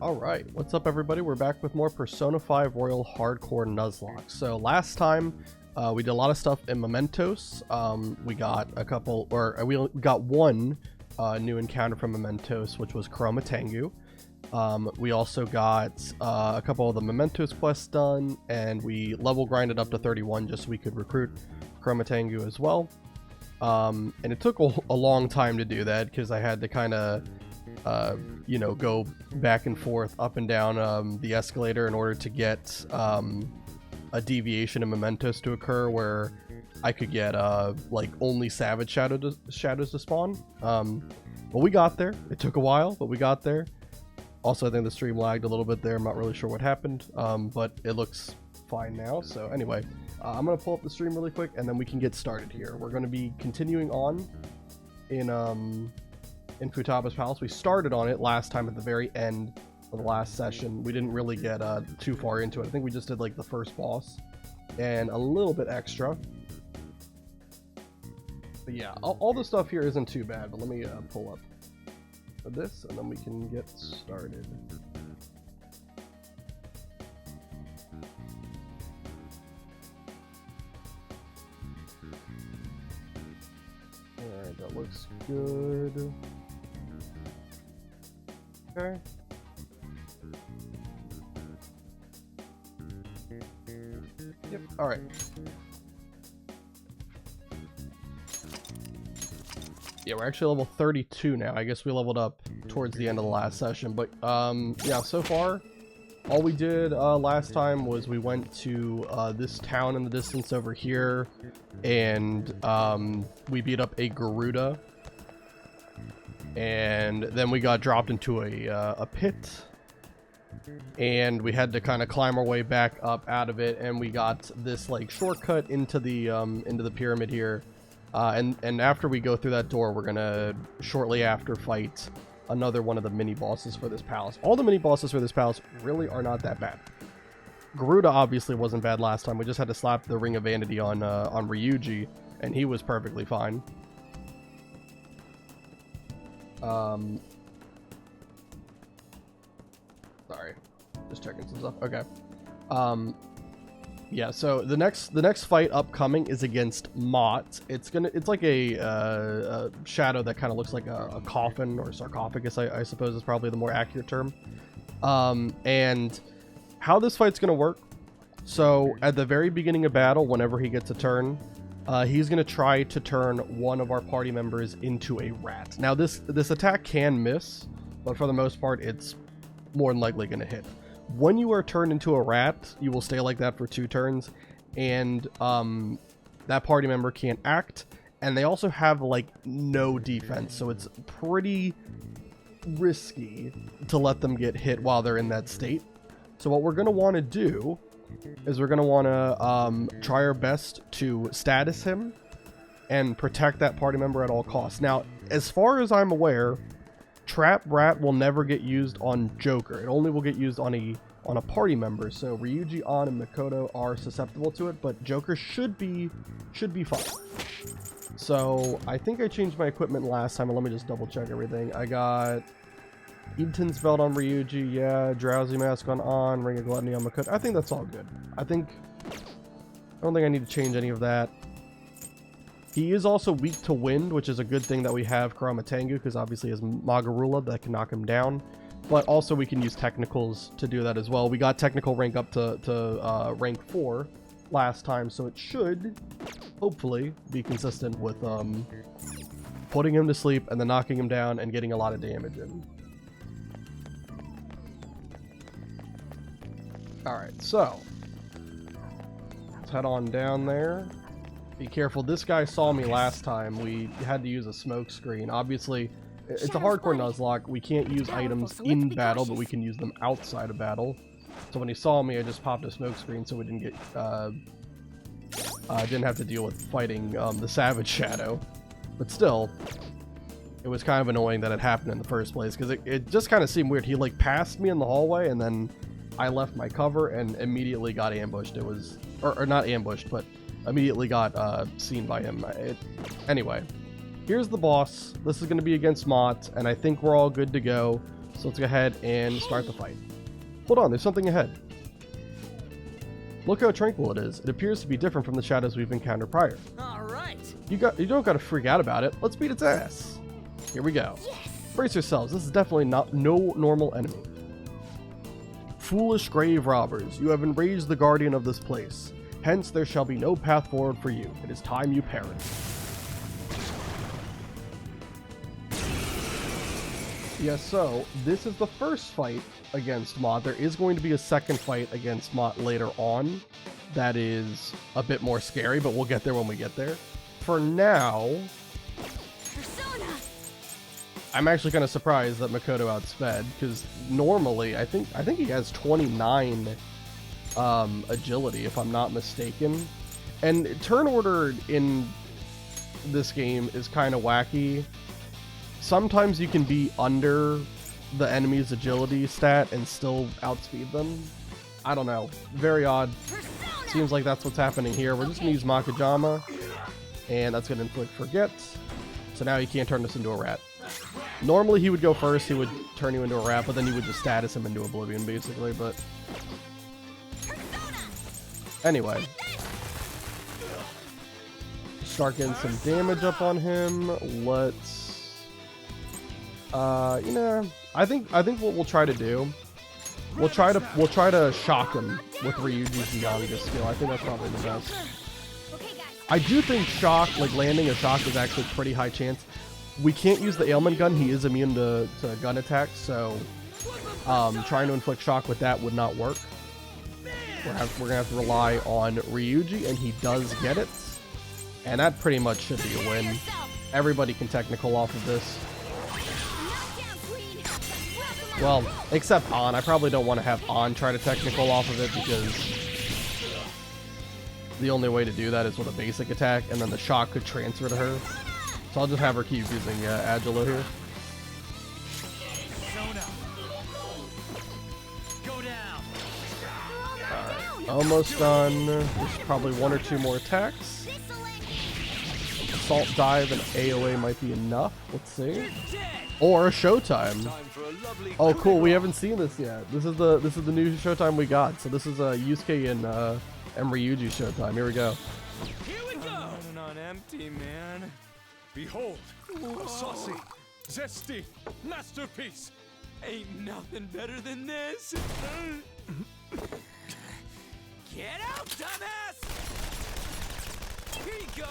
Alright, what's up everybody? We're back with more Persona 5 Royal Hardcore Nuzlocke. So last time we did a lot of stuff in Mementos. We got a couple, or we got one new encounter from Mementos, which was Chroma Tengu. We also got a couple of the Mementos quests done, and we level grinded up to 31 just so we could recruit Chroma Tengu as well. And it took a long time to do that because I had to kind of you know, go back and forth up and down the escalator in order to get a deviation in Mementos to occur where I could get like only savage shadows to spawn. But we got there. It took a while, but we got there. Also, I think the stream lagged a little bit there. I'm not really sure what happened, but it looks fine now. So anyway, I'm gonna pull up the stream really quick and then we can get started here. We're gonna be continuing on in Futaba's Palace. We started on it last time at the very end of the last session. We didn't really get too far into it. I think we just did like the first boss and a little bit extra. But yeah, all the stuff here isn't too bad, but let me pull up this and then we can get started. Alright, that looks good. Okay. Yep, alright. Yeah, we're actually level 32 now. I guess we leveled up towards the end of the last session. But, yeah, so far, all we did last time was we went to this town in the distance over here, and we beat up a Garuda. And then we got dropped into a pit, and we had to kind of climb our way back up out of it, and we got this like shortcut into the pyramid here, and after we go through that door, we're gonna shortly after fight another one of the mini bosses for this palace. All the mini bosses for this palace really are not that bad. Garuda obviously wasn't bad last time. We just had to slap the Ring of Vanity on Ryuji, and he was perfectly fine. Sorry, just checking some stuff. Okay. Yeah, so the next fight upcoming is against Mott. It's like a shadow that kind of looks like a coffin or sarcophagus, I suppose is probably the more accurate term. And how this fight's gonna work, so at the very beginning of battle, whenever he gets a turn, he's going to try to turn one of our party members into a rat. Now, this attack can miss, but for the most part, it's more than likely going to hit. When you are turned into a rat, you will stay like that for 2 turns, and that party member can't act, and they also have, like, no defense, so it's pretty risky to let them get hit while they're in that state. So what we're going to want to do is we're going to want to try our best to status him and protect that party member at all costs. Now, as far as I'm aware, Trap Rat will never get used on Joker. It only will get used on a party member. So Ryuji, An, and Makoto are susceptible to it, but Joker should be fine. So I think I changed my equipment last time, and let me just double check everything. I got Eaton's belt on Ryuji, yeah, Drowsy Mask on, Ring of Gluttony on Makoto. I think that's all good. I don't think I need to change any of that. He is also weak to wind, which is a good thing that we have Chroma Tengu, because obviously he has Magarula that can knock him down. But also we can use technicals to do that as well. We got technical rank up to rank 4 last time, so it should hopefully be consistent with putting him to sleep and then knocking him down and getting a lot of damage in. Alright, so let's head on down there. Be careful, this guy saw me last time. We had to use a smoke screen. Obviously, it's a hardcore Nuzlocke. We can't use items in battle, but we can use them outside of battle. So when he saw me, I just popped a smoke screen so we didn't get didn't have to deal with fighting the Savage Shadow. But still, it was kind of annoying that it happened in the first place, because it just kind of seemed weird. He like passed me in the hallway, and then I left my cover and immediately got ambushed. It was, or not ambushed, but immediately got seen by him. Anyway, here's the boss. This is going to be against Mott, and I think we're all good to go. So let's go ahead and start the fight. Hold on, there's something ahead. Look how tranquil it is. It appears to be different from the shadows we've encountered prior. All right. You don't gotta freak out about it. Let's beat its ass. Here we go. Yes. Brace yourselves. This is definitely no normal enemy. Foolish grave robbers, you have enraged the guardian of this place. Hence, there shall be no path forward for you. It is time you perish. Yes, so this is the first fight against Mott. There is going to be a second fight against Mott later on that is a bit more scary, but we'll get there when we get there. For now, Persona. I'm actually kind of surprised that Makoto outsped, because normally I think he has 29 agility, if I'm not mistaken. And turn order in this game is kind of wacky. Sometimes you can be under the enemy's agility stat and still outspeed them. I don't know. Very odd. Persona. Seems like that's what's happening here. We're just going to use Makajama, and that's going to inflict Forget. So now he can't turn this into a rat. Normally he would go first, he would turn you into a rat, but then you would just status him into oblivion, basically, but... Anyway. Start getting some damage up on him. Let's... you know, I think what we'll try to do, we'll try to shock him with Ryuji's youngest skill. I think that's probably the best. I do think shock, like landing a shock, is actually pretty high chance. We can't use the ailment gun. He is immune to gun attacks, so trying to inflict shock with that would not work. We're gonna have to rely on Ryuji, and he does get it, and that pretty much should be a win. Everybody can technical off of this. Well, except An. I probably don't want to have An try to technical off of it, because the only way to do that is with a basic attack, and then the shock could transfer to her. So I'll just have her keep using Agilo here. Alright, almost done. There's probably one or two more attacks. Assault Dive and AoE might be enough. Let's see. Or a Showtime. Oh, cool. We haven't seen this yet. This is the new Showtime we got. So this is Yusuke and Ryuji Showtime. Here we go. Here we go. I'm not empty, man. Behold, a saucy, zesty masterpiece. Ain't nothing better than this. Get out, dumbass! Here you go,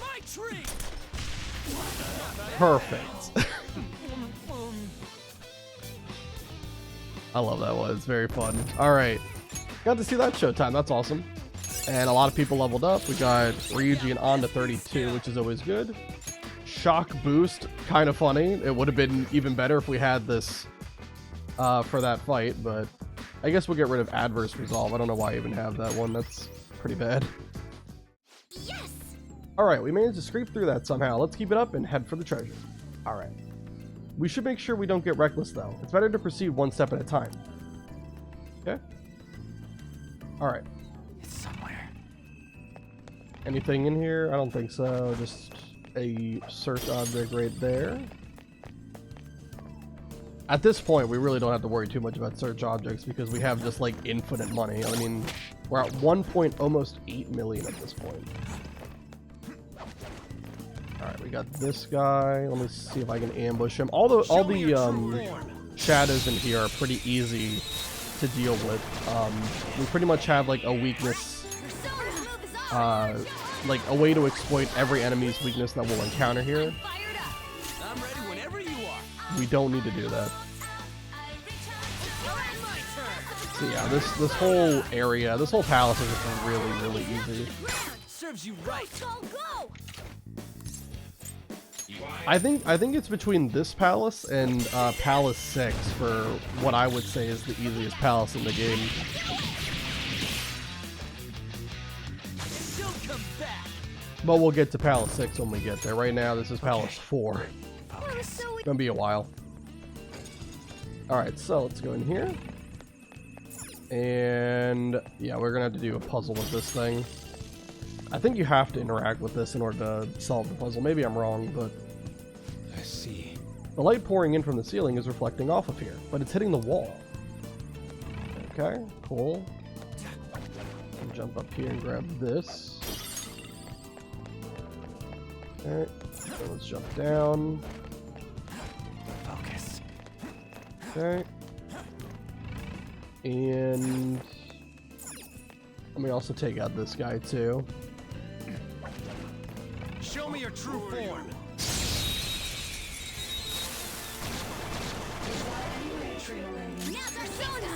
my treat. Perfect. I love that one. It's very fun. All right, got to see that Showtime. That's awesome. And a lot of people leveled up. We got Ryuji and An to 32, which is always good. Shock boost, kind of funny. It would have been even better if we had this for that fight, but I guess we'll get rid of adverse resolve. I don't know why I even have that one. That's pretty bad. Yes. All right, we managed to scrape through that somehow. Let's keep it up and head for the treasure. All right. We should make sure we don't get reckless, though. It's better to proceed one step at a time. Okay? All right. It's somewhere. Anything in here? I don't think so. Just a search object right there. At this point, we really don't have to worry too much about search objects because we have just like infinite money. I mean, we're at almost 8 million at this point. Alright, we got this guy. Let me see if I can ambush him. All the shadows in here are pretty easy to deal with. We pretty much have like a weakness, like a way to exploit every enemy's weakness that we'll encounter here. I'm ready whenever you are. We don't need to do that. So yeah, this whole area, this whole palace is just really, really easy. Serves you right. I think it's between this palace and Palace 6 for what I would say is the easiest palace in the game. But we'll get to Palace 6 when we get there. Right now, this is Palace 4. It's gonna be a while. Alright, so let's go in here. And yeah, we're gonna have to do a puzzle with this thing. I think you have to interact with this in order to solve the puzzle. Maybe I'm wrong, but The light pouring in from the ceiling is reflecting off of here, but it's hitting the wall. Okay, cool. I'll jump up here and grab this. Alright, so let's jump down. Focus. Okay. And let me also take out this guy too. Show me your true form. Now persona!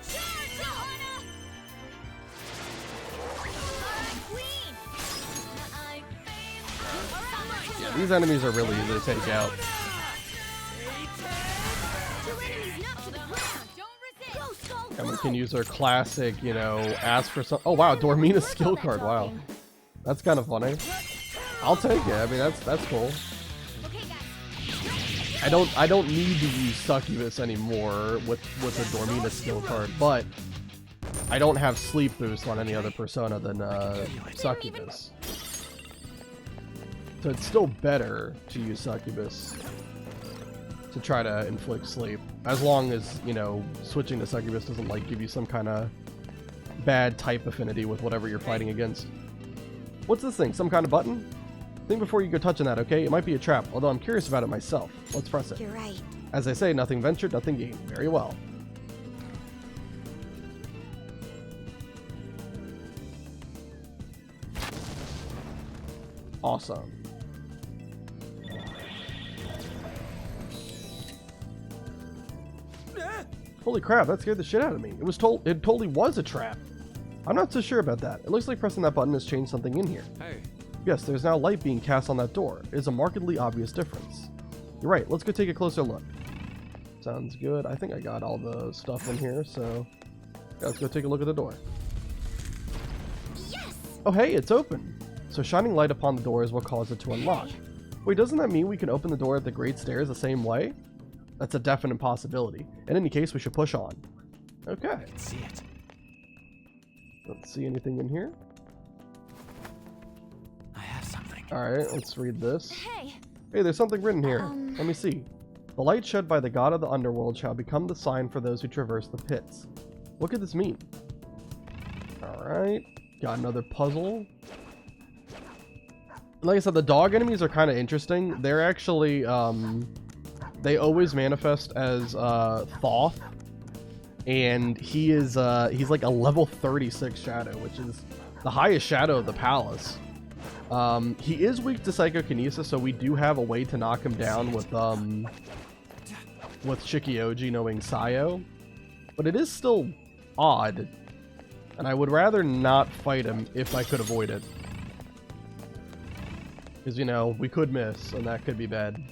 Charge, Johanna! Alright, queen! Yeah, these enemies are really easy to take out. Two enemies knocked to the ground! Don't resist! Go, go, And we go! can use our classic, you know, ask for some. Oh wow, Dormina's skill card. Wow, that's kind of funny. I'll take it. I mean, that's cool. Okay, guys. I don't need to use Succubus anymore with a Dormina skill card, but I don't have sleep boost on any other persona than Succubus. So it's still better to use Succubus to try to inflict sleep, as long as, you know, switching to Succubus doesn't like give you some kind of bad type affinity with whatever you're fighting against. What's this thing? Some kind of button? Think before you go touching that, okay? It might be a trap, although I'm curious about it myself. Let's press it. You're right. As I say, nothing ventured, nothing gained. Very well. Awesome. Holy crap, that scared the shit out of me. It totally was a trap. I'm not so sure about that. It looks like pressing that button has changed something in here. Hey. Yes, there's now light being cast on that door. It is a markedly obvious difference. You're right, let's go take a closer look. Sounds good. I think I got all the stuff in here, so yeah, let's go take a look at the door. Yes! Oh hey, it's open. So shining light upon the door is what caused it to unlock. Wait, doesn't that mean we can open the door at the Great Stairs the same way? That's a definite possibility. In any case, we should push on. Okay. I can see it. Don't see anything in here. I have something. Alright, let's read this. Hey! Hey, there's something written here. Let me see. The light shed by the god of the underworld shall become the sign for those who traverse the pits. What could this mean? Alright. Got another puzzle. Like I said, the dog enemies are kind of interesting. They're actually, they always manifest as, Thoth. And he is, he's like a level 36 shadow, which is the highest shadow of the palace. He is weak to psychokinesis, so we do have a way to knock him down with Shikioji knowing Sayo. But it is still odd, and I would rather not fight him if I could avoid it. Because, you know, we could miss, and that could be bad.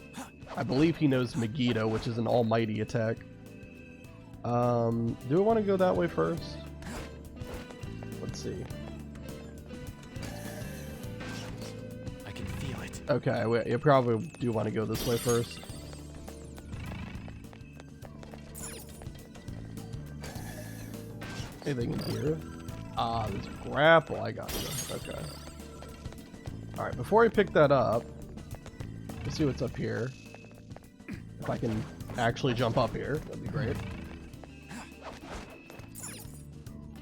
I believe he knows Megiddo, which is an almighty attack. Do I want to go that way first? Let's see. I can feel it. Okay, you probably do want to go this way first. Anything in here? Ah, there's a grapple. I got you. Okay. Alright, before I pick that up, let's see what's up here. If I can actually jump up here, that'd be great.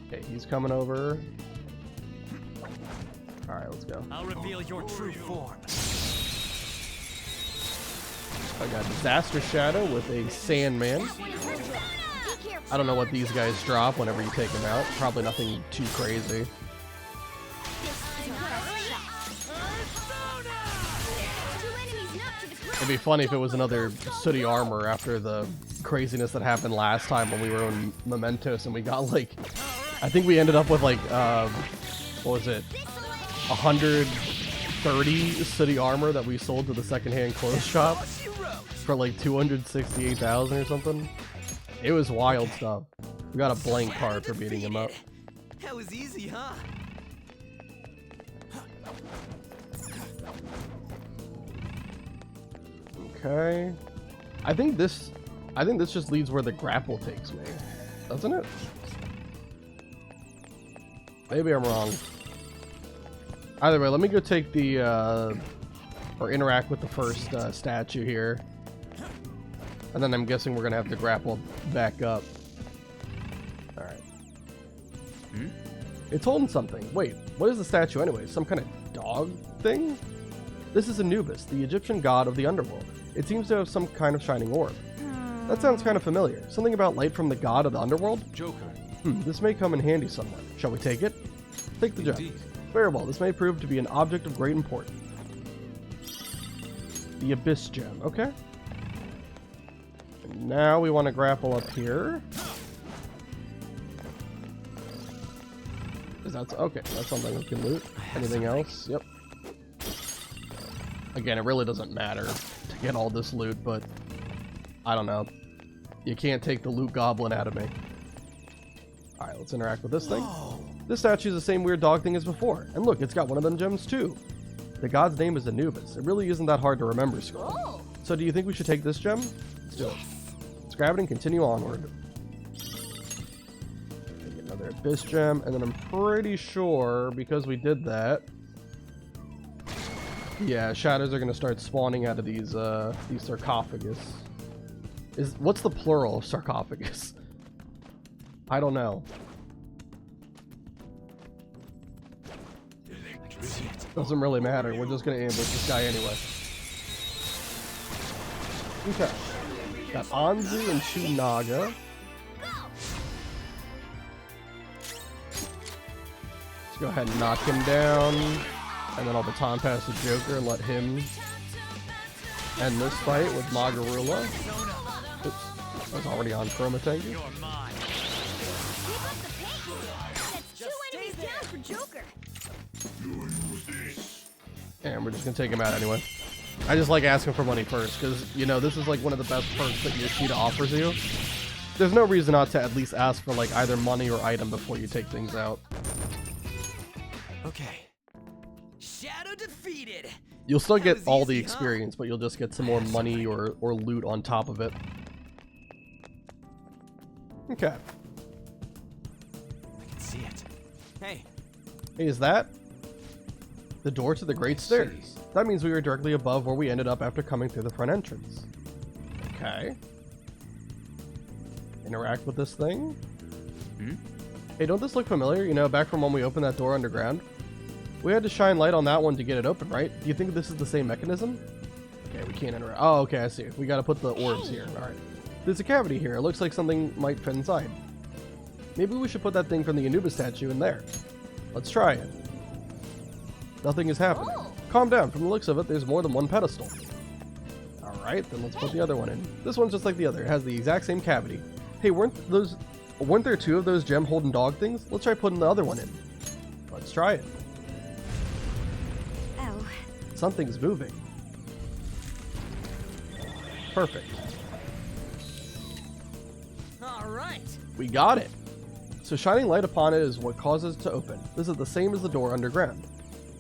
Okay, he's coming over. Alright, let's go. I'll reveal your true form. I got Disaster Shadow with a Sandman. I don't know what these guys drop whenever you take them out. Probably nothing too crazy. It'd be funny if it was another sooty armor after the craziness that happened last time when we were in Mementos and we got like, I think we ended up with like, what was it? 130 sooty armor that we sold to the secondhand clothes shop for like 268,000 or something. It was wild stuff. We got a blank card for beating him up. That was easy, huh? Okay. I think this just leads where the grapple takes me. Doesn't it? Maybe I'm wrong. Either way, let me go take the or interact with the first statue here. And then I'm guessing we're gonna have to grapple back up. Alright. It's holding something. Wait, what is the statue anyway? Some kind of dog thing? This is Anubis, the Egyptian god of the underworld. It seems to have some kind of shining orb. That sounds kind of familiar. Something about light from the god of the underworld? Joker. This may come in handy somewhere. Shall we take it? Take the gem. Indeed. Very well, this may prove to be an object of great importance. The Abyss Gem, okay. And now we want to grapple up here. Is that okay? That's something we can loot. Anything else? Yep. Again, it really doesn't matter to get all this loot, but I don't know. You can't take the loot goblin out of me. Alright, let's interact with this thing. This statue is the same weird dog thing as before. And look, it's got one of them gems too. The god's name is Anubis. It really isn't that hard to remember, Skull. Oh. So do you think we should take this gem? Let's do it. Let's grab it and continue onward. Take another Abyss Gem, and then I'm pretty sure, because we did that, yeah, shadows are going to start spawning out of these sarcophagus. What's the plural of sarcophagus? I don't know. Doesn't really matter. We're just gonna ambush this guy anyway. Okay. Got Anzu and 2 Naga. Let's go ahead and knock him down. And then I'll baton pass the Joker and let him end this fight with Magarula. Oops. I was already on Chroma Tanky. Keep up the pace. That's 2 enemies down for Joker. And we're just gonna take him out anyway. I just like asking for money first, because, you know, this is like one of the best perks that Yoshida offers you. There's no reason not to at least ask for like either money or item before you take things out. Okay. Shadow defeated. You'll still That get was all the easy, experience, but you'll just get some more money or loot on top of it. Okay. I can see it. Hey, Hey, is that the door to the Great Stairs? That means we were directly above where we ended up after coming through the front entrance. Okay. Interact with this thing. Hey, don't this look familiar? You know, back from when we opened that door underground? We had to shine light on that one to get it open, right? Do you think this is the same mechanism? Okay, we can't interact. Oh, okay, I see. We gotta put the orbs here. Alright. There's a cavity here. It looks like something might fit inside. Maybe we should put that thing from the Anubis statue in there. Let's try it. Nothing is happening. Oh. Calm down. From the looks of it, there's more than one pedestal. Alright, then let's put the other one in. This one's just like the other. It has the exact same cavity. Hey, weren't there 2 of those gem holding dog things? Let's try putting the other one in. Let's try it. Oh. Something's moving. Perfect. all right. We got it. So shining light upon it is what causes it to open. This is the same as the door underground.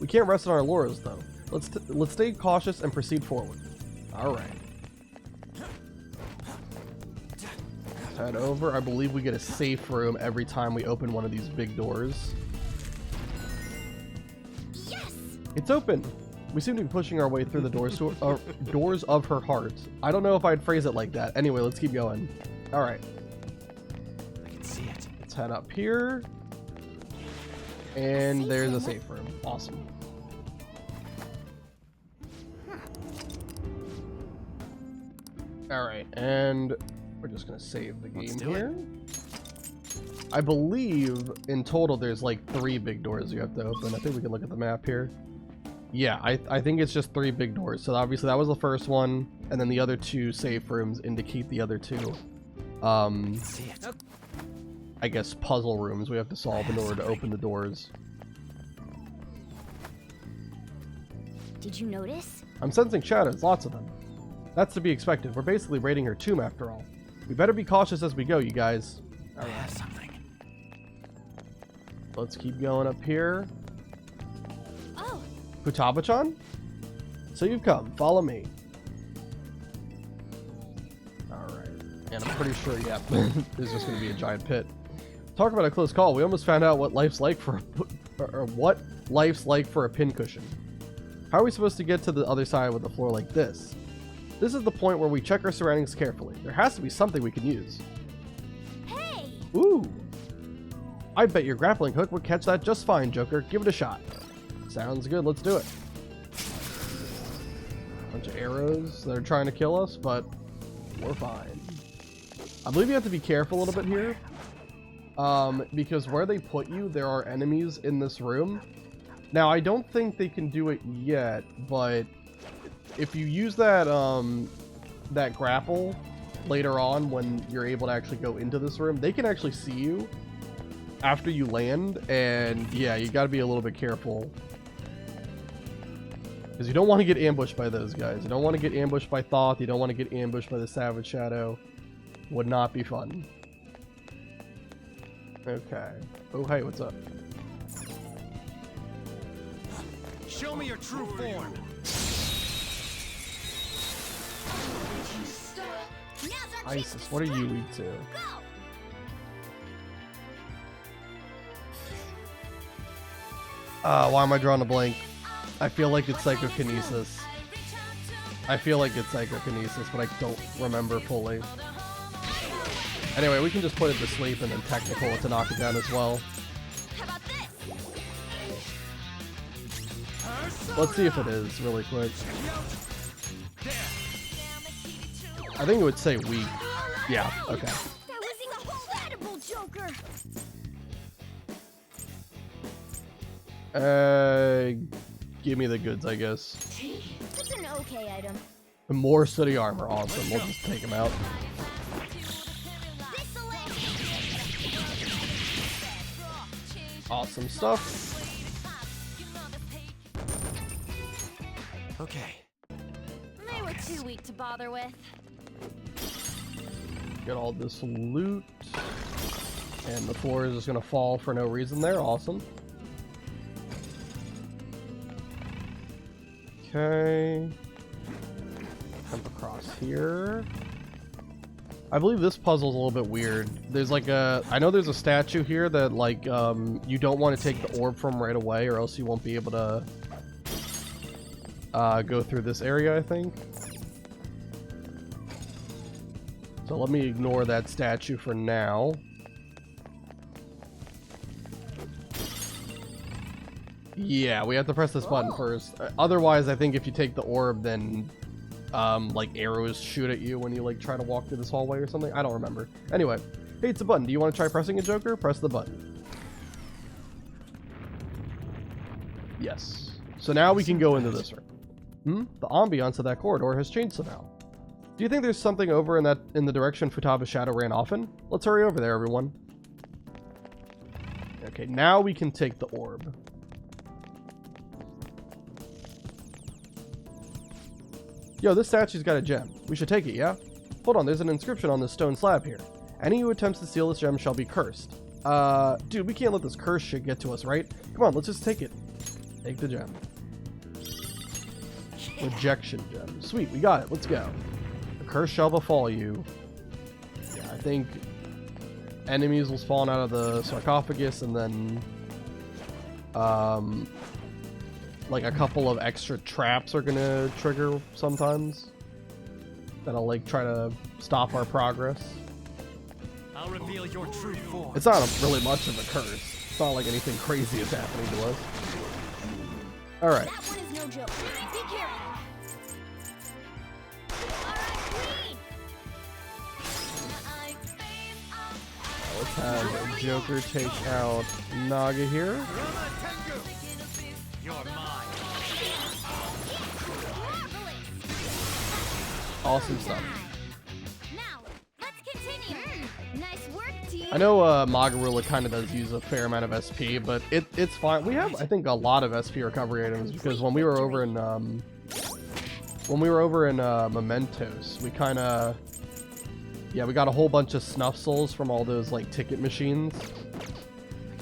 We can't rest on our laurels though. Let's stay cautious and proceed forward. All right. Let's head over. I believe we get a safe room every time we open one of these big doors. Yes. It's open. We seem to be pushing our way through the doors of her heart. I don't know if I'd phrase it like that. Anyway, let's keep going. All right. I can see it. Let's head up here. And there's a safe room. Awesome. Alright, and we're just going to save the game here. I believe in total there's like 3 big doors you have to open. I think we can look at the map here. Yeah, I think it's just 3 big doors. So obviously that was the first one, and then the other 2 safe rooms indicate the other 2. See it. I guess puzzle rooms we have to solve in order to open the doors. Did you notice? I'm sensing shadows, lots of them. That's to be expected. We're basically raiding her tomb after all. We better be cautious as we go, you guys. I have something. Let's keep going up here. Oh. Futaba-chan? So you've come. Follow me. Alright. And I'm pretty sure, yeah, there's just going to be a giant pit. Talk about a close call. We almost found out what life's like for a pincushion. How are we supposed to get to the other side with the floor like this? This is the point where we check our surroundings carefully. There has to be something we can use. Hey! Ooh! I bet your grappling hook would catch that just fine, Joker. Give it a shot. Sounds good, let's do it. Bunch of arrows that are trying to kill us, but we're fine. I believe you have to be careful a little bit here. Because where they put you, there are enemies in this room. Now, I don't think they can do it yet, but if you use that, that grapple later on when you're able to actually go into this room, they can actually see you after you land, and yeah, you gotta be a little bit careful. Because you don't want to get ambushed by those guys. You don't want to get ambushed by Thoth. You don't want to get ambushed by the Savage Shadow. Would not be fun. Okay. Oh, hey, what's up? Show me your true form. Now's our chance Isis, to what are you strike. weak to? Go! Why am I drawing a blank? I feel like it's Psychokinesis. I feel like it's Psychokinesis, but I don't remember fully. Anyway, we can just put it to sleep and then technical it to knock it down as well. How about this? Let's see if it is really quick. I think it would say weak. Yeah, okay. That was incredible, Joker! Give me the goods, I guess. It's an okay item. More sooty armor, awesome. We'll just take him out. Awesome stuff. Okay. They were too weak to bother with. Get all this loot. And the floor is just gonna fall for no reason there. Awesome. Okay. Jump across here. I believe this puzzle's a little bit weird. There's like a... I know there's a statue here that like you don't want to take the orb from right away or else you won't be able to go through this area, I think. So let me ignore that statue for now. Yeah, we have to press this button first. Otherwise, I think if you take the orb, then like arrows shoot at you when you like try to walk through this hallway or something. I don't remember. Anyway, hey, it's a button. Do you want to try pressing it, Joker? Press the button. Yes. So now we can go into this room. The ambiance of that corridor has changed somehow. Do you think there's something over in the direction Futaba's shadow ran off in? Let's hurry over there, everyone. Okay, now we can take the orb. Yo, this statue's got a gem. We should take it, yeah? Hold on, there's an inscription on this stone slab here. Any who attempts to steal this gem shall be cursed. Dude, we can't let this curse shit get to us, right? Come on, let's just take it. Take the gem. Rejection gem. Sweet, we got it. Let's go. The curse shall befall you. Yeah, I think enemies will spawn out of the sarcophagus and then like a couple of extra traps are gonna trigger sometimes. That'll like try to stop our progress. I'll reveal your true form. It's not really much of a curse. It's not like anything crazy is happening to us. Alright. That one is no joke. Be careful. Alright, Queen! Let's have Joker take out Naga here. You're mine. Awesome stuff. Now, let's continue. Nice work, team. I know Magarula kind of does use a fair amount of SP, but it's fine. We have, I think, a lot of SP recovery items because when we were over in Mementos, we kind of, yeah, we got a whole bunch of snuff souls from all those like ticket machines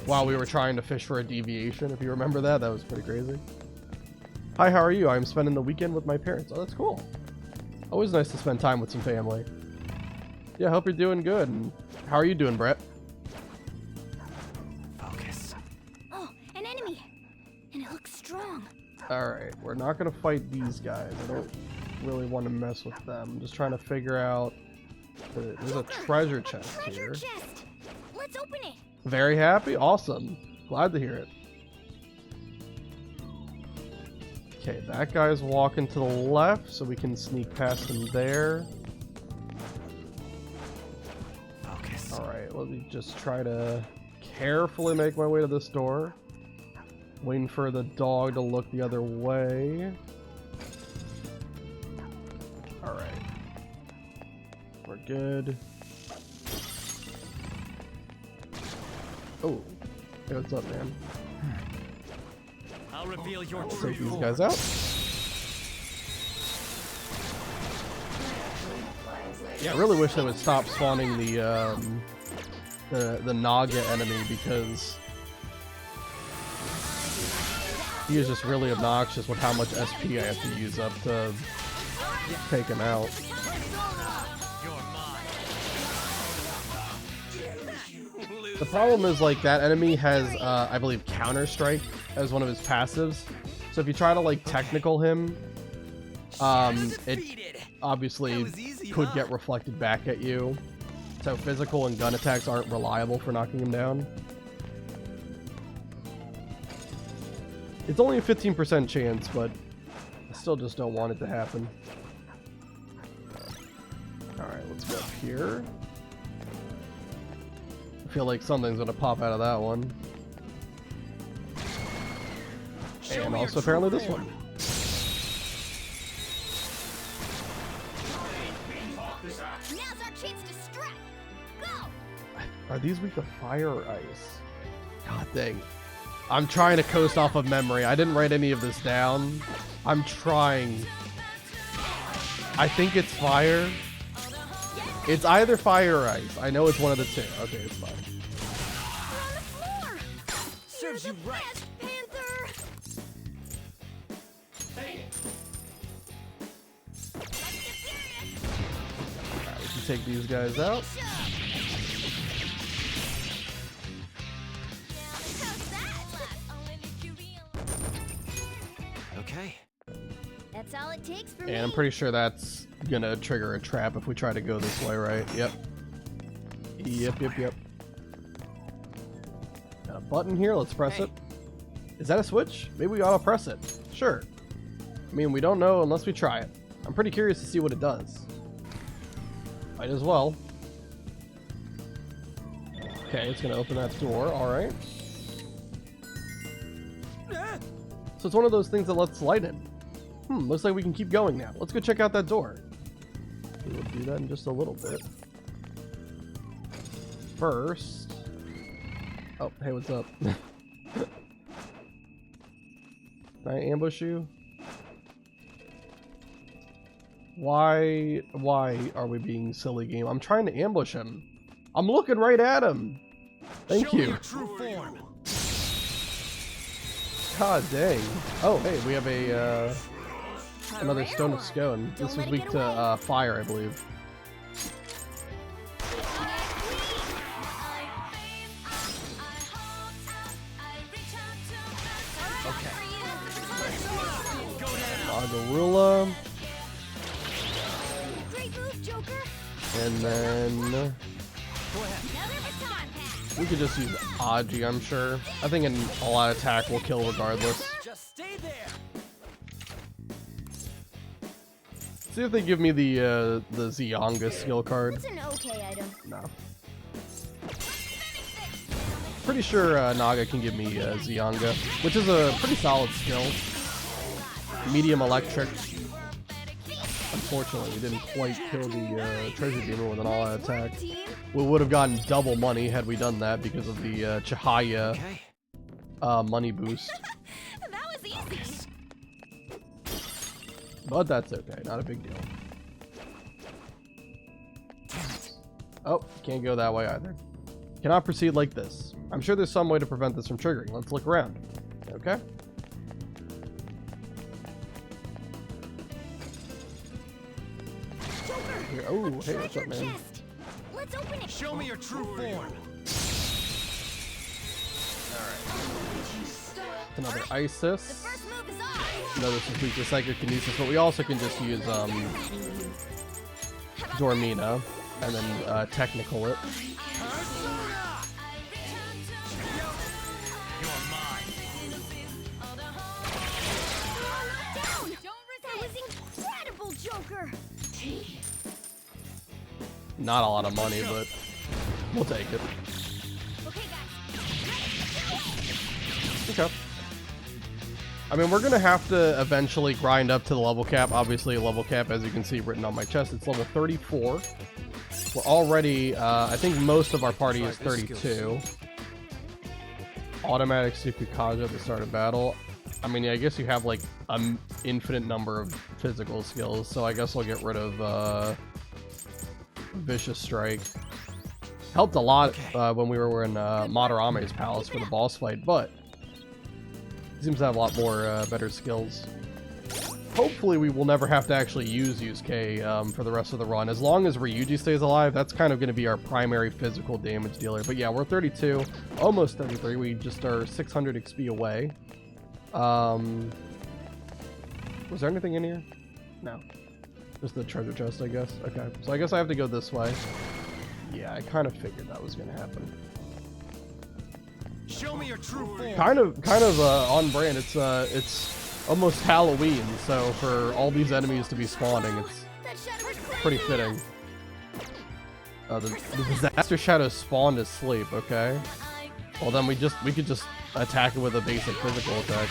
while we were trying to fish for a deviation. If you remember that, that was pretty crazy. Hi, how are you? I'm spending the weekend with my parents. Oh, that's cool. Always nice to spend time with some family. Yeah, hope you're doing good. And how are you doing, Brett? Focus. Oh, an enemy. And it looks strong. Alright, we're not going to fight these guys. I don't really want to mess with them. I'm just trying to figure out. There's a treasure chest here. Treasure chest. Let's open it. Very happy. Awesome. Glad to hear it. Okay, that guy's walking to the left, so we can sneak past him there. Focus. Alright, let me just try to carefully make my way to this door. Waiting for the dog to look the other way. Alright. We're good. Oh. Hey, what's up, man? I'll reveal your We'll true take these form. guys out. Yeah, I really wish they would stop spawning the Naga enemy, because he is just really obnoxious with how much SP I have to use up to take him out. You're mine. The problem is, like, that enemy has, I believe, Counter Strike as one of his passives. So if you try to, like, technical him, it obviously could get reflected back at you. So physical and gun attacks aren't reliable for knocking him down. It's only a 15% chance, but I still just don't want it to happen. Alright, let's go up here. I feel like something's gonna pop out of that one. And also apparently this one. Now's our chance to strike. Go. Are these weak to fire or ice? God dang. I'm trying to coast off of memory. I didn't write any of this down. I'm trying. I think it's fire. It's either fire or ice. I know it's one of the two. Okay, it's fine. We're on the floor. Serves You're you the right. best, Panther. Alright, we can take these guys out. How's that? Okay. That's all it takes for And I'm me. pretty sure that's gonna trigger a trap if we try to go this way, right? Yep. Yep. Got a button here, let's press it. Is that a switch? Maybe we ought to press it. Sure. I mean, we don't know unless we try it. I'm pretty curious to see what it does. Might as well. Okay, it's gonna open that door, alright. So it's one of those things that lets light in. Looks like we can keep going now. Let's go check out that door. We'll do that in just a little bit. First... Oh, hey, what's up? Can I ambush you? Why are we being silly, game? I'm trying to ambush him. I'm looking right at him. Thank Show me you. your true form. God dang. Oh, hey, we have a another rare stone of one. scone. Don't This let was it weak get to away. fire, I believe. Agarula, Great move, Joker. and then Another baton pass. we could just use Aji, I'm sure. I think an all-out attack will kill regardless. Just stay there. See if they give me the Zyonga skill card. It's an okay item. No. Pretty sure Naga can give me Zyonga, which is a pretty solid skill. Medium electric. Unfortunately, we didn't quite kill the treasure demon with an all-out attack. Team. We would have gotten double money had we done that because of the Chihaya Okay. money boost. That was easy. But that's okay, not a big deal. Oh, can't go that way either. Cannot proceed like this. I'm sure there's some way to prevent this from triggering. Let's look around. Okay. Here. Oh, hey, what's up, man? Chest. Let's open it. Show me your true form. Another The Isis. first move is off. Another is weak to Psychokinesis, but we also can just use Dormina and then technical it. Down. That was incredible, Joker. Not a lot of money, but we'll take it. Okay, guys. Okay. I mean, we're gonna have to eventually grind up to the level cap. Obviously, level cap, as you can see written on my chest, it's level 34. We're already, I think most of our party is 32. Automatic Sukukaja at the start of battle. I mean, I guess you have like an infinite number of physical skills, so I guess I'll get rid of Vicious Strike. Helped a lot when we were in Madarame's palace for the boss fight, but seems to have a lot more better skills. Hopefully we will never have to actually use Yusuke for the rest of the run. As long as Ryuji stays alive, that's kind of going to be our primary physical damage dealer. But yeah, we're 32, almost 33. We just are 600 XP away. Was there anything in here? No. Just the treasure chest, I guess. Okay, so I guess I have to go this way. Yeah, I kind of figured that was going to happen. Show me your true form. Kind of on brand. It's almost Halloween, so for all these enemies to be spawning, it's That shadow is pretty fitting. The disaster shadow spawned asleep. Okay. Well, then we could just attack it with a basic physical attack.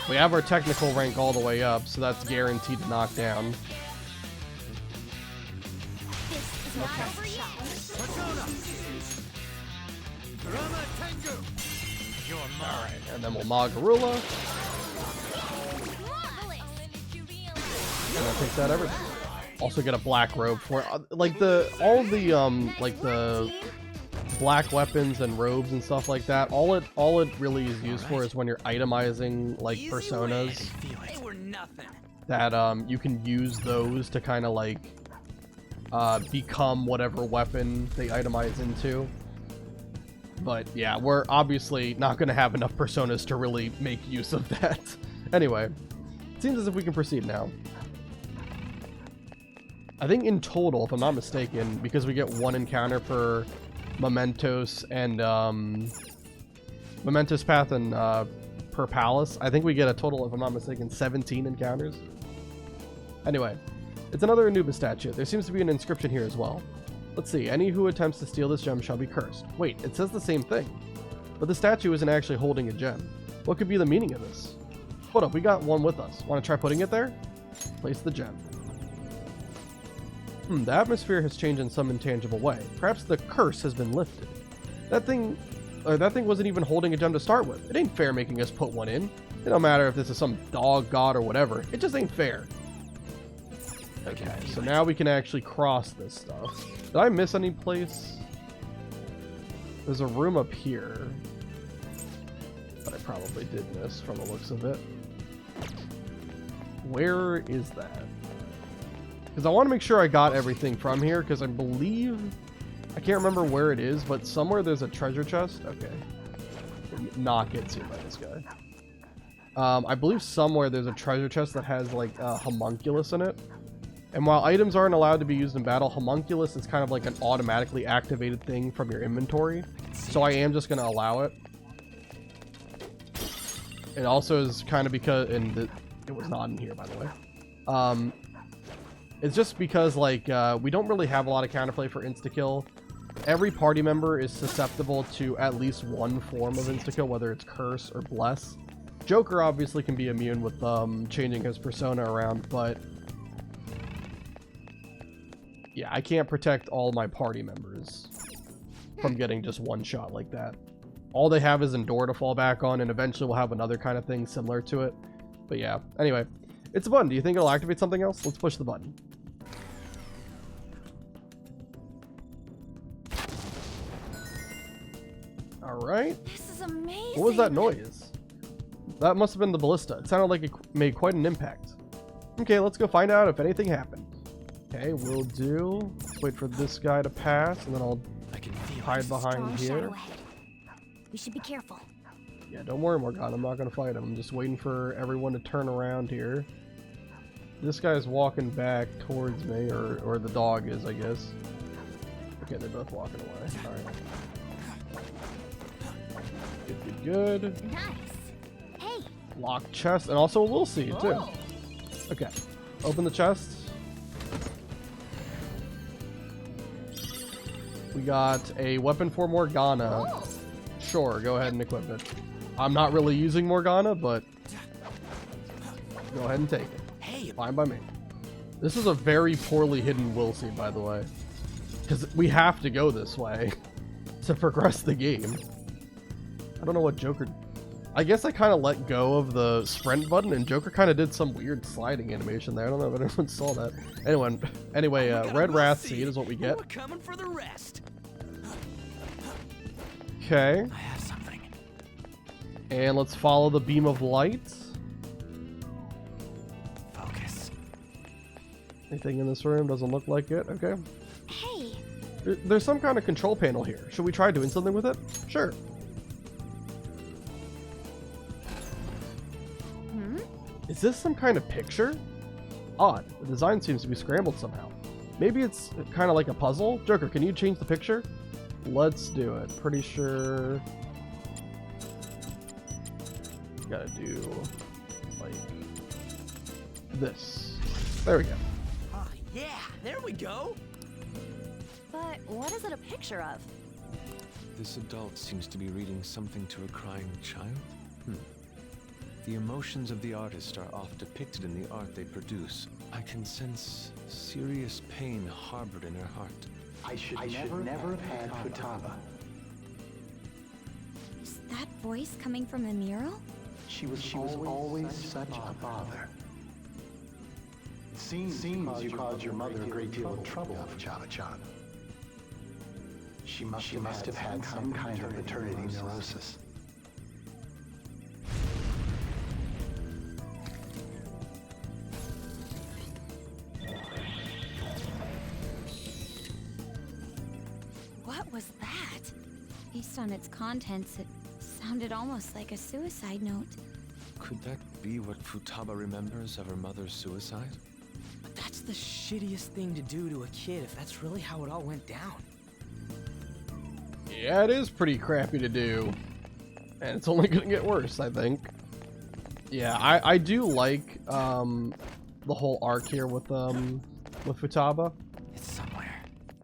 We have our technical rank all the way up, so that's guaranteed to knock down. This is not over yet. Rama Tengu. You're mine. And then we'll Magarula, Marvelous. and that takes out everything. Also get a black robe for like all the black weapons and robes and stuff like that. All it really is used for is when you're itemizing like personas They were nothing. that you can use those to kind of like become whatever weapon they itemize into. But yeah, we're obviously not going to have enough personas to really make use of that. Anyway, it seems as if we can proceed now. I think in total, if I'm not mistaken, because we get one encounter for Mementos and Mementos Path and per Palace, I think we get a total, if I'm not mistaken, 17 encounters. Anyway, it's another Anubis statue. There seems to be an inscription here as well. Let's see, any who attempts to steal this gem shall be cursed. Wait, it says the same thing. But the statue isn't actually holding a gem. What could be the meaning of this? Hold up, we got one with us. Want to try putting it there? Place the gem. The atmosphere has changed in some intangible way. Perhaps the curse has been lifted. That thing wasn't even holding a gem to start with. It ain't fair making us put one in. It don't matter if this is some dog god or whatever. It just ain't fair. Okay, so now we can actually cross this stuff. Did I miss any place? There's a room up here that I probably did miss from the looks of it. Where is that? Because I want to make sure I got everything from here, because I believe... I can't remember where it is, but somewhere there's a treasure chest. Okay. Not get seen by this guy. I believe somewhere there's a treasure chest that has, like, a homunculus in it. And while items aren't allowed to be used in battle, homunculus is kind of like an automatically activated thing from your inventory. So I am just going to allow it. It also is kind of because... it was not in here, by the way. It's just because, like, we don't really have a lot of counterplay for insta-kill. Every party member is susceptible to at least one form of insta-kill, whether it's curse or bless. Joker obviously can be immune with changing his persona around, but... yeah, I can't protect all my party members from getting just one shot like that. All they have is Endure to fall back on, and eventually we'll have another kind of thing similar to it. But yeah, anyway, it's a button. Do you think it'll activate something else? Let's push the button. Alright. This is amazing. What was that noise? That must have been the ballista. It sounded like it made quite an impact. Okay, let's go find out if anything happened. Okay, we'll do. Let's wait for this guy to pass, and then I'll hide behind Strong here. shadow ahead. We should be careful. Yeah, don't worry, Morgana. I'm not gonna fight him. I'm just waiting for everyone to turn around here. This guy's walking back towards me, or the dog is, I guess. Okay, they're both walking away. Alright. Good. Nice. Hey. Locked chest, and also a will seed, too. Oh. Okay. Open the chest. We got a weapon for Morgana. Oh. Sure, go ahead and equip it. I'm not really using Morgana, but go ahead and take it. Hey, Fine by me. This is a very poorly hidden will seed, by the way. Because we have to go this way to progress the game. I don't know what Joker... I guess I kind of let go of the sprint button, and Joker kind of did some weird sliding animation there. I don't know if anyone saw that. Anyway, red wrath seed is what we get. We're coming for the rest. Okay. I have something. And let's follow the beam of light. Focus. Anything in this room? Doesn't look like it. Okay. Hey. There's some kind of control panel here. Should we try doing something with it? Sure. Is this some kind of picture? Odd. The design seems to be scrambled somehow. Maybe it's kind of like a puzzle? Joker, can you change the picture? Let's do it. Pretty sure... Gotta do... like... this. There we go. Oh, yeah, there we go. But what is it a picture of? This adult seems to be reading something to a crying child. The emotions of the artist are oft depicted in the art they produce. I can sense serious pain harbored in her heart. I should never have had Futaba. Is that voice coming from the mural? She was always such a bother. It seems you caused your mother a great deal of trouble, Futaba-chan. She must have had some kind of maternity neurosis. What was that? Based on its contents, it sounded almost like a suicide note. Could that be what Futaba remembers of her mother's suicide? But that's the shittiest thing to do to a kid if that's really how it all went down. Yeah, it is pretty crappy to do. And it's only gonna get worse, I think. Yeah, I do like the whole arc here with Futaba. It's somewhere.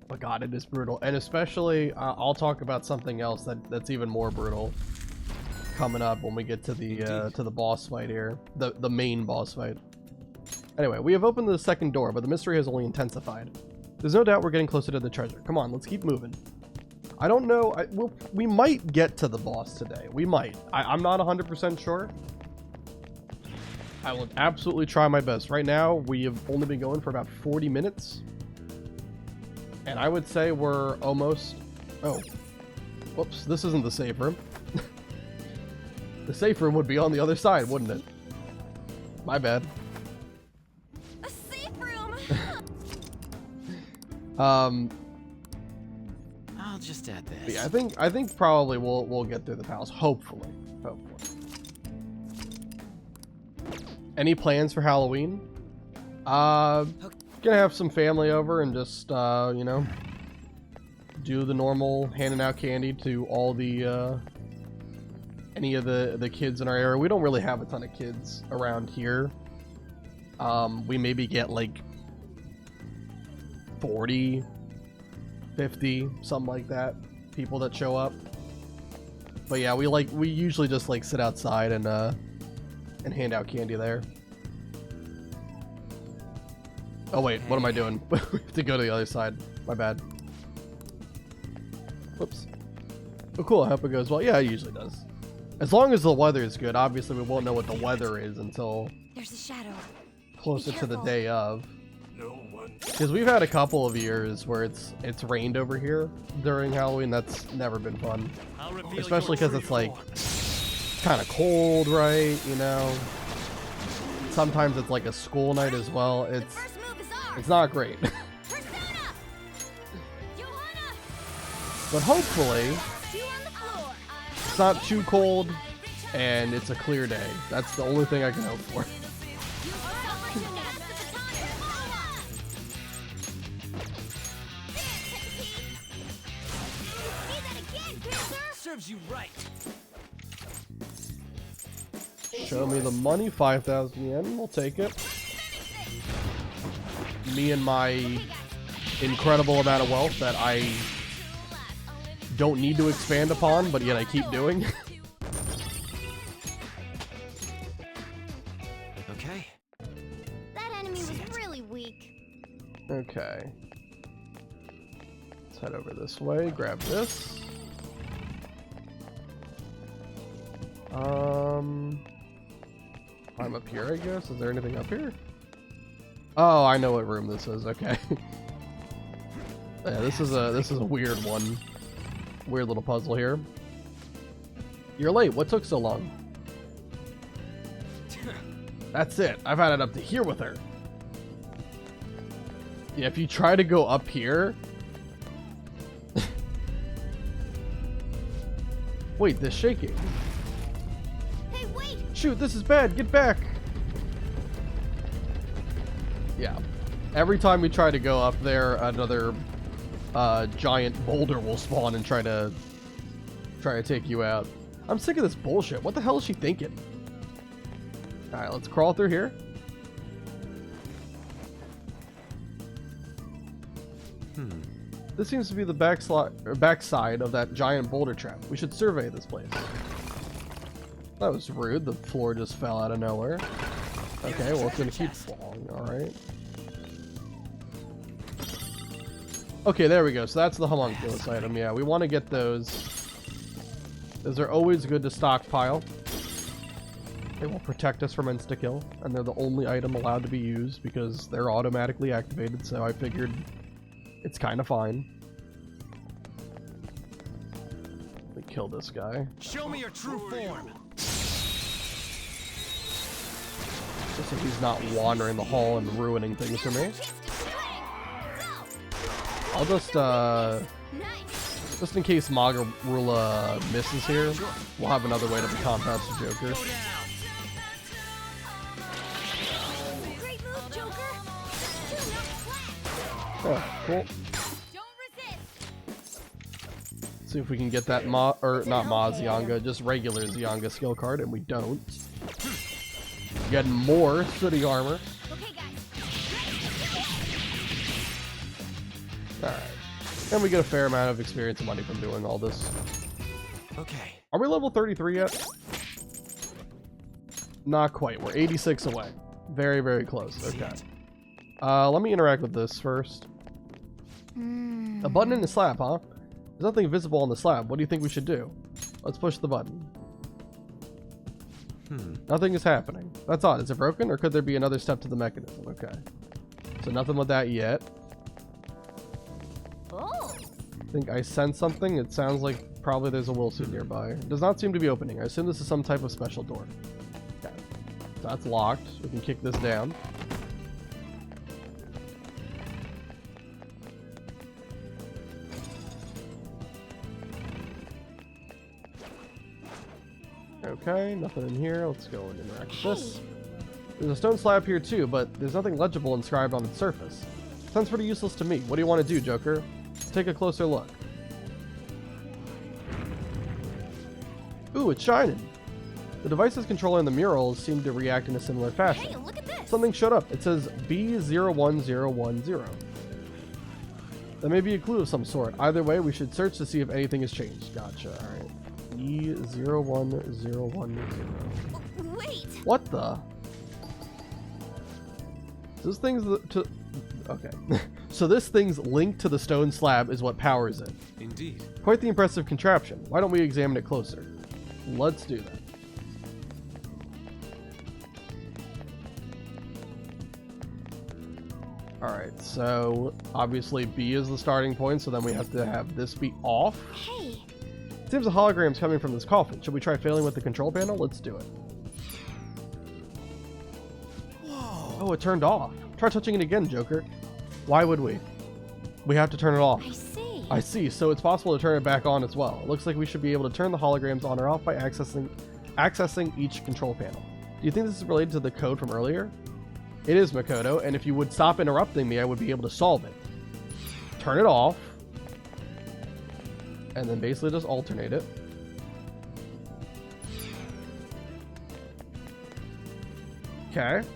But God, it is brutal. And especially, I'll talk about something else that's even more brutal coming up when we get to the boss fight here. The main boss fight. Anyway, we have opened the second door, but the mystery has only intensified. There's no doubt we're getting closer to the treasure. Come on, let's keep moving. I don't know. We might get to the boss today. We might. I'm not 100% sure. I will absolutely try my best. Right now, we have only been going for about 40 minutes. And I would say we're almost... Oh. Whoops, this isn't the safe room. The safe room would be on the other side, wouldn't it? My bad. A safe room! I'll just add this. Yeah, I think probably we'll get through the palace. Hopefully. Any plans for Halloween? Gonna have some family over and just you know, do the normal handing out candy to all the any of the kids in our area. We don't really have a ton of kids around here. We maybe get like 40, 50, something like that, people that show up. But yeah, we usually just like sit outside and hand out candy there. Oh wait, what am I doing? We have to go to the other side. My bad. Whoops. Oh cool, I hope it goes well. Yeah, it usually does. As long as the weather is good. Obviously we won't know what the weather is until There's a shadow. closer to the careful. day of. Because we've had a couple of years where it's rained over here during Halloween. That's never been fun. Especially because it's like kind of cold, right? You know. Sometimes it's like a school night as well. It's First move is ours. it's not great. Persona! Johanna! But hopefully Two on the floor. it's not too cold and it's a clear day. That's the only thing I can hope for. Serves you right. Show me the money, 5,000 yen. We'll take it. Me and my incredible amount of wealth that I don't need to expand upon, but yet I keep doing. Okay. That enemy was really weak. Okay. Let's head over this way, grab this. I'm up here, I guess. Is there anything up here? Oh, I know what room this is. Okay. Yeah, this is a weird one. Weird little puzzle here. You're late. What took so long? That's it. I've had it up to here with her. Yeah, if you try to go up here... Wait, this shaking. Hey, wait! Shoot, this is bad. Get back. Yeah. Every time we try to go up there, another giant boulder will spawn and try to take you out. I'm sick of this bullshit. What the hell is she thinking? Alright, let's crawl through here. This seems to be the backside of that giant boulder trap. We should survey this place. That was rude. The floor just fell out of nowhere. Okay, well, it's gonna keep falling. Alright. Okay, there we go. So that's the homunculus item. Yeah, we want to get those. Those are always good to stockpile. They will protect us from insta-kill, and they're the only item allowed to be used because they're automatically activated, so I figured it's kind of fine. Let me kill this guy. Show me your true form. Just so he's not wandering the hall and ruining things for me. I'll just in case Magarula misses here, we'll have another way to combat the Joker. Great move, Joker! Oh, cool. See if we can get that not Zyanga, just regular Zyanga skill card, and we don't. Getting more sooty armor. Okay, guys. Alright. And we get a fair amount of experience and money from doing all this. Okay. Are we level 33 yet? Not quite. We're 86 away. Very, very close. Okay. Let me interact with this first. A button in the slab, huh? There's nothing visible on the slab. What do you think we should do? Let's push the button. Nothing is happening. That's odd. Is it broken, or could there be another step to the mechanism? Okay. So nothing with that yet. Oh. I think I sense something. It sounds like probably there's a will suit nearby. It does not seem to be opening. I assume this is some type of special door. Okay. So that's locked. We can kick this down. Okay, nothing in here. Let's go and interact with this. There's a stone slab here too, but there's nothing legible inscribed on its surface. Sounds pretty useless to me. What do you want to do, Joker? Let's take a closer look. Ooh, it's shining. The devices controlling the murals seem to react in a similar fashion. Hey, look at this. Something showed up. It says B01010. That may be a clue of some sort. Either way, we should search to see if anything has changed. Gotcha. Alright. B01010. Wait. What the? This thing's okay. So this thing's linked to the stone slab is what powers it. Indeed. Quite the impressive contraption. Why don't we examine it closer? Let's do that. Alright, so obviously B is the starting point, so then we have to have this be off. Hey. It seems a hologram's coming from this coffin. Should we try failing with the control panel? Let's do it. Whoa. Oh, it turned off. Try touching it again, Joker. Why would we? We have to turn it off. I see. I see, so it's possible to turn it back on as well. It looks like we should be able to turn the holograms on or off by accessing accessing each control panel. Do you think this is related to the code from earlier? It is, Makoto, and if you would stop interrupting me, I would be able to solve it. Turn it off, and then basically just alternate it. Okay.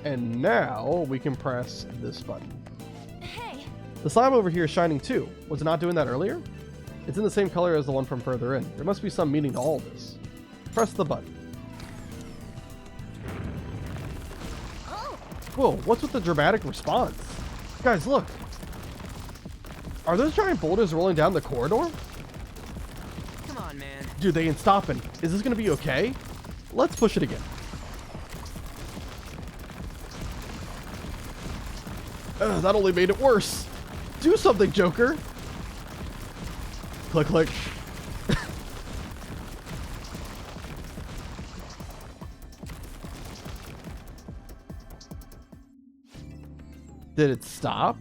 And now we can press this button. Hey! The slab over here is shining too. Was it not doing that earlier? It's in the same color as the one from further in. There must be some meaning to all this. Press the button. Whoa, what's with the dramatic response? Guys, look. Are those giant boulders rolling down the corridor? Come on, man. Dude, they ain't stopping. Is this gonna be okay? Let's push it again. That only made it worse. Do something, Joker. Click, click. Did it stop?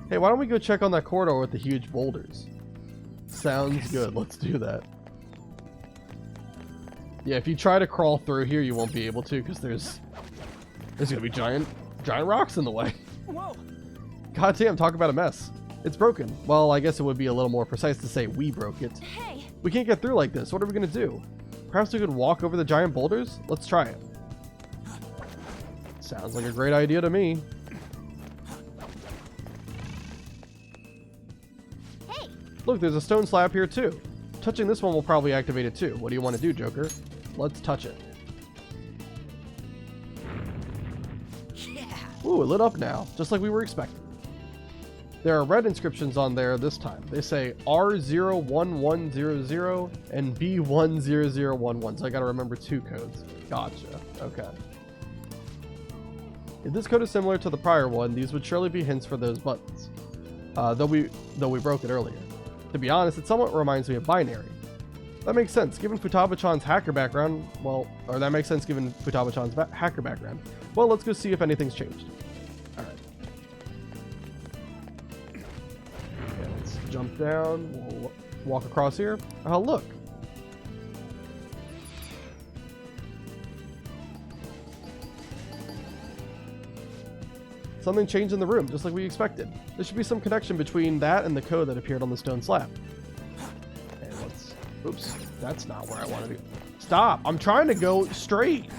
Hey, why don't we go check on that corridor with the huge boulders? Sounds good. Let's do that. Yeah, if you try to crawl through here, you won't be able to because there's gonna be giant rocks in the way. Whoa! God damn, talk about a mess. It's broken. Well, I guess it would be a little more precise to say we broke it. Hey! We can't get through like this. What are we gonna do? Perhaps we could walk over the giant boulders? Let's try it. Sounds like a great idea to me. Hey! Look, there's a stone slab here too. Touching this one will probably activate it too. What do you want to do, Joker? Let's touch it. Yeah! Ooh, it lit up now, just like we were expecting. There are red inscriptions on there this time. They say R01100 and B10011, so I gotta remember 2 codes. Gotcha. Okay. If this code is similar to the prior one, these would surely be hints for those buttons. Though we broke it earlier. To be honest, it somewhat reminds me of binary. That makes sense, given Futaba-chan's hacker background. Well, or that makes sense given Futaba-chan's hacker background. Well, let's go see if anything's changed. Alright. Okay, let's jump down. We'll walk across here. Oh, look. Something changed in the room, just like we expected. There should be some connection between that and the code that appeared on the stone slab. Okay, let's... Oops, that's not where I want to be. Stop! I'm trying to go straight!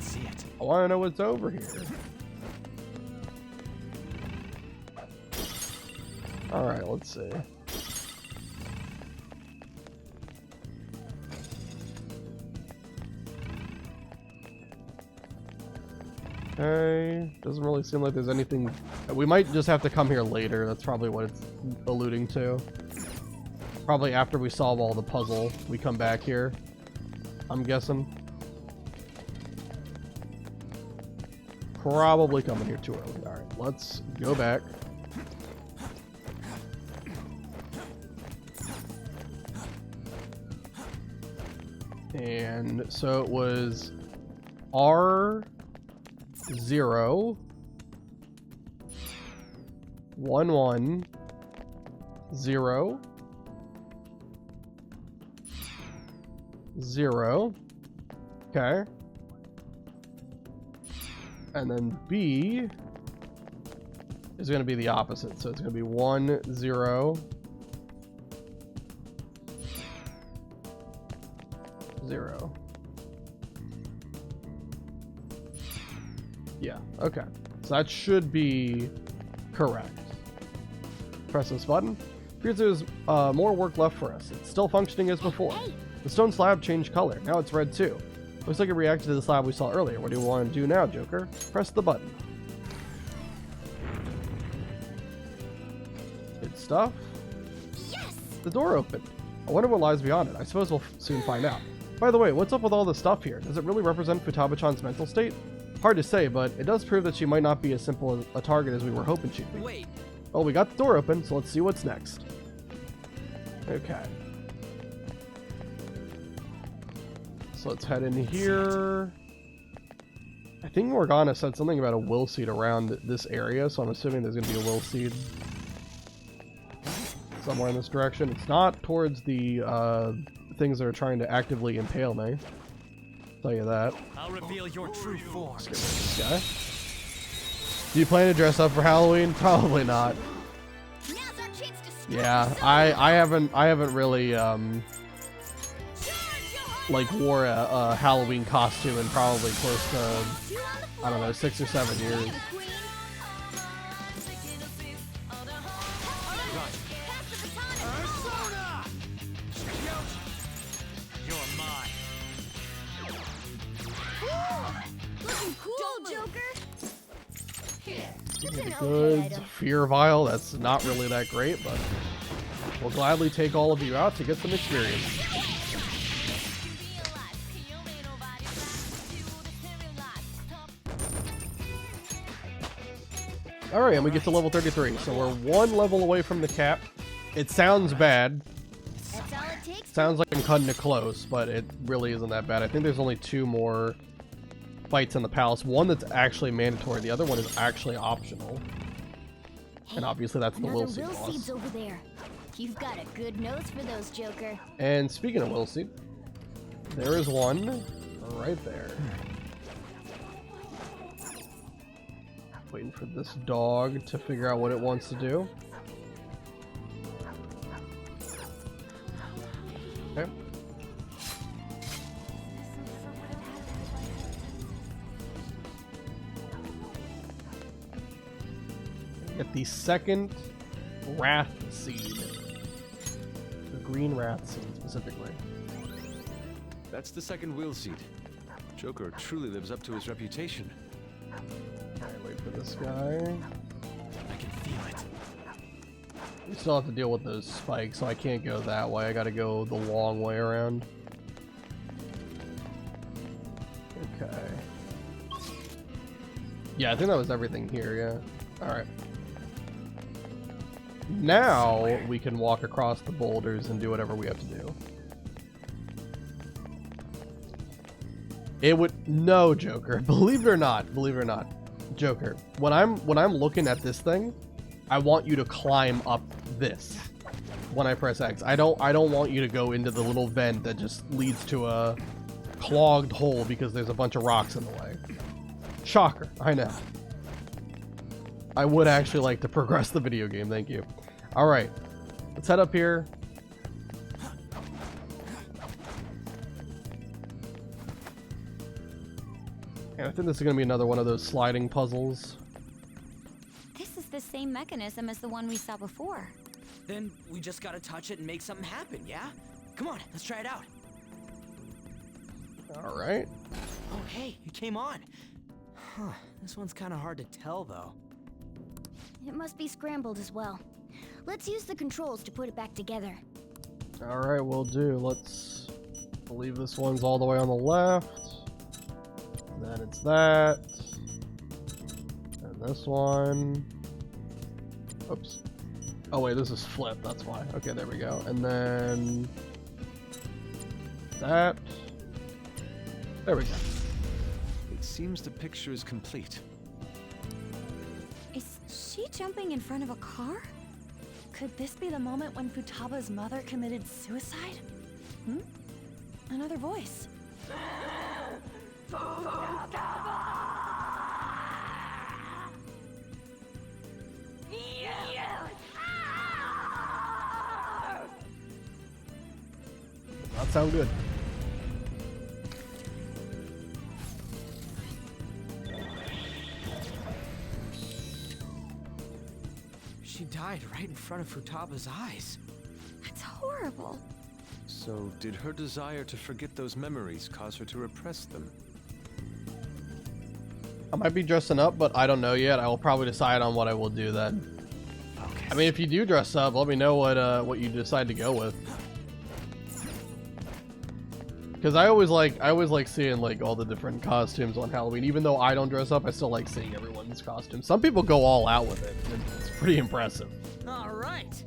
See it. I want to know what's over here. Alright, let's see. Okay, doesn't really seem like there's anything. We might just have to come here later. That's probably what it's alluding to. Probably after we solve all the puzzle, we come back here. I'm guessing. Probably coming here too early. Alright, let's go back. And so it was R0 1 0 0. Okay. And then B is going to be the opposite. So it's going to be 1 0 0. Yeah, okay. So that should be correct. Press this button. Appears there's more work left for us. It's still functioning as before. The stone slab changed color. Now it's red too. Looks like it reacted to the slab we saw earlier. What do you want to do now, Joker? Press the button. Good stuff. Yes! The door opened. I wonder what lies beyond it. I suppose we'll soon find out. By the way, what's up with all this stuff here? Does it really represent Futaba-chan's mental state? Hard to say, but it does prove that she might not be as simple a target as we were hoping she'd be. Wait. Well, we got the door open, so let's see what's next. Okay. So let's head in here. I think Morgana said something about a will seed around this area, so I'm assuming there's going to be a will seed. somewhere in this direction. It's not towards the things that are trying to actively impale me. Tell you that. I'll reveal your true form. Let's get rid of this guy. Do you plan to dress up for Halloween? Probably not. Yeah, I haven't really like wore a Halloween costume in probably close to, I don't know, 6 or 7 years. Good fear vial. That's not really that great, but we'll gladly take all of you out to get some experience. Alright, and we get to level 33, so we're 1 level away from the cap. It sounds bad. Sounds like I'm cutting it close, but it really isn't that bad. I think there's only 2 more fights in the palace. One that's actually mandatory, the other one is actually optional. And obviously that's the will seed boss. Over there. You've got a good nose for those, Joker. And speaking of will seed, there is one right there. Waiting for this dog to figure out what it wants to do. Okay. Get the second wrath seed. The green wrath seed specifically. That's the second will seed. Joker truly lives up to his reputation. Alright, wait for this guy. I can feel it. We still have to deal with those spikes, so I can't go that way. I gotta go the long way around. Okay. Yeah, I think that was everything here, yeah. Alright. Now we can walk across the boulders and do whatever we have to do. It would no, Joker. Believe it or not, Joker. When I'm looking at this thing, I want you to climb up this when I press X. I don't want you to go into the little vent that just leads to a clogged hole because there's a bunch of rocks in the way. Shocker, I know. I would actually like to progress the video game, thank you. Alright, let's head up here. And I think this is going to be another one of those sliding puzzles. This is the same mechanism as the one we saw before. Then we just gotta touch it and make something happen, yeah? Come on, let's try it out. Alright. Oh, hey, it came on. Huh, this one's kind of hard to tell, though. It must be scrambled as well. Let's use the controls to put it back together. Alright, we'll do. Let's believe this one's all the way on the left. Then it's that. And this one. Oops. Oh wait, this is flip, that's why. Okay, there we go. And then that. There we go. It seems the picture is complete. Is she jumping in front of a car? Could this be the moment when Futaba's mother committed suicide? Another voice. That sound good. She died right in front of Futaba's eyes. That's horrible. So, did her desire to forget those memories cause her to repress them? I might be dressing up, but I don't know yet. I will probably decide on what I will do then. Focus. I mean, if you do dress up, let me know what you decide to go with. Because I always like seeing like all the different costumes on Halloween. Even though I don't dress up, I still like seeing everyone's costumes. Some people go all out with it. It's pretty impressive. All right.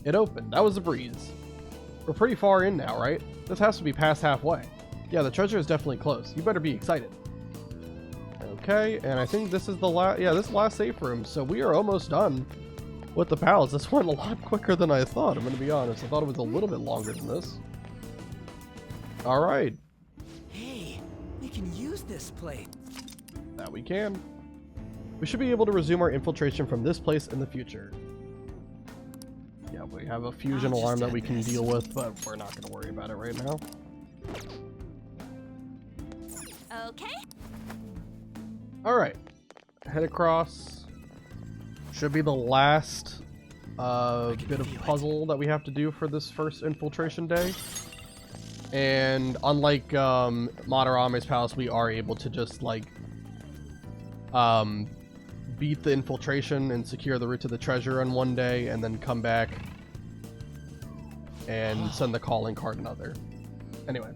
It opened. That was a breeze. We're pretty far in now, right? This has to be past halfway. Yeah, the treasure is definitely close. You better be excited. Okay, and I think this is the last. Yeah, this is the last safe room. So we are almost done. With the palace, this went a lot quicker than I thought. I'm gonna be honest. I thought it was a little bit longer than this. Alright. Hey, we can use this place. That we can. We should be able to resume our infiltration from this place in the future. Yeah, we have a fusion alarm that we can deal with, but we're not going to worry about it right now. Okay. Alright. Head across. Should be the last bit of puzzle that we have to do for this first infiltration day. And unlike Madarame's palace, we are able to just like beat the infiltration and secure the route to the treasure in one day, and then come back and send the calling card another. Anyway,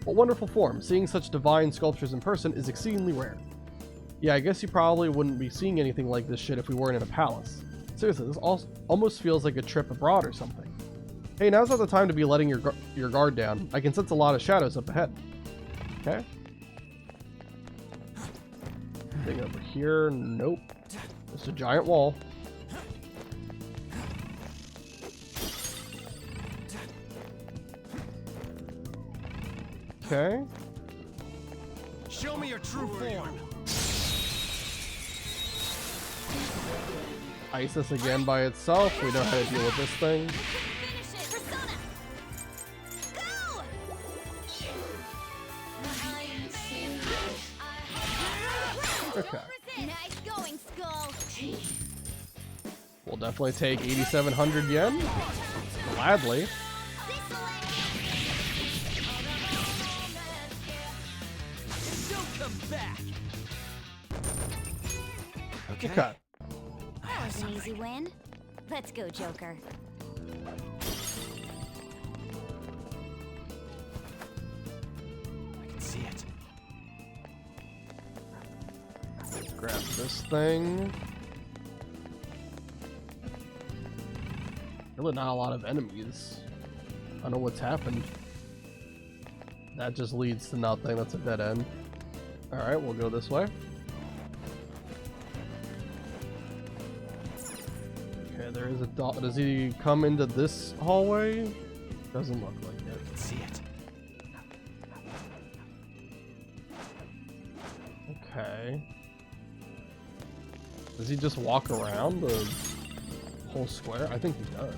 what wonderful form. Seeing such divine sculptures in person is exceedingly rare. Yeah, I guess you probably wouldn't be seeing anything like this shit if we weren't in a palace. Seriously, this almost feels like a trip abroad or something. Hey, now's not the time to be letting your guard down. I can sense a lot of shadows up ahead. Okay. Thing over here, nope. Just a giant wall. Okay. Show me your true form. Isis again by itself. We know how to deal with this thing. Finish it, Persona. Go! Okay. Nice going, Skull. We'll definitely take 8,700 yen. Gladly. Don't come back. Okay. That was an easy win. Let's go, Joker. I can see it. Grab this thing. Really not a lot of enemies. I don't know what's happened. That just leads to nothing. That's a dead end. Alright, we'll go this way. Okay, there is a dot. Does he come into this hallway? Doesn't look like it. I can see it. Okay. Does he just walk around the whole square? I think he does.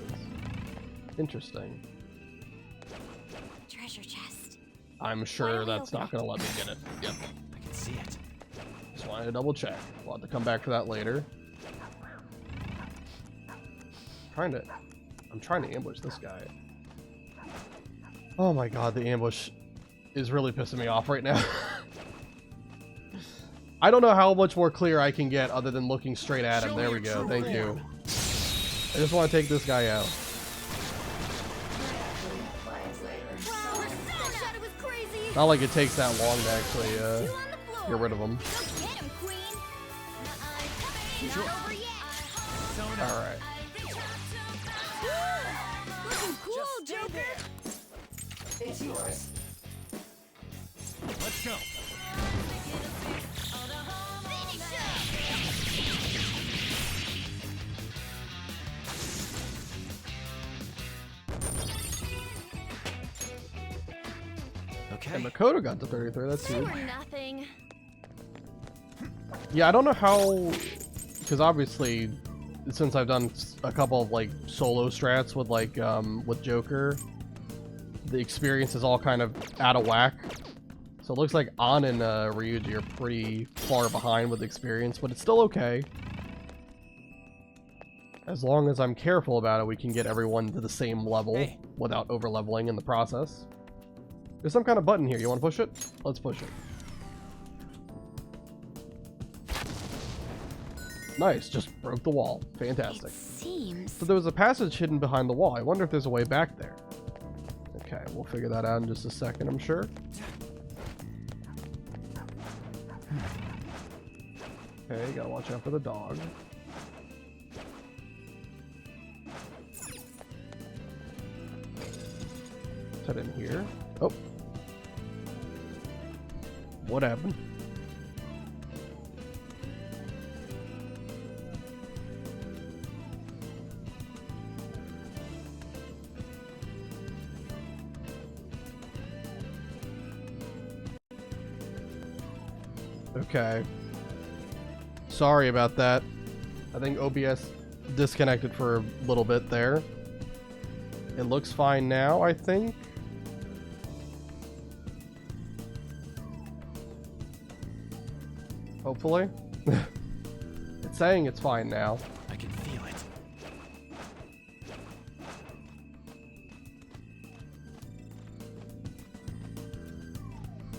Interesting. Treasure chest. I'm sure that's not going to let me get it. Yep. I can see it. Just wanted to double check. We'll have to come back for that later. I'm trying to ambush this guy. Oh my god, the ambush is really pissing me off right now. I don't know how much more clear I can get other than looking straight at him. There we go. Thank you. I just want to take this guy out. Wow, Shadow was crazy. Not like it takes that long to actually Two on the floor. get rid of him. Go get him, Queen. Not over yet. Alright. Looking cool, Joker. It's yours. Let's go. Finish up. Okay. And Makoto got to 33. That's huge. For nothing. Yeah, I don't know how, because obviously, since I've done a couple of like solo strats with like with Joker, the experience is all kind of out of whack. So it looks like An and Ryuji are pretty far behind with experience, but it's still okay. As long as I'm careful about it, we can get everyone to the same level without over-leveling in the process. There's some kind of button here. You want to push it? Let's push it. Nice, just broke the wall. Fantastic. It seems. So there was a passage hidden behind the wall. I wonder if there's a way back there. Okay, we'll figure that out in just a second, I'm sure. Okay, gotta watch out for the dog. Let's head in here. Oh. What happened? Okay. Sorry about that. I think OBS disconnected for a little bit there. It looks fine now, I think. Hopefully. It's saying it's fine now. I can feel it.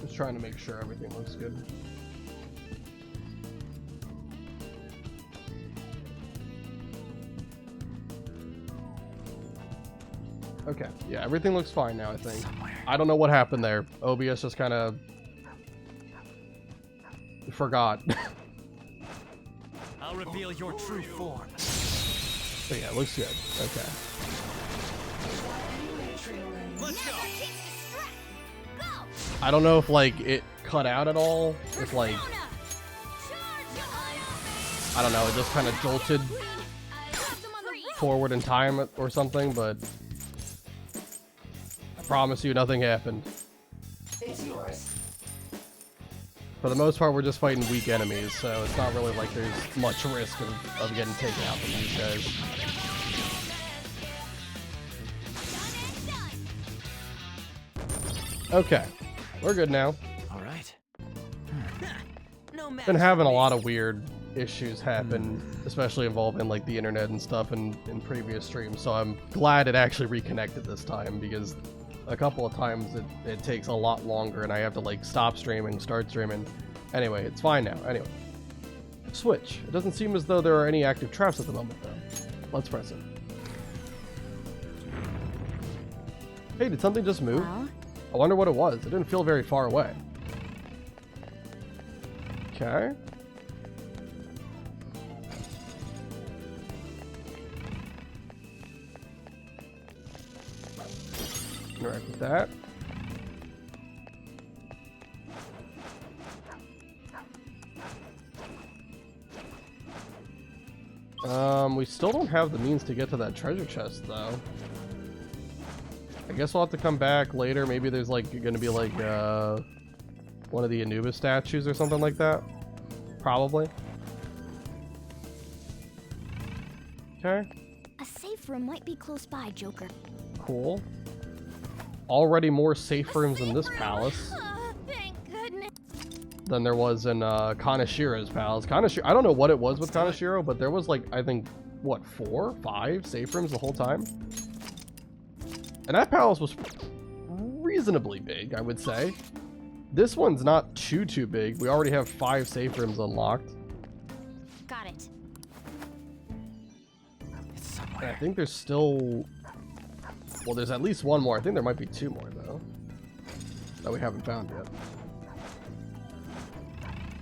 Just trying to make sure everything looks good. Okay, yeah, everything looks fine now, I think. I don't know what happened there. OBS just kind of forgot. I'll reveal your true form. But yeah, it looks good. Okay. Let's go. I don't know if like it cut out at all. If like, I don't know, it just kind of jolted forward in time or something, but I promise you nothing happened. It's yours. For the most part, we're just fighting weak enemies, so it's not really like there's much risk of getting taken out from these guys. Okay, we're good now. All right. No Been having a lot of weird issues happen, especially involving like the internet and stuff in previous streams, so I'm glad it actually reconnected this time, because a couple of times it takes a lot longer and I have to like stop streaming, start streaming. Anyway, it's fine now. Anyway, switch. It doesn't seem as though there are any active traps at the moment though. Let's press it. Hey, did something just move? Well, I wonder what it was. It didn't feel very far away. Okay. Interact with that. We still don't have the means to get to that treasure chest though. I guess we'll have to come back later. Maybe there's like gonna be like one of the Anubis statues or something like that. Probably. Okay. a safe room might be close by, Joker. Cool. Already more safe rooms in this palace Oh, thank goodness. than there was in Kanashiro's palace. I don't know what it was with Kanashiro, but there was like, I think, what, 4, 5 safe rooms the whole time? And that palace was reasonably big, I would say. This one's not too big. We already have 5 safe rooms unlocked. Got it. It's And I somewhere. think there's still... Well, there's at least one more. I think there might be 2 more, though, that we haven't found yet.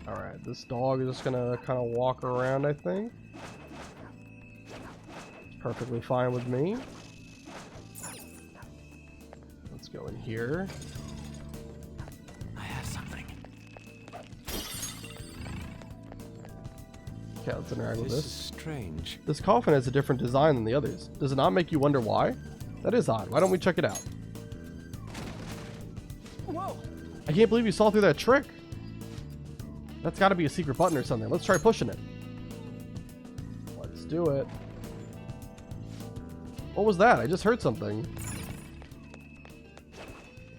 Alright, this dog is just gonna kind of walk around, I think. It's perfectly fine with me. Let's go in here. I have something. Okay, let's interact with This is this. strange. This coffin has a different design than the others. Does it not make you wonder why? That is odd. Why don't we check it out? Whoa! I can't believe you saw through that trick. That's got to be a secret button or something. Let's try pushing it. Let's do it. What was that? I just heard something.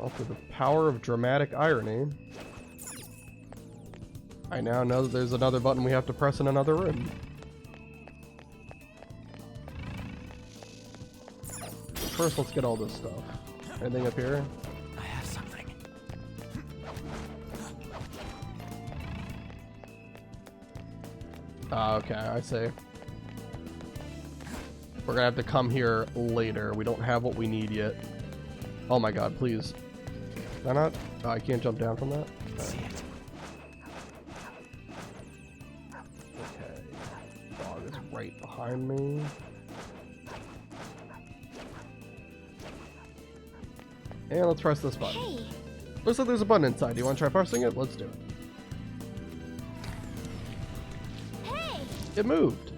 Well, through the power of dramatic irony, I now know that there's another button we have to press in another room. First, let's get all this stuff. Anything up here? I have something. Okay, I see. We're gonna have to come here later. We don't have what we need yet. Oh my god, please. Can I not? Oh, I can't jump down from that? See it. Okay. Dog is right behind me. And let's press this button. Hey, Looks like there's a button inside. Do you want to try pressing it? Let's do it. hey! It moved.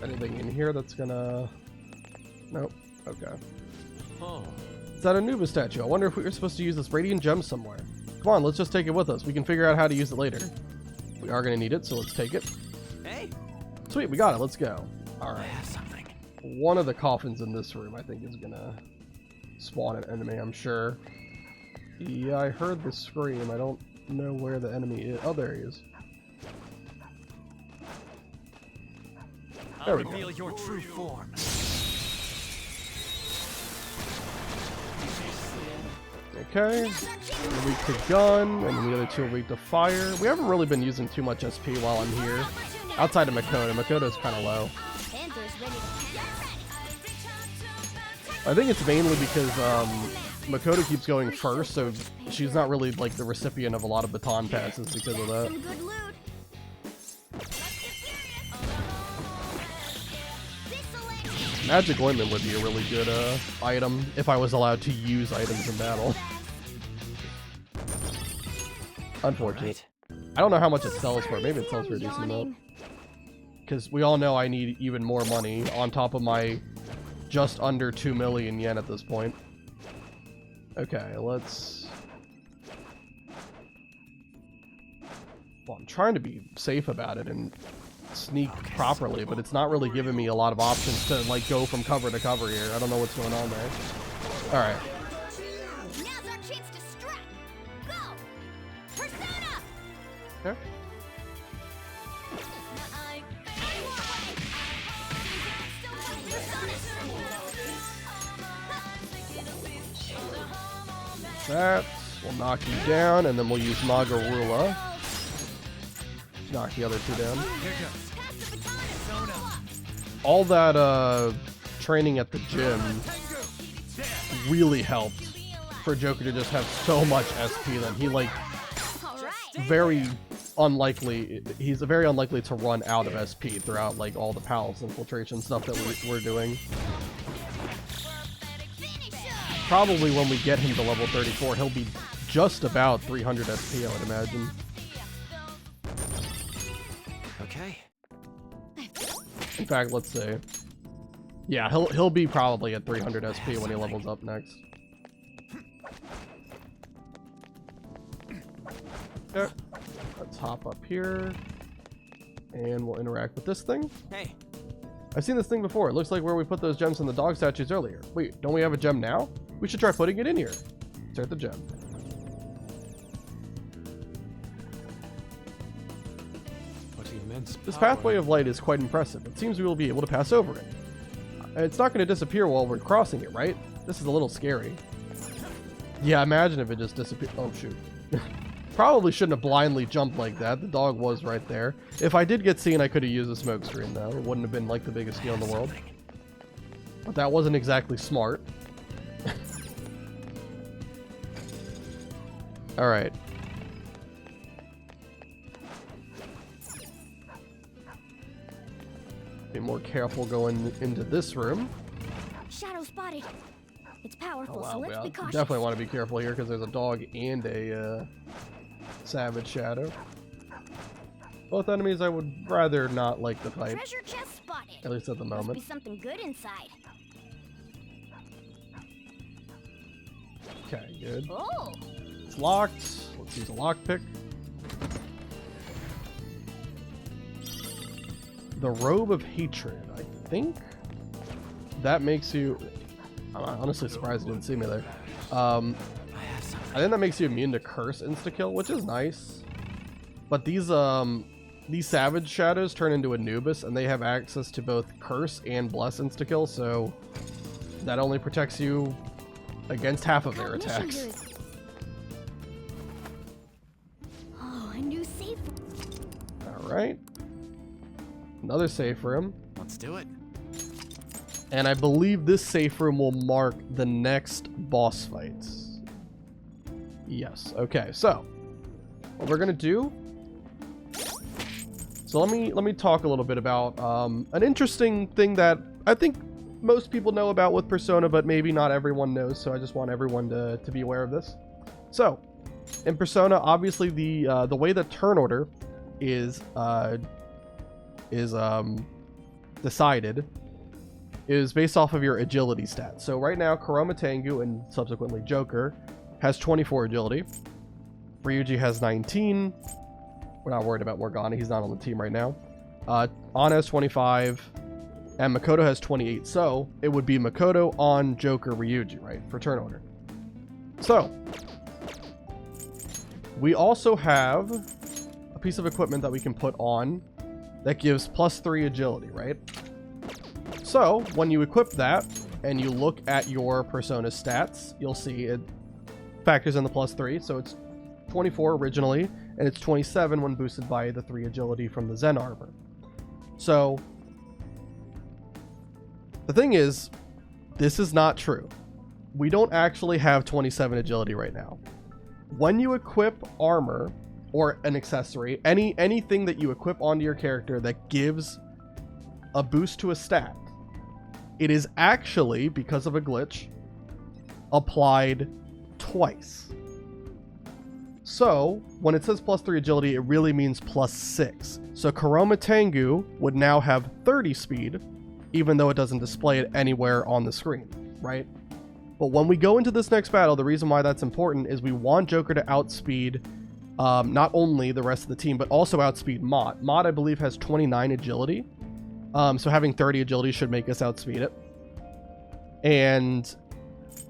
Anything in here that's gonna... Nope. Okay. Oh, Is that a Anubis statue? I wonder if we were supposed to use this radiant gem somewhere. Come on, let's just take it with us. We can figure out how to use it later. We are going to need it, so let's take it. Hey, Sweet, we got it. Let's go. All I right. have something. One of the coffins in this room, I think, is going to spawn an enemy, I'm sure. Yeah, I heard the scream. I don't know where the enemy is. Oh, there he is. There we go. Reveal your true form. Okay, weak to gun, and the other two are weak to fire. We haven't really been using too much SP while I'm here. Outside of Makoto. Makoto's kind of low. I think it's mainly because Makoto keeps going first, so she's not really like the recipient of a lot of baton passes because of that. Magic Ointment would be a really good item if I was allowed to use items in battle. Unfortunate. I don't know how much it sells for. Maybe it sells for a decent amount. Because we all know I need even more money on top of my just under 2 million yen at this point. Okay, let's... Well, I'm trying to be safe about it and sneak properly, but it's not really giving me a lot of options to like go from cover to cover here. I don't know what's going on there. All right. Now's our chance to strike. Go, Persona. Okay. That will knock you down, and then we'll use Magarula. Knock the other two down. All that training at the gym really helped for Joker to just have so much SP that he like very unlikely. He's very unlikely to run out of SP throughout like all the palace infiltration stuff that we're doing. Probably when we get him to level 34, he'll be just about 300 SP, I would imagine. Okay. In fact, let's see. Yeah, he'll be probably at 300 SP when he levels up next. Okay, let's hop up here, and we'll interact with this thing. Hey. I've seen this thing before. It looks like where we put those gems in the dog statues earlier. Wait, don't we have a gem now? We should try putting it in here. Insert the gem. What immense This power. pathway of light is quite impressive. It seems we will be able to pass over it. It's not going to disappear while we're crossing it, right? This is a little scary. Yeah, imagine if it just disappeared. Oh, shoot. Probably shouldn't have blindly jumped like that. The dog was right there. If I did get seen, I could have used a smoke screen, though. It wouldn't have been like the biggest deal in the world. But that wasn't exactly smart. Alright. Be more careful going into this room. Shadow spotted. It's Oh powerful, wow, so let's be cautious. definitely want to be careful here because there's a dog and a savage shadow. Both enemies I would rather not like to fight, Treasure chest spotted. at least at the Must be moment. something good inside. Okay, good. Oh, It's locked. Let's use a lockpick. The Robe of Hatred, I think that makes you... I'm honestly surprised you didn't see me there. I think that makes you immune to Curse insta-kill, which is nice. But these Savage Shadows turn into Anubis, and they have access to both Curse and Bless insta-kill, so that only protects you against half of their cognition attacks. here is- Oh, a new safe. Alright. Another safe room. Let's do it. And I believe this safe room will mark the next boss fights. Yes. Okay. So, what we're gonna do. So let me talk a little bit about an interesting thing that I think most people know about with Persona, but maybe not everyone knows. So I just want everyone to be aware of this. So, in Persona, obviously the way the turn order is decided is based off of your agility stats. So right now, Kuroma Tengu and subsequently Joker has 24 agility. Ryuji has 19. We're not worried about Morgana. He's not on the team right now. Ana has 25. And Makoto has 28. So it would be Makoto on Joker Ryuji, right? For turn order. So we also have a piece of equipment that we can put on that gives +3 agility, right? So when you equip that and you look at your persona stats, you'll see it factors in the +3. So it's 24 originally, and it's 27 when boosted by the 3 agility from the Zen armor. So the thing is, this is not true. We don't actually have 27 agility right now. When you equip armor or an accessory, anything that you equip onto your character that gives a boost to a stat, it is actually, because of a glitch, applied twice. So when it says +3 agility, it really means +6. So Kuroma Tengu would now have 30 speed, even though it doesn't display it anywhere on the screen, right? But when we go into this next battle, the reason why that's important is we want Joker to outspeed not only the rest of the team, but also outspeed Mott. Mott, I believe, has 29 agility. So having 30 agility should make us outspeed it. And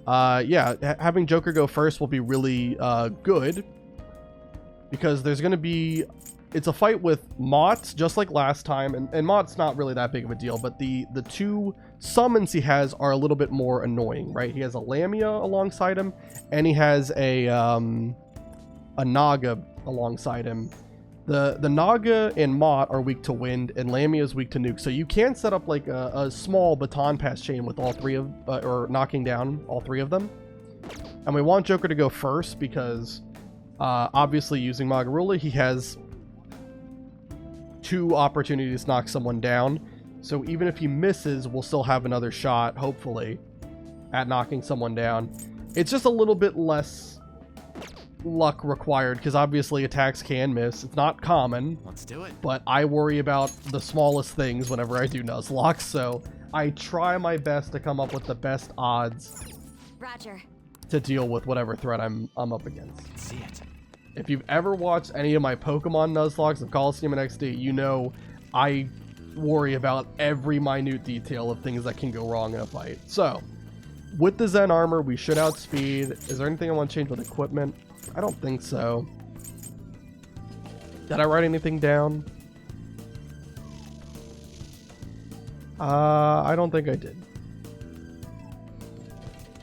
yeah, having Joker go first will be really good, because there's going to be... It's a fight with Mott, just like last time, and Mott's not really that big of a deal, but the 2 summons he has are a little bit more annoying, right? He has a Lamia alongside him, and he has a Naga alongside him. The Naga and Mott are weak to wind, and Lamia is weak to nuke, so you can set up like a small baton pass chain with all 3 of, or knocking down all 3 of them. And we want Joker to go first because obviously using Magarula, he has 2 opportunities to knock someone down. So even if he misses, we'll still have another shot, hopefully, at knocking someone down. It's just a little bit less luck required, because obviously attacks can miss. It's not common. Let's do it. But I worry about the smallest things whenever I do Nuzlocke, so I try my best to come up with the best odds Roger. to deal with whatever threat I'm up against. See it. If you've ever watched any of my Pokemon Nuzlockes of Coliseum and XD, you know I worry about every minute detail of things that can go wrong in a fight. So, with the Zen armor, we should outspeed. Is there anything I want to change with equipment? I don't think so. Did I write anything down? I don't think I did.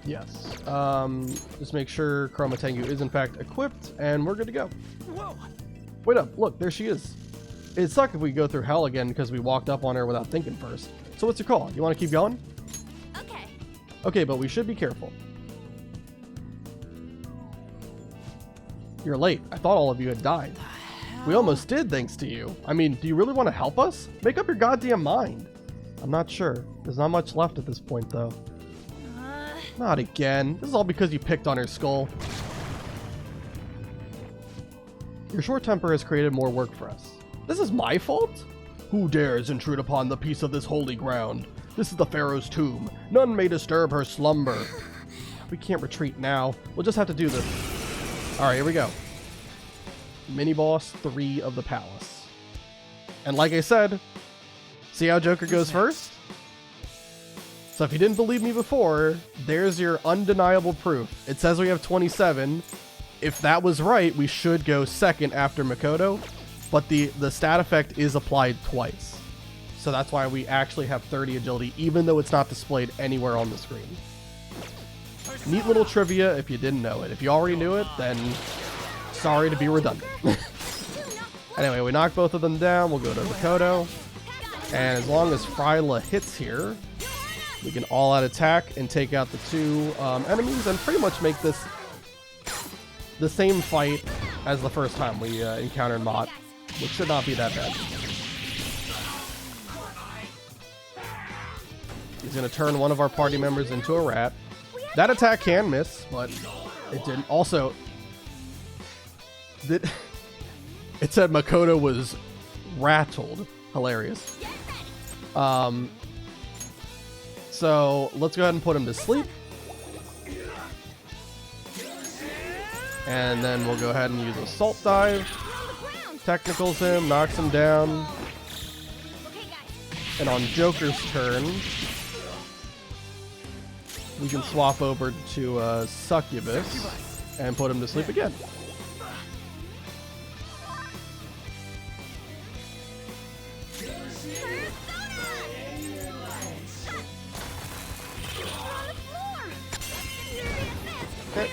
Yes. Just make sure Kuroma Tengu is in fact equipped, and we're good to go. Whoa! Wait up, look, there she is. It'd suck if we go through hell again because we walked up on her without thinking first. So what's your call? You want to keep going? Okay. Okay, but we should be careful. You're late. I thought all of you had died. We almost did, thanks to you. I mean, do you really want to help us? Make up your goddamn mind. I'm not sure. There's not much left at this point, though. Not again. This is all because you picked on her skull. Your short temper has created more work for us. This is my fault? Who dares intrude upon the peace of this holy ground? This is the Pharaoh's tomb. None may disturb her slumber. We can't retreat now. We'll just have to do this. Alright, here we go. Mini-boss 3 of the palace. And like I said, see how Joker goes first? So if you didn't believe me before, there's your undeniable proof. It says we have 27. If that was right, we should go second after Makoto, but the stat effect is applied twice. So that's why we actually have 30 agility, even though it's not displayed anywhere on the screen. Neat little trivia if you didn't know it. If you already knew it, then sorry to be redundant. Anyway, we knock both of them down. We'll go to Makoto. And as long as Fryla hits here, we can all out attack and take out the 2 enemies and pretty much make this the same fight as the first time we encountered Mott, which should not be that bad. He's going to turn one of our party members into a rat. That attack can miss, but it didn't. Also, it said Makoto was rattled. Hilarious. So let's go ahead and put him to sleep. And then we'll go ahead and use Assault Dive. Technicals him, knocks him down. And on Joker's turn, we can swap over to Succubus and put him to sleep again. Okay.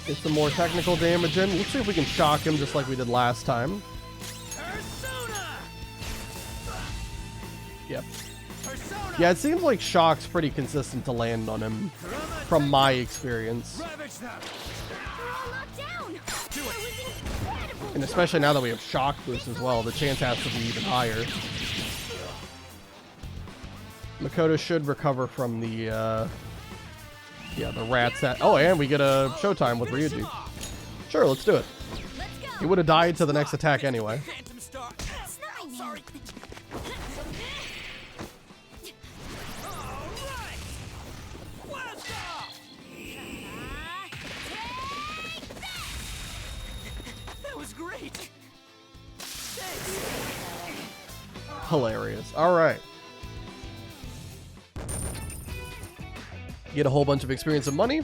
Get some more technical damage in. Let's see if we can shock him just like we did last time. Yep. Yeah, it seems like shock's pretty consistent to land on him, from my experience. And especially now that we have shock boost as well, the chance has to be even higher. Makoto should recover from the rats that... Oh, and we get a showtime with Ryuji. Sure, let's do it. He would have died to the next attack anyway. Hilarious. All right. Get a whole bunch of experience and money.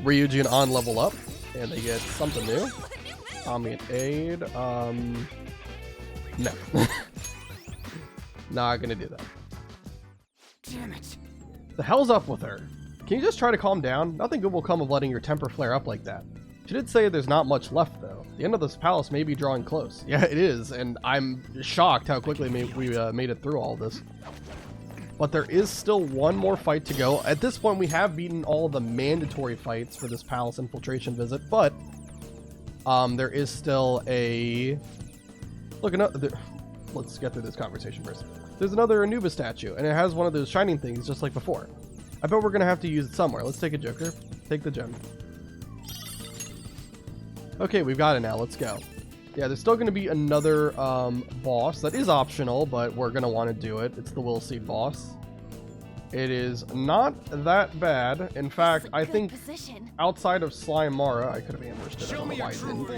Ryuji and On level up, and they get something new. Ambient aid. No. Not gonna do that. Damn it. The hell's up with her? Can you just try to calm down? Nothing good will come of letting your temper flare up like that. She did say there's not much left, though. The end of this palace may be drawing close. Yeah, it is, and I'm shocked how quickly we made it through all this. But there is still one more fight to go. At this point, we have beaten all of the mandatory fights for this palace infiltration visit, but there is still a... Look, let's get through this conversation first. There's another Anubis statue, and it has one of those shining things just like before. I bet we're going to have to use it somewhere. Let's take a Joker. Take the gem. Okay, we've got it now. Let's go. Yeah, there's still going to be another boss that is optional, but we're going to want to do it. It's the Will Seed boss. It is not that bad. In fact, I think outside of Slime Mara, I could have ambushed it. I don't know why I didn't.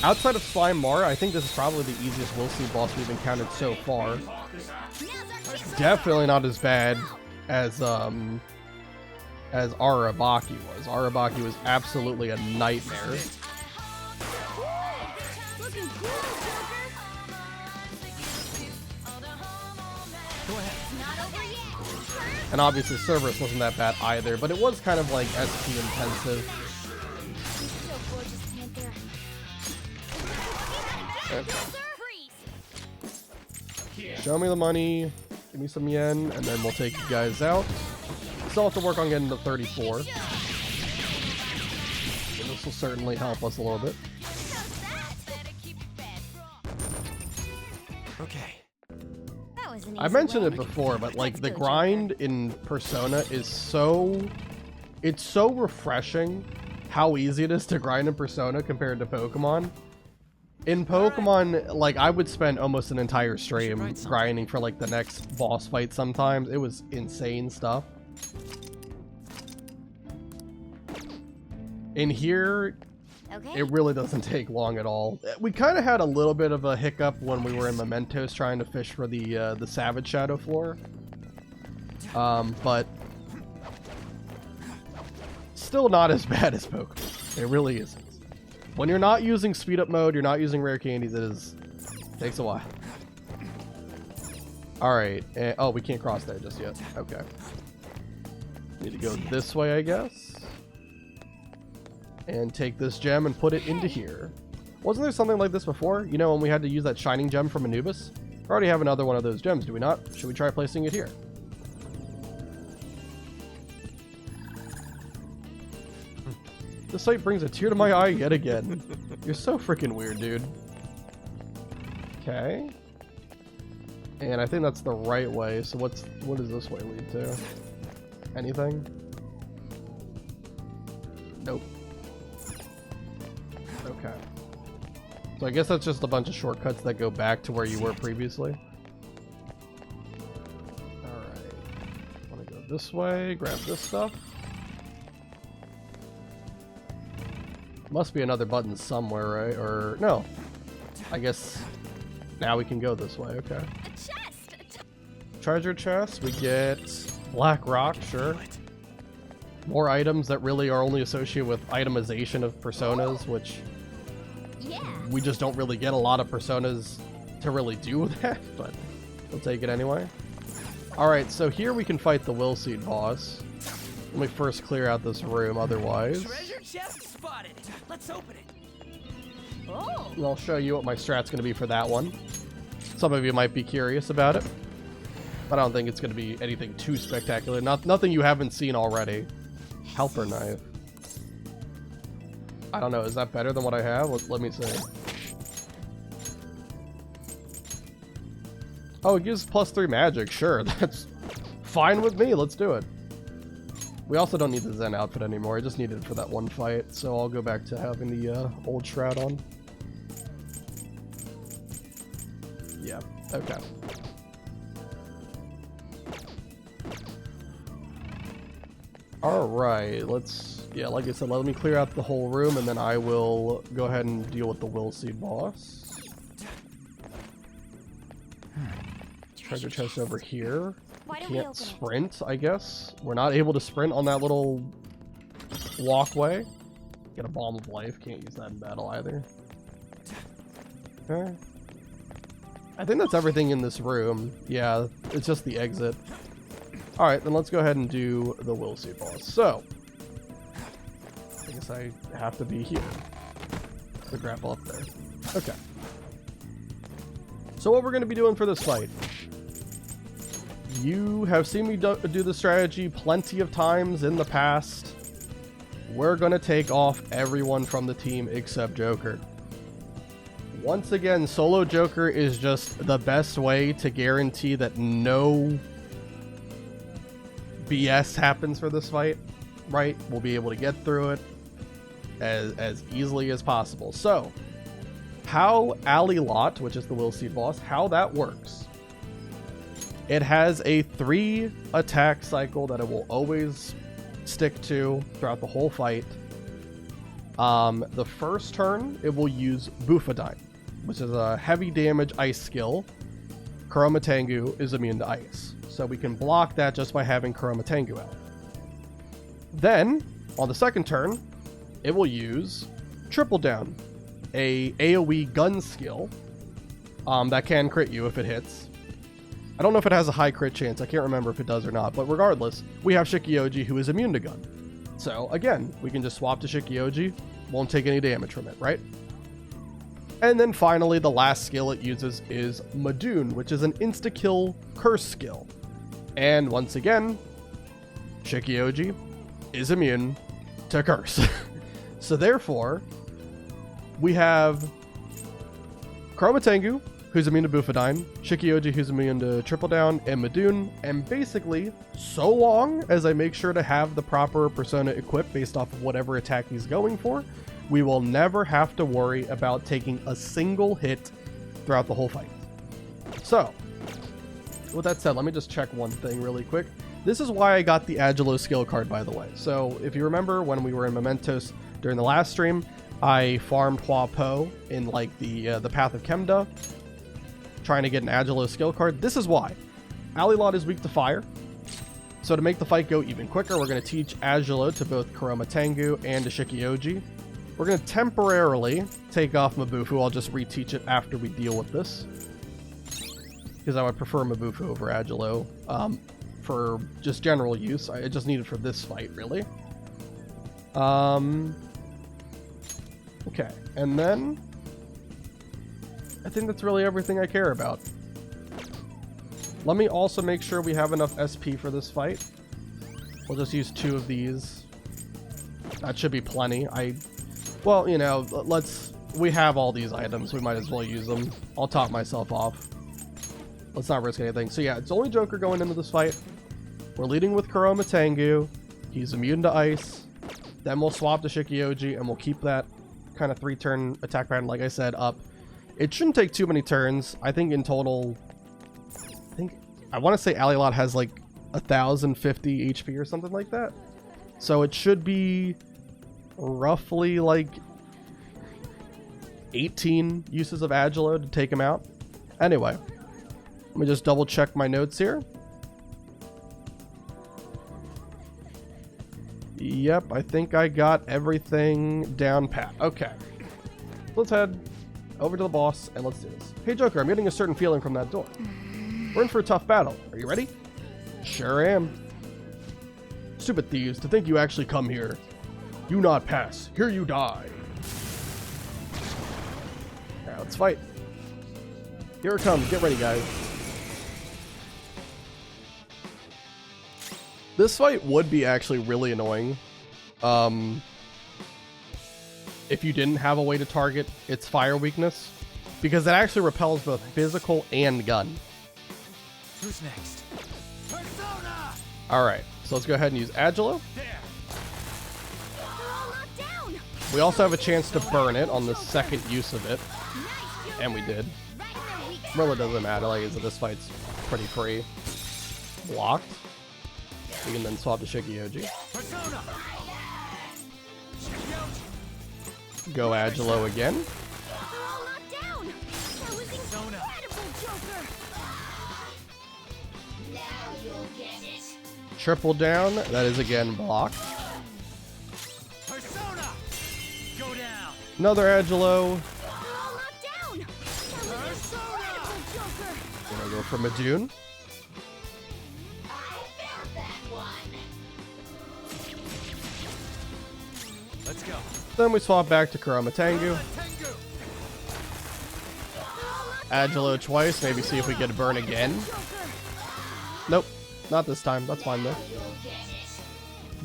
Outside of Slime Mara, I think this is probably the easiest Will Seed boss we've encountered so far. Definitely not as bad as Arabaki was. Arabaki was absolutely a nightmare. And obviously Cerberus wasn't that bad either, but it was kind of like SP intensive. Okay. Show me the money, give me some yen, and then we'll take you guys out. Still have to work on getting to 34. And this will certainly help us a little bit. Okay. I mentioned it before, but like the grind in Persona is it's so refreshing how easy it is to grind in Persona compared to Pokemon. In Pokemon, like I would spend almost an entire stream grinding for like the next boss fight sometimes. It was insane stuff. In here, it really doesn't take long at all. We kind of had a little bit of a hiccup when we were in Mementos trying to fish for the Savage Shadow floor. But still not as bad as Pokemon. It really isn't. When you're not using speed up mode, you're not using rare candies, takes a while. Alright, oh, we can't cross there just yet. Okay. Need to go this way, I guess. And take this gem and put it into here. Wasn't there something like this before? You know, when we had to use that shining gem from Anubis? We already have another one of those gems, do we not? Should we try placing it here? This sight brings a tear to my eye yet again. You're so freaking weird, dude. Okay. And I think that's the right way, so what does this way lead to? Anything? Nope. Okay. So I guess that's just a bunch of shortcuts that go back to where you were previously. Alright. Want to go this way, grab this stuff. Must be another button somewhere, right? Or no. I guess now we can go this way. Okay. A chest! Treasure chest. We get black rock. Sure. More items that really are only associated with itemization of personas, which Yeah. we just don't really get a lot of personas to really do that, but we'll take it anyway. Alright, so here we can fight the Will Seed boss. Let me first clear out this room, otherwise. Treasure chest spotted. Let's open it. Oh. And I'll show you what my strat's going to be for that one. Some of you might be curious about it, but I don't think it's going to be anything too spectacular. Nothing you haven't seen already. Helper knife. I don't know, is that better than what I have? Let me see. Oh, it gives +3 magic. Sure, that's fine with me. Let's do it. We also don't need the Zen outfit anymore. I just need it for that one fight, so I'll go back to having the old shroud on. Yeah, okay. Alright, let's... Yeah, like I said, let me clear out the whole room, and then I will go ahead and deal with the Will Seed boss. Treasure chest over here. Why don't we Can't open it? sprint, I guess. We're not able to sprint on that little walkway. Get a Balm of Life. Can't use that in battle either. Okay. I think that's everything in this room. Yeah, it's just the exit. Alright, then let's go ahead and do the Will Seed boss. So, I guess I have to be here to grapple up there. Okay. So what we're going to be doing for this fight. You have seen me do the strategy plenty of times in the past. We're going to take off everyone from the team except Joker. Once again, solo Joker is just the best way to guarantee that no BS happens for this fight, right? We'll be able to get through it as easily as possible. So, how Alilot, which is the Will Seed boss, how that works. It has a 3 attack cycle that it will always stick to throughout the whole fight. The first turn, it will use Bufadine, which is a heavy damage ice skill. Kuromatengu is immune to ice, so we can block that just by having Kuromatengu out. Then, on the second turn, it will use Triple Down, a AoE gun skill that can crit you if it hits. I don't know if it has a high crit chance. I can't remember if it does or not. But regardless, we have Shikioji, who is immune to gun. So again, we can just swap to Shikioji. Won't take any damage from it, right? And then finally, the last skill it uses is Madoon, which is an insta-kill curse skill. And once again, Shikioji is immune to curse. So therefore, we have Kuromatengu, who's immune to Bufadine, Shikioji, who's immune to Triple Down, and Madoon. And basically, so long as I make sure to have the proper persona equipped based off of whatever attack he's going for, we will never have to worry about taking a single hit throughout the whole fight. So, with that said, let me just check one thing really quick. This is why I got the Agilo skill card, by the way. So, if you remember when we were in Mementos during the last stream, I farmed Hua Po in like the Path of Kemda, trying to get an Agilo skill card. This is why. Alilot is weak to fire. So to make the fight go even quicker, we're going to teach Agilo to both Kuromatengu and to Shikioji. We're going to temporarily take off Mabufu. I'll just reteach it after we deal with this, because I would prefer Mabufu over Agilo for just general use. I just need it for this fight, really. Okay, and then I think that's really everything I care about. Let me also make sure we have enough SP for this fight. We'll just use 2 of these. That should be plenty. Well, you know, we have all these items. We might as well use them. I'll top myself off. Let's not risk anything. So yeah, it's only Joker going into this fight. We're leading with Kuromatengu. He's immune to ice. Then we'll swap to Shikioji, and we'll keep that kind of 3-turn attack pattern, like I said, up. It shouldn't take too many turns. I think in total, I want to say Alilot has like 1,050 HP or something like that. So it should be roughly like 18 uses of Agilo to take him out. Anyway, let me just double check my notes here. Yep, I think I got everything down pat. Okay. Let's head over to the boss and let's do this. Hey Joker, I'm getting a certain feeling from that door. We're in for a tough battle. Are you ready? Sure am. Stupid thieves, to think you actually come here. You not pass. Here you die. Alright, let's fight. Here it comes. Get ready, guys. This fight would be actually really annoying if you didn't have a way to target its fire weakness, because it actually repels both physical and gun. Who's next? Persona! Alright, so let's go ahead and use Agilo. There. They're all knocked down. We also have a chance to burn it on the second use of it, Nice, Joker. and we did. Right in their weak spot. Really doesn't matter, like I said, this fight's pretty free. Blocked. We can then swap to Shikioji. Persona! Go Agilo again. They're all knocked down. That was incredible, Joker. Now you'll get it. Triple down. That is again blocked. Persona! Go down! Another Agilo. They're all knocked down. That was incredible, Joker. Gonna go for Majoon. I found that one. Let's go. Then we swap back to Kurama Tengu. Tengu! Agilo twice. Maybe see if we get a burn again. Nope. Not this time. That's fine though.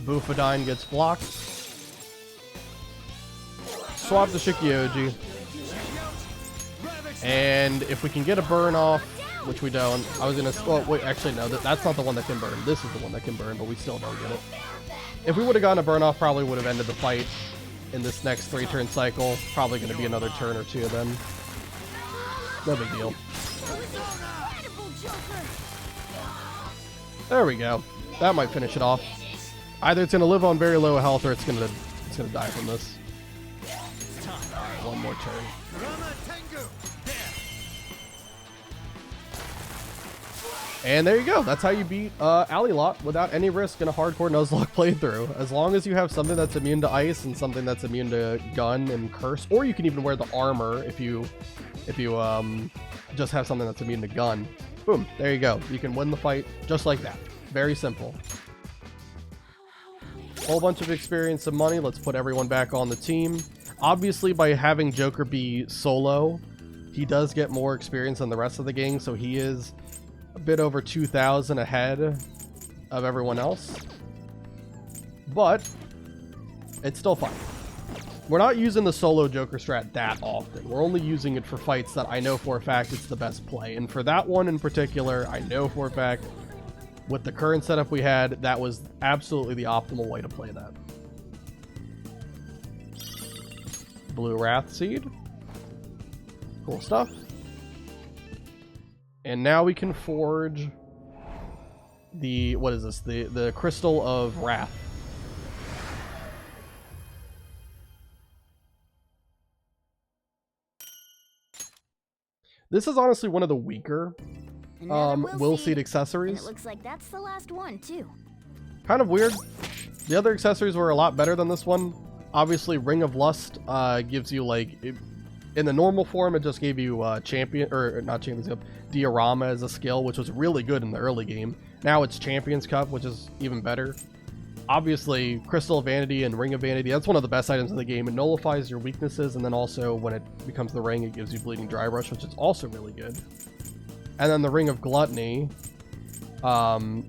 Bufadine gets blocked. Swap to Shikioji. And if we can get a burn off, which we don't, I was gonna, well, wait, actually no, that's not the one that can burn. This is the one that can burn, but we still don't get it. If we would have gotten a burn off, probably would have ended the fight in this next 3-turn cycle. Probably gonna be another turn or two then. No big deal. There we go. That might finish it off. Either it's gonna live on very low health or it's gonna die from this. Alright, one more turn. And there you go. That's how you beat Alley-Lot without any risk in a hardcore Nuzlocke playthrough. As long as you have something that's immune to ice and something that's immune to gun and curse, or you can even wear the armor if you just have something that's immune to gun. Boom, there you go. You can win the fight just like that. Very simple. Whole bunch of experience and money. Let's put everyone back on the team. Obviously, by having Joker be solo, he does get more experience than the rest of the gang, so he is a bit over 2,000 ahead of everyone else. But it's still fine. We're not using the solo Joker strat that often. We're only using it for fights that I know for a fact it's the best play. And for that one in particular, I know for a fact, with the current setup we had, that was absolutely the optimal way to play that. Blue Wrath Seed. Cool stuff. And now we can forge the, what is this? The Crystal of Wrath. This is honestly one of the weaker will seed accessories. And it looks like that's the last one too. Kind of weird. The other accessories were a lot better than this one. Obviously, Ring of Lust gives you like, in the normal form, it just gave you champion, or not Champions Cup, Diorama as a skill, which was really good in the early game. Now it's Champions Cup, which is even better. Obviously, Crystal of Vanity and Ring of Vanity, that's one of the best items in the game. It nullifies your weaknesses, and then also when it becomes the ring, it gives you Bleeding Dry Brush, which is also really good. And then the Ring of Gluttony, that's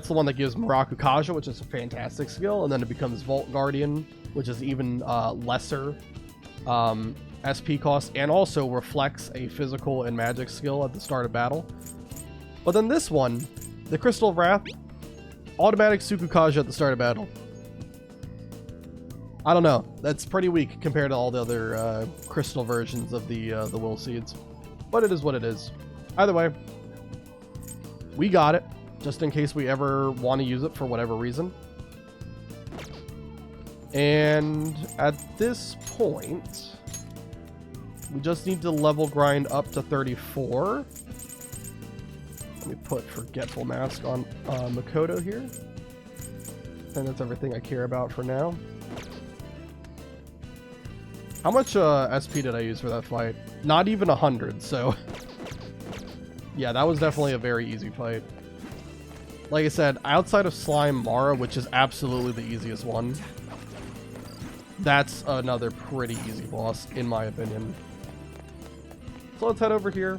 the one that gives Muraku Kaja, which is a fantastic skill, and then it becomes Vault Guardian, which is even lesser SP cost, and also reflects a physical and magic skill at the start of battle. But then this one, the Crystal of Wrath, automatic Sukukaja at the start of battle. I don't know. That's pretty weak compared to all the other crystal versions of the will seeds. But it is what it is. Either way, we got it, just in case we ever want to use it for whatever reason. And at this point, We just need to level grind up to 34. Let me put Forgetful Mask on Makoto here. And that's everything I care about for now. How much SP did I use for that fight? Not even 100, so... yeah, that was definitely a very easy fight. Like I said, outside of Slime Mara, which is absolutely the easiest one, that's another pretty easy boss, in my opinion. So let's head over here.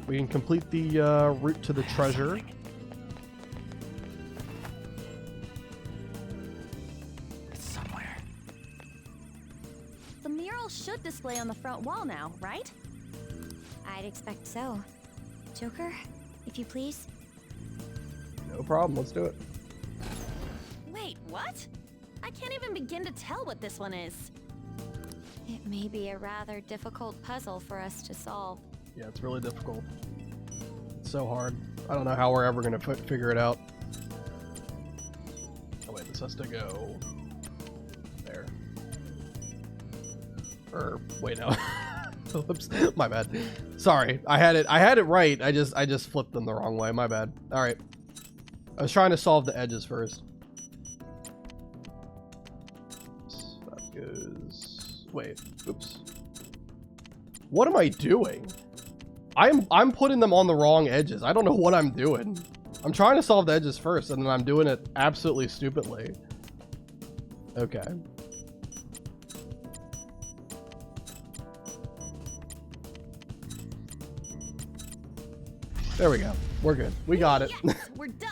We can complete the route to the treasure. It's somewhere. The mural should display on the front wall now, right? I'd expect so. Joker, if you please. No problem, let's do it. Wait, what? I can't even begin to tell what this one is. It may be a rather difficult puzzle for us to solve. Yeah, it's really difficult. It's so hard. I don't know how we're ever going to figure it out. Oh wait, this has to go there. Or wait, no. Oops, my bad. Sorry, I had it right. I just flipped them the wrong way. My bad. All right. I was trying to solve the edges first. So that goes. Wait. Oops. What am I doing? I'm putting them on the wrong edges. I don't know what I'm doing. I'm trying to solve the edges first, and then I'm doing it absolutely stupidly. Okay. There we go. We're good. We got it. Yes, we're done.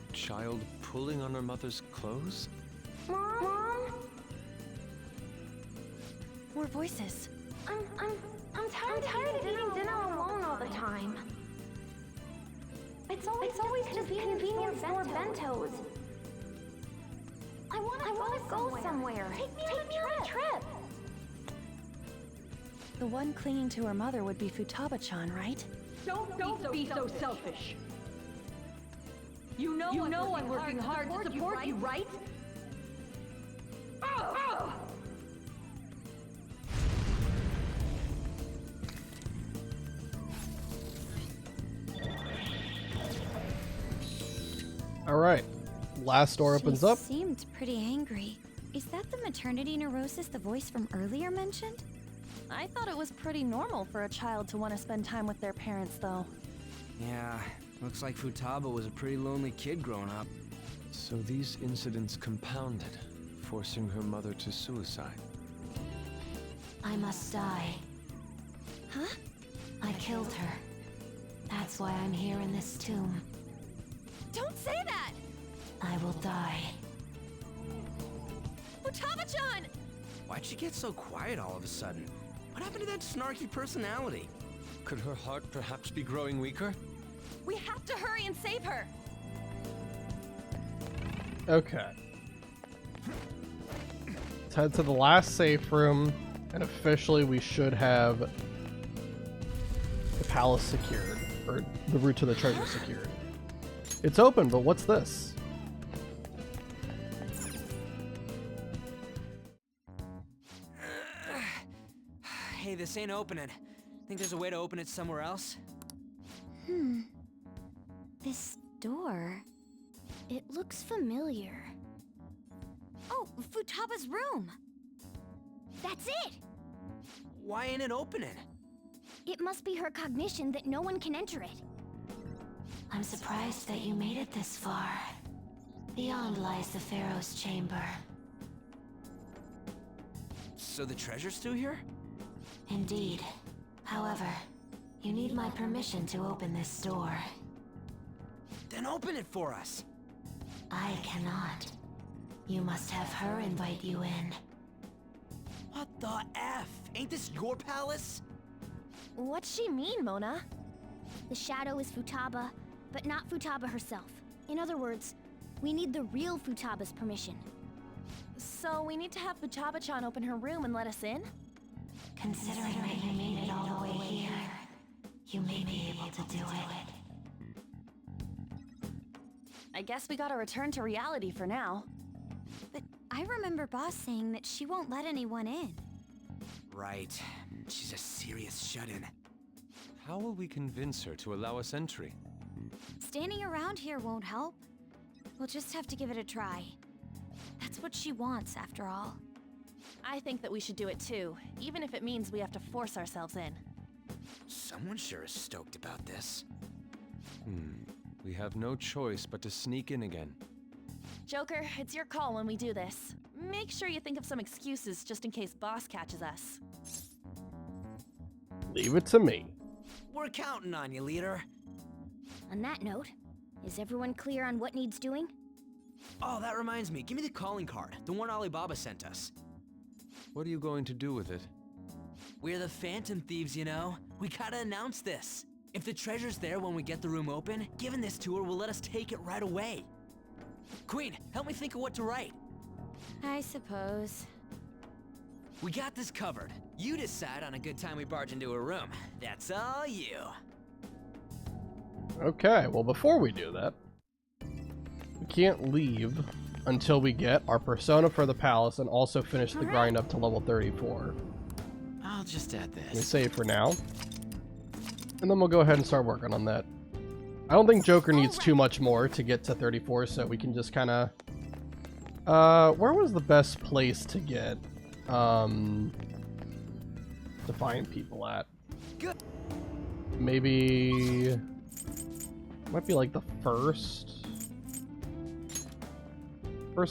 A child pulling on her mother's clothes? Mom? More voices. I'm tired of eating dinner alone all the time. It's always just convenience store bentos. I wanna go somewhere. Take me on a trip. The one clinging to her mother would be Futaba-chan, right? Don't be so selfish. You know I'm working hard to support you, right? Oh. All right. Last door opens up. Seemed pretty angry. Is that the maternity neurosis the voice from earlier mentioned? I thought it was pretty normal for a child to want to spend time with their parents, though. Yeah, looks like Futaba was a pretty lonely kid growing up. So these incidents compounded, forcing her mother to suicide. I must die. Huh? I killed her. That's why I'm here in this tomb. Don't say that! I will die. Futaba-chan! Why'd she get so quiet all of a sudden? What happened to that snarky personality? Could her heart perhaps be growing weaker? We have to hurry and save her! Okay. Let's head to the last safe room, and officially we should have the palace secured, or the route to the treasure secured. It's open, but what's this? Hey, this ain't opening. Think there's a way to open it somewhere else? This door... it looks familiar. Oh, Futaba's room! That's it! Why ain't it opening? It must be her cognition that no one can enter it. I'm surprised that you made it this far. Beyond lies the Pharaoh's chamber. So the treasure's still here? Indeed. However, you need my permission to open this door. Then open it for us! I cannot. You must have her invite you in. What the F? Ain't this your palace? What's she mean, Mona? The shadow is Futaba, but not Futaba herself. In other words, we need the real Futaba's permission. So we need to have Futaba-chan open her room and let us in? Considering that you made it all the way here, you may be able to do it. I guess we gotta return to reality for now. But I remember Boss saying that she won't let anyone in. Right. She's a serious shut-in. How will we convince her to allow us entry? Standing around here won't help. We'll just have to give it a try. That's what she wants, after all. I think that we should do it too, even if it means we have to force ourselves in. Someone sure is stoked about this. We have no choice but to sneak in again. Joker, it's your call when we do this. Make sure you think of some excuses just in case Boss catches us. Leave it to me. We're counting on you, leader. On that note, is everyone clear on what needs doing? Oh, that reminds me. Give me the calling card, the one Alibaba sent us. What are you going to do with it? We're the Phantom Thieves, you know. We gotta announce this. If the treasure's there when we get the room open, giving this to her will let us take it right away. Queen, help me think of what to write. I suppose. We got this covered. You decide on a good time we barge into a room. That's all you. Okay, well before we do that, we can't leave until we get our persona for the palace and also finish the grind up to level 34. I'll just add Let me this. save for now. And then we'll go ahead and start working on that. I don't think Joker needs too much more to get to 34, so we can just kind of... where was the best place to get, to find people at? Good. Maybe... Might be like the first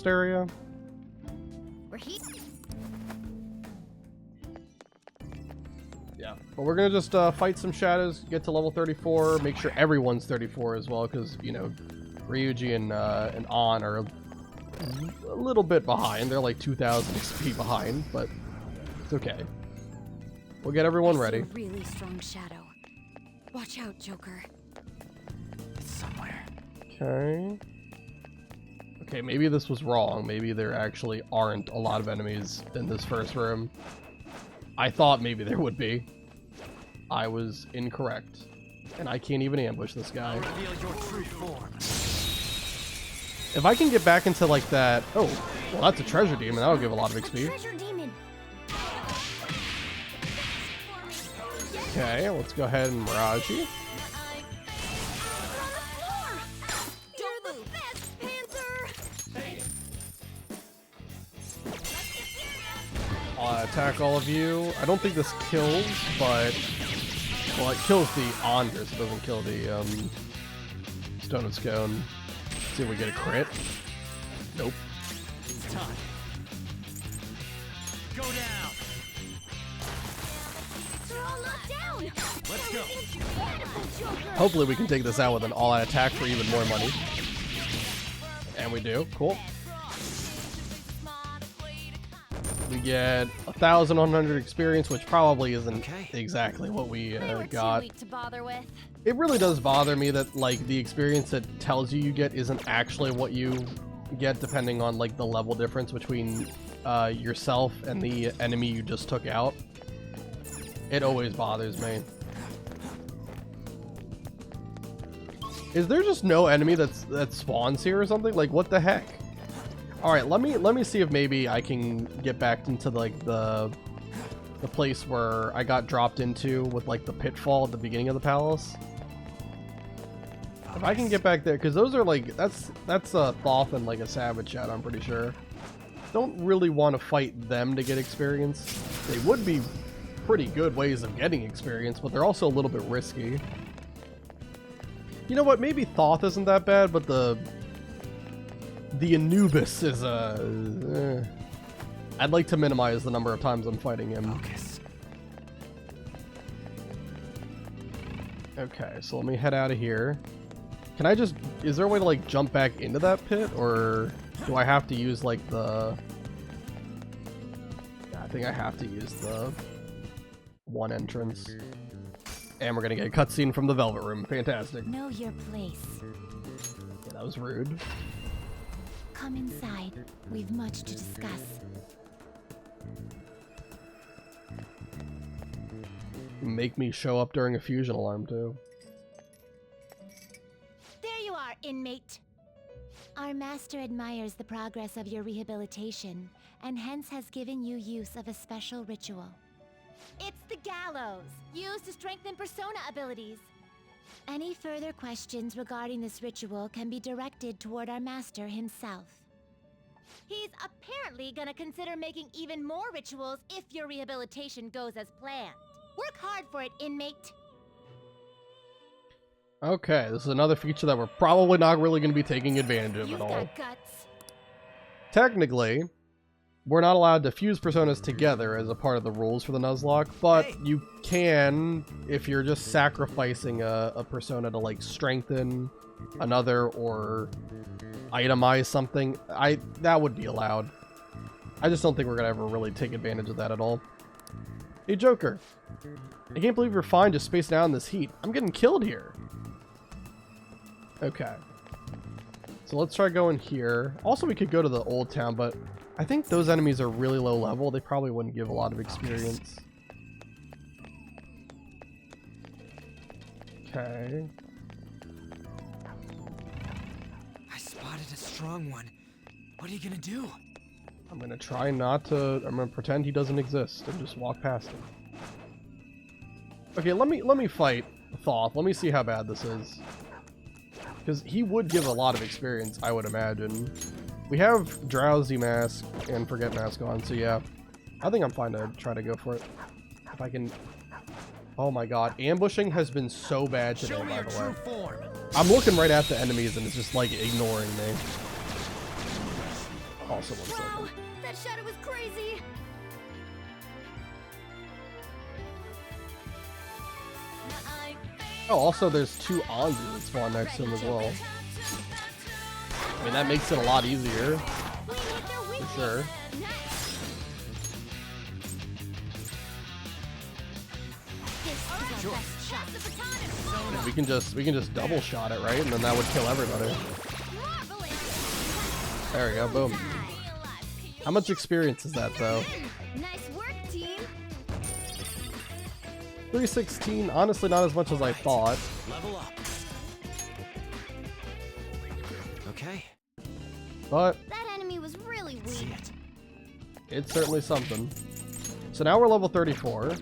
area? We're here. Yeah, but we're gonna just fight some shadows, get to level 34, make sure everyone's 34 as well, because, you know, Ryuji and An are a little bit behind. They're like 2,000 XP behind, but it's okay. We'll get everyone ready. A really strong shadow. Watch out, Joker. It's somewhere. Okay. Okay, maybe this was wrong. Maybe there actually aren't a lot of enemies in this first room. I thought maybe there would be. I was incorrect. And I can't even ambush this guy. Reveal your true form. If I can get back into like that... Oh, well that's a treasure demon. That'll give a lot of XP. Treasure demon. Okay, let's go ahead and Mirage you. You're the best, Panther. I'll attack all of you. I don't think this kills, but... Well, it kills the Andres. It doesn't kill the Stone of Scone. Let's see if we get a crit. Nope. It's time. Go down. They're all knocked down. Let's go. Hopefully we can take this out with an all-out attack for even more money. And we do. Cool. We get 1,100 experience, which probably isn't exactly what we They were got. too weak to bother with. It really does bother me that like the experience that tells you get isn't actually what you get, depending on like the level difference between yourself and the enemy you just took out. It always bothers me. Is there just no enemy that spawns here or something? Like what the heck? All right, let me see if maybe I can get back into like the place where I got dropped into with like the pitfall at the beginning of the palace. If I can get back there, because those are like that's a Thoth and like a Savage Shadow, I'm pretty sure. Don't really want to fight them to get experience. They would be pretty good ways of getting experience, but they're also a little bit risky. You know what? Maybe Thoth isn't that bad, but the Anubis is I'd like to minimize the number of times I'm fighting him. Focus. Okay, so let me head out of here. Can I just... Is there a way to, like, jump back into that pit? Or do I have to use, like, the... I think I have to use the one entrance. And we're gonna get a cutscene from the Velvet Room. Fantastic. Know your place. Yeah, that was rude. Come inside. We've much to discuss. Make me show up during a fusion alarm, too. There you are, inmate. Our master admires the progress of your rehabilitation, and hence has given you use of a special ritual. It's the gallows, used to strengthen persona abilities. Any further questions regarding this ritual can be directed toward our master himself. He's apparently gonna consider making even more rituals if your rehabilitation goes as planned. Work hard for it, inmate. Okay, this is another feature that we're probably not really going to be taking advantage of You've at all. got guts. Technically, we're not allowed to fuse personas together as a part of the rules for the Nuzlocke, but you can if you're just sacrificing a persona to like strengthen another or itemize something. That would be allowed. I just don't think we're gonna ever really take advantage of that at all. Hey Joker, I can't believe you're fine just spacing out in this heat. I'm getting killed here. Okay. So let's try going here. Also, we could go to the old town, but I think those enemies are really low level. They probably wouldn't give a lot of experience. Okay. I spotted a strong one. What are you gonna do? I'm gonna try not to. I'm gonna pretend he doesn't exist and just walk past him. Okay, let me fight Thoth. Let me see how bad this is. Because he would give a lot of experience, I would imagine. We have Drowsy Mask and Forget Mask on, so yeah. I think I'm fine to try to go for it. If I can... Oh my god. Ambushing has been so bad today, by the way. I'm looking right at the enemies and it's just, like, ignoring me. Also, 1 second. Wow, that shadow was crazy. Oh, also there's 2 Anzu that spawn next to him as well. I mean, that makes it a lot easier. For sure. We can just double shot it, right? And then that would kill everybody. There we go, boom. How much experience is that though? Nice work, team. 316, honestly not as much as I thought. Level up. Okay. But That enemy was really weak. it's certainly something. So now we're level 34.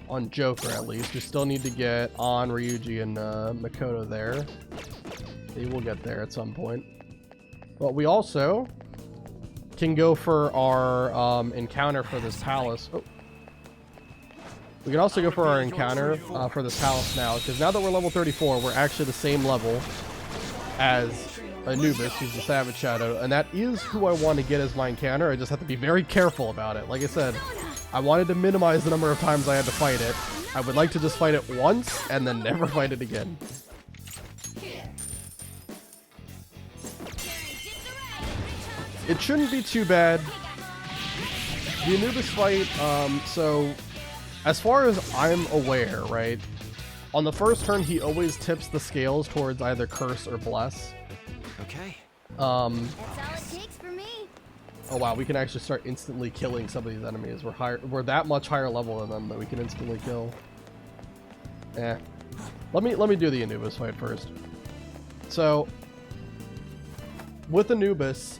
On Joker at least. We still need to get on Ryuji and Makoto there. They will get there at some point. But we also can go for our encounter for this palace. Oh. We can also go for our encounter for this palace now, because now that we're level 34, we're actually the same level as Anubis, who's the Savage Shadow, and that is who I want to get as my encounter. I just have to be very careful about it. Like I said, I wanted to minimize the number of times I had to fight it. I would like to just fight it once and then never fight it again. It shouldn't be too bad. The Anubis fight, so as far as I'm aware, right, on the first turn he always tips the scales towards either curse or bless. Okay. That's all it takes for me. Oh wow, we can actually start instantly killing some of these enemies. We're that much higher level than them that we can instantly kill. Let me do the Anubis fight first. So with Anubis,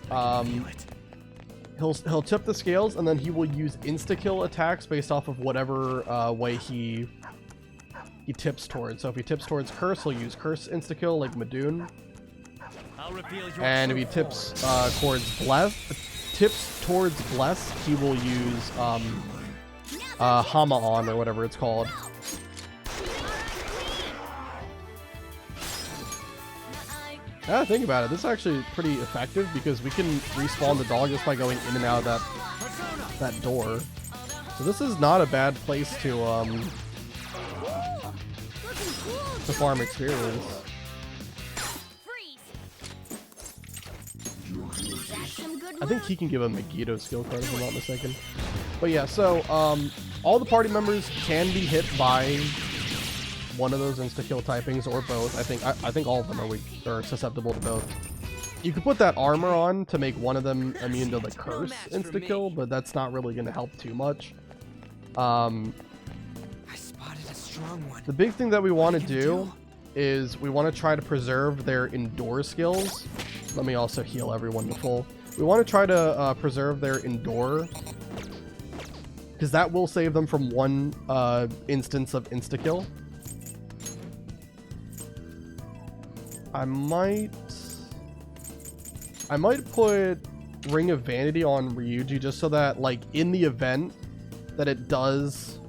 he'll tip the scales and then he will use insta-kill attacks based off of whatever way he tips towards. So if he tips towards curse, he'll use curse insta-kill like Madoon. And if he tips towards bless, he will use Hama-on or whatever it's called. Yeah, think about it. This is actually pretty effective because we can respawn the dog just by going in and out of that door. So this is not a bad place to farm experience. I think he can give a Megiddo skill card if I'm not mistaken. But yeah, so all the party members can be hit by one of those insta-kill typings or both. I think all of them are weak or susceptible to both. You could put that armor on to make one of them immune to the curse insta-kill, but that's not really going to help too much. I spotted a strong one. The big thing that we want to do is we want to try to preserve their endure skills. Let me also heal everyone to full. We want to try to preserve their endure because that will save them from one instance of insta-kill. I might put Ring of Vanity on Ryuji just so that, like, in the event that it does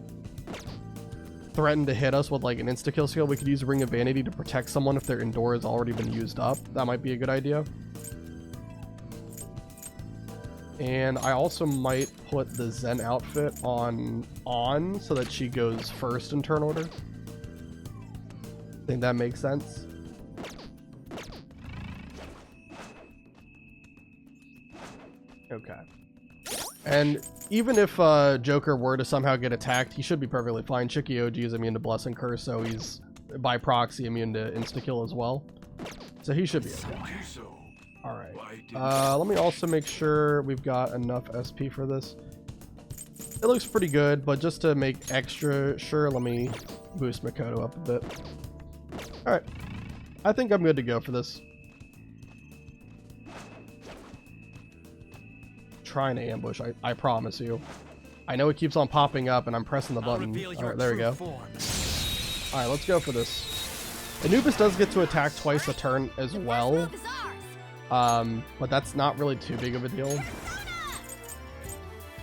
threaten to hit us with, like, an insta-kill skill, we could use Ring of Vanity to protect someone if their Endure has already been used up. That might be a good idea. And I also might put the Zen outfit on so that she goes first in turn order. I think that makes sense. Okay. And even if Joker were to somehow get attacked, he should be perfectly fine. Shikioji is immune to Blessing Curse, so he's by proxy immune to insta-kill as well. So he should be okay. Alright. Let me also make sure we've got enough SP for this. It looks pretty good, but just to make extra sure, let me boost Makoto up a bit. Alright. I think I'm good to go for this. Trying to ambush, I promise you. I know it keeps on popping up and I'm pressing the button. Alright, there we go. Alright, let's go for this. Anubis does get to attack twice a turn as well. But that's not really too big of a deal.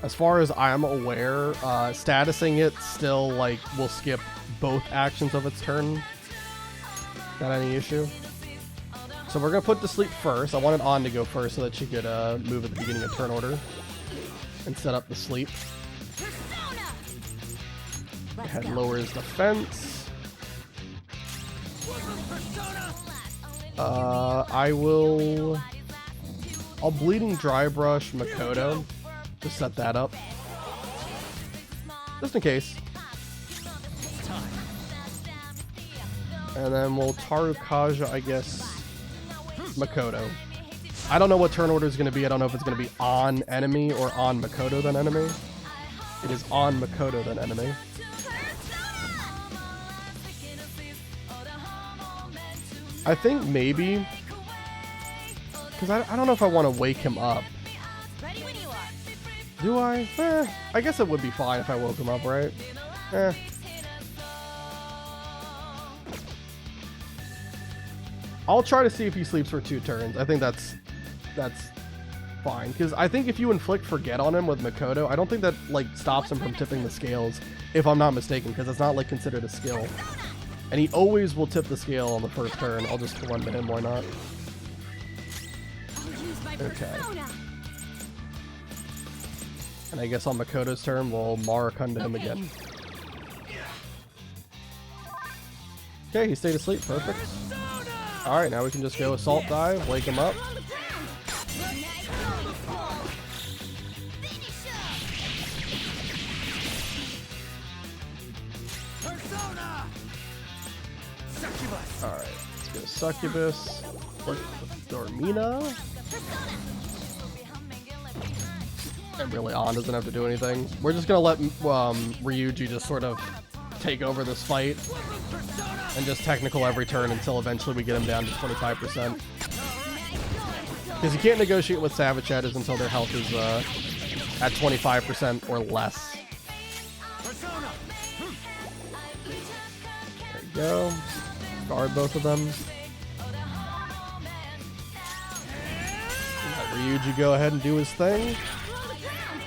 As far as I'm aware, statusing it still, like, will skip both actions of its turn. Not any issue. So we're gonna put to sleep first. I wanted On to go first so that she could move at the beginning of turn order and set up the sleep. Head lowers defense. I'll Bleeding Dry Brush Makoto to set that up. Just in case. And then we'll Tarukaja, I guess, Makoto. I don't know what turn order is going to be. I don't know if it's going to be on enemy or on Makoto then enemy. It is on Makoto then enemy. I think maybe, because I don't know if I want to wake him up. Do I? I guess it would be fine if I woke him up, right? I'll try to see if he sleeps for 2 turns. I think that's fine, because I think if you inflict Forget on him with Makoto, I don't think that, like, stops him from tipping the scales, if I'm not mistaken, because it's not, like, considered a skill. And he always will tip the scale on the first turn. I'll just run to him, why not? Okay. And I guess on Makoto's turn, we'll Marakun to him again. Okay, he stayed asleep. Perfect. Alright, now we can just go Assault Dive, wake him up. Alright, let's go Succubus. Work with Dormina. And really, On doesn't have to do anything. We're just gonna let Ryuji just sort of take over this fight and just technical every turn until eventually we get him down to 25%. Because you can't negotiate with Savage Shadows until their health is at 25% or less. There you go. Guard both of them. Let Ryuji go ahead and do his thing.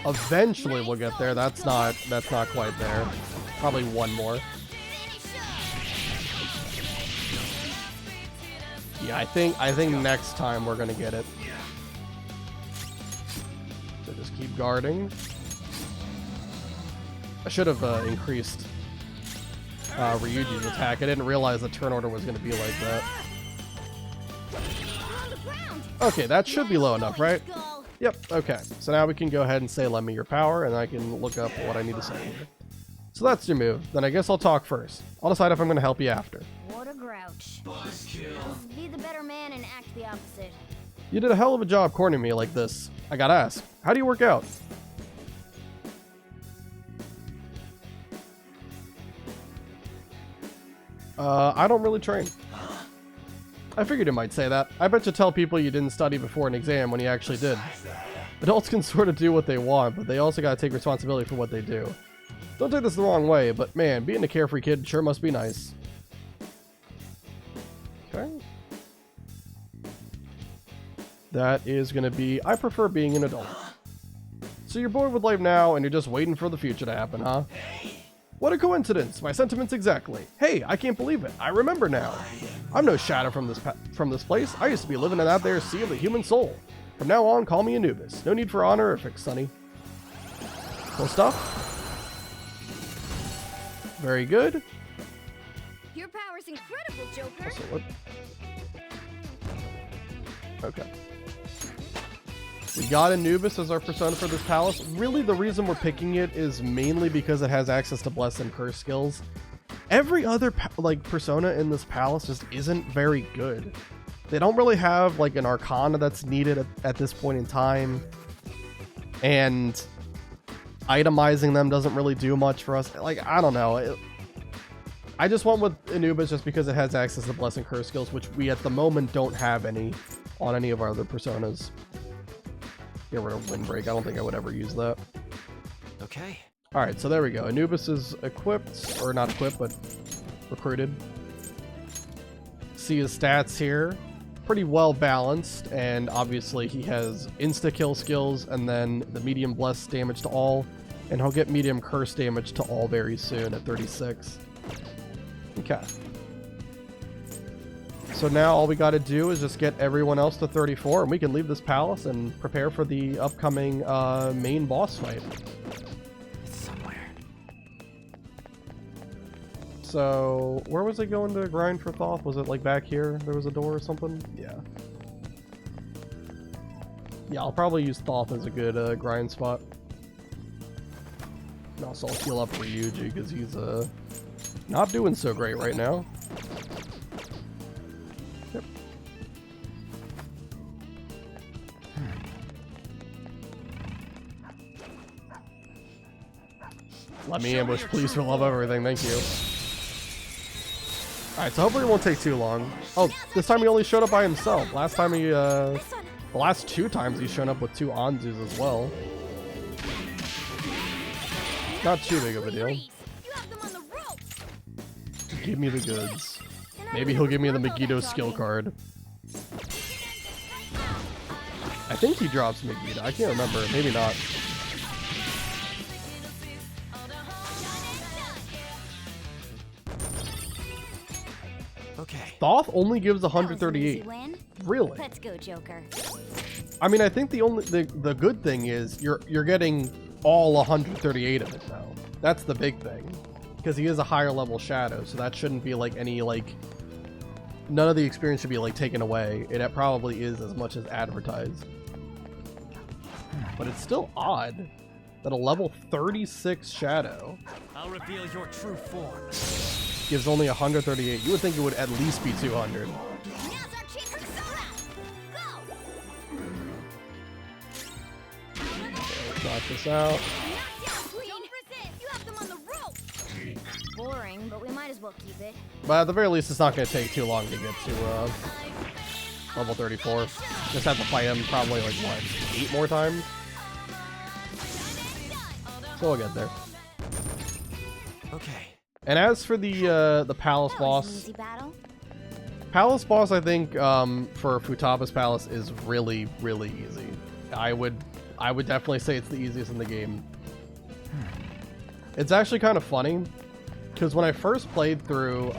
Eventually we'll get there. That's not quite there. Probably one more. Yeah, I think next time we're gonna get it. So just keep guarding. I should have increased Ryuji's attack. I didn't realize the turn order was gonna be like that. Okay, that should be low enough, right? Yep, okay. So now we can go ahead and say, lend me your power, and I can look up what I need to say here. So that's your move. Then I guess I'll talk first. I'll decide if I'm going to help you after. What a grouch. Be the better man and act the opposite. You did a hell of a job cornering me like this. I gotta ask, how do you work out? I don't really train. I figured you might say that. I bet you tell people you didn't study before an exam when you actually did. Adults can sort of do what they want, but they also gotta take responsibility for what they do. Don't take this the wrong way, but man, being a carefree kid sure must be nice. Okay. That is gonna be, I prefer being an adult. So you're bored with life now, and you're just waiting for the future to happen, huh? What a coincidence! My sentiments exactly. Hey, I can't believe it. I remember now. I'm no shadow from this place. I used to be living in that there sea of the human soul. From now on, call me Anubis. No need for honorifics, sonny. Cool stuff. Very good. Your power's incredible, Joker. Also, what? Okay. We got Anubis as our persona for this palace. Really, the reason we're picking it is mainly because it has access to Bless and Curse skills. Every other persona in this palace just isn't very good. They don't really have like an Arcana that's needed at this point in time, and itemizing them doesn't really do much for us. Like, I don't know. I just went with Anubis just because it has access to Bless and Curse skills, which we at the moment don't have any on any of our other personas. Get rid of Windbreak. I don't think I would ever use that. Okay. Alright, so there we go. Anubis is equipped, or not equipped, but recruited. See his stats here. Pretty well balanced, and obviously he has insta-kill skills, and then the medium bless damage to all, and he'll get medium curse damage to all very soon at 36. Okay. So now all we got to do is just get everyone else to 34, and we can leave this palace and prepare for the upcoming main boss fight. It's somewhere. So, where was it going to grind for Thoth? Was it like back here? There was a door or something? Yeah. Yeah, I'll probably use Thoth as a good grind spot. And also I'll heal up Ryuji because he's not doing so great right now. Yep. Let me ambush, please, for love of everything. Thank you. Alright, so hopefully it won't take too long. Oh, this time he only showed up by himself. Last time he, the last 2 times he's shown up with 2 Anzus as well. Not too big of a deal. Give me the goods. Maybe he'll give me the Megiddo skill card. I think he drops Megiddo. I can't remember. Maybe not. Okay. Thoth only gives 138. Really? Let's go, Joker. I mean, I think the good thing is you're getting all 138 of it though. That's the big thing, because he is a higher level shadow, so that shouldn't be like any none of the experience should be like taken away. It probably is as much as advertised, but it's still odd that a level 36 shadow I'll reveal your true form. gives only 138. You would think it would at least be 200. Knock this out. Boring, but we might as well keep it. But at the very least, it's not going to take too long to get to level 34. Just have to fight him probably like, what, 8 more times? So we'll get there. Okay. And as for the palace boss, palace boss, I think for Futaba's palace is really, really easy. I would definitely say it's the easiest in the game. It's actually kind of funny, because when I first played through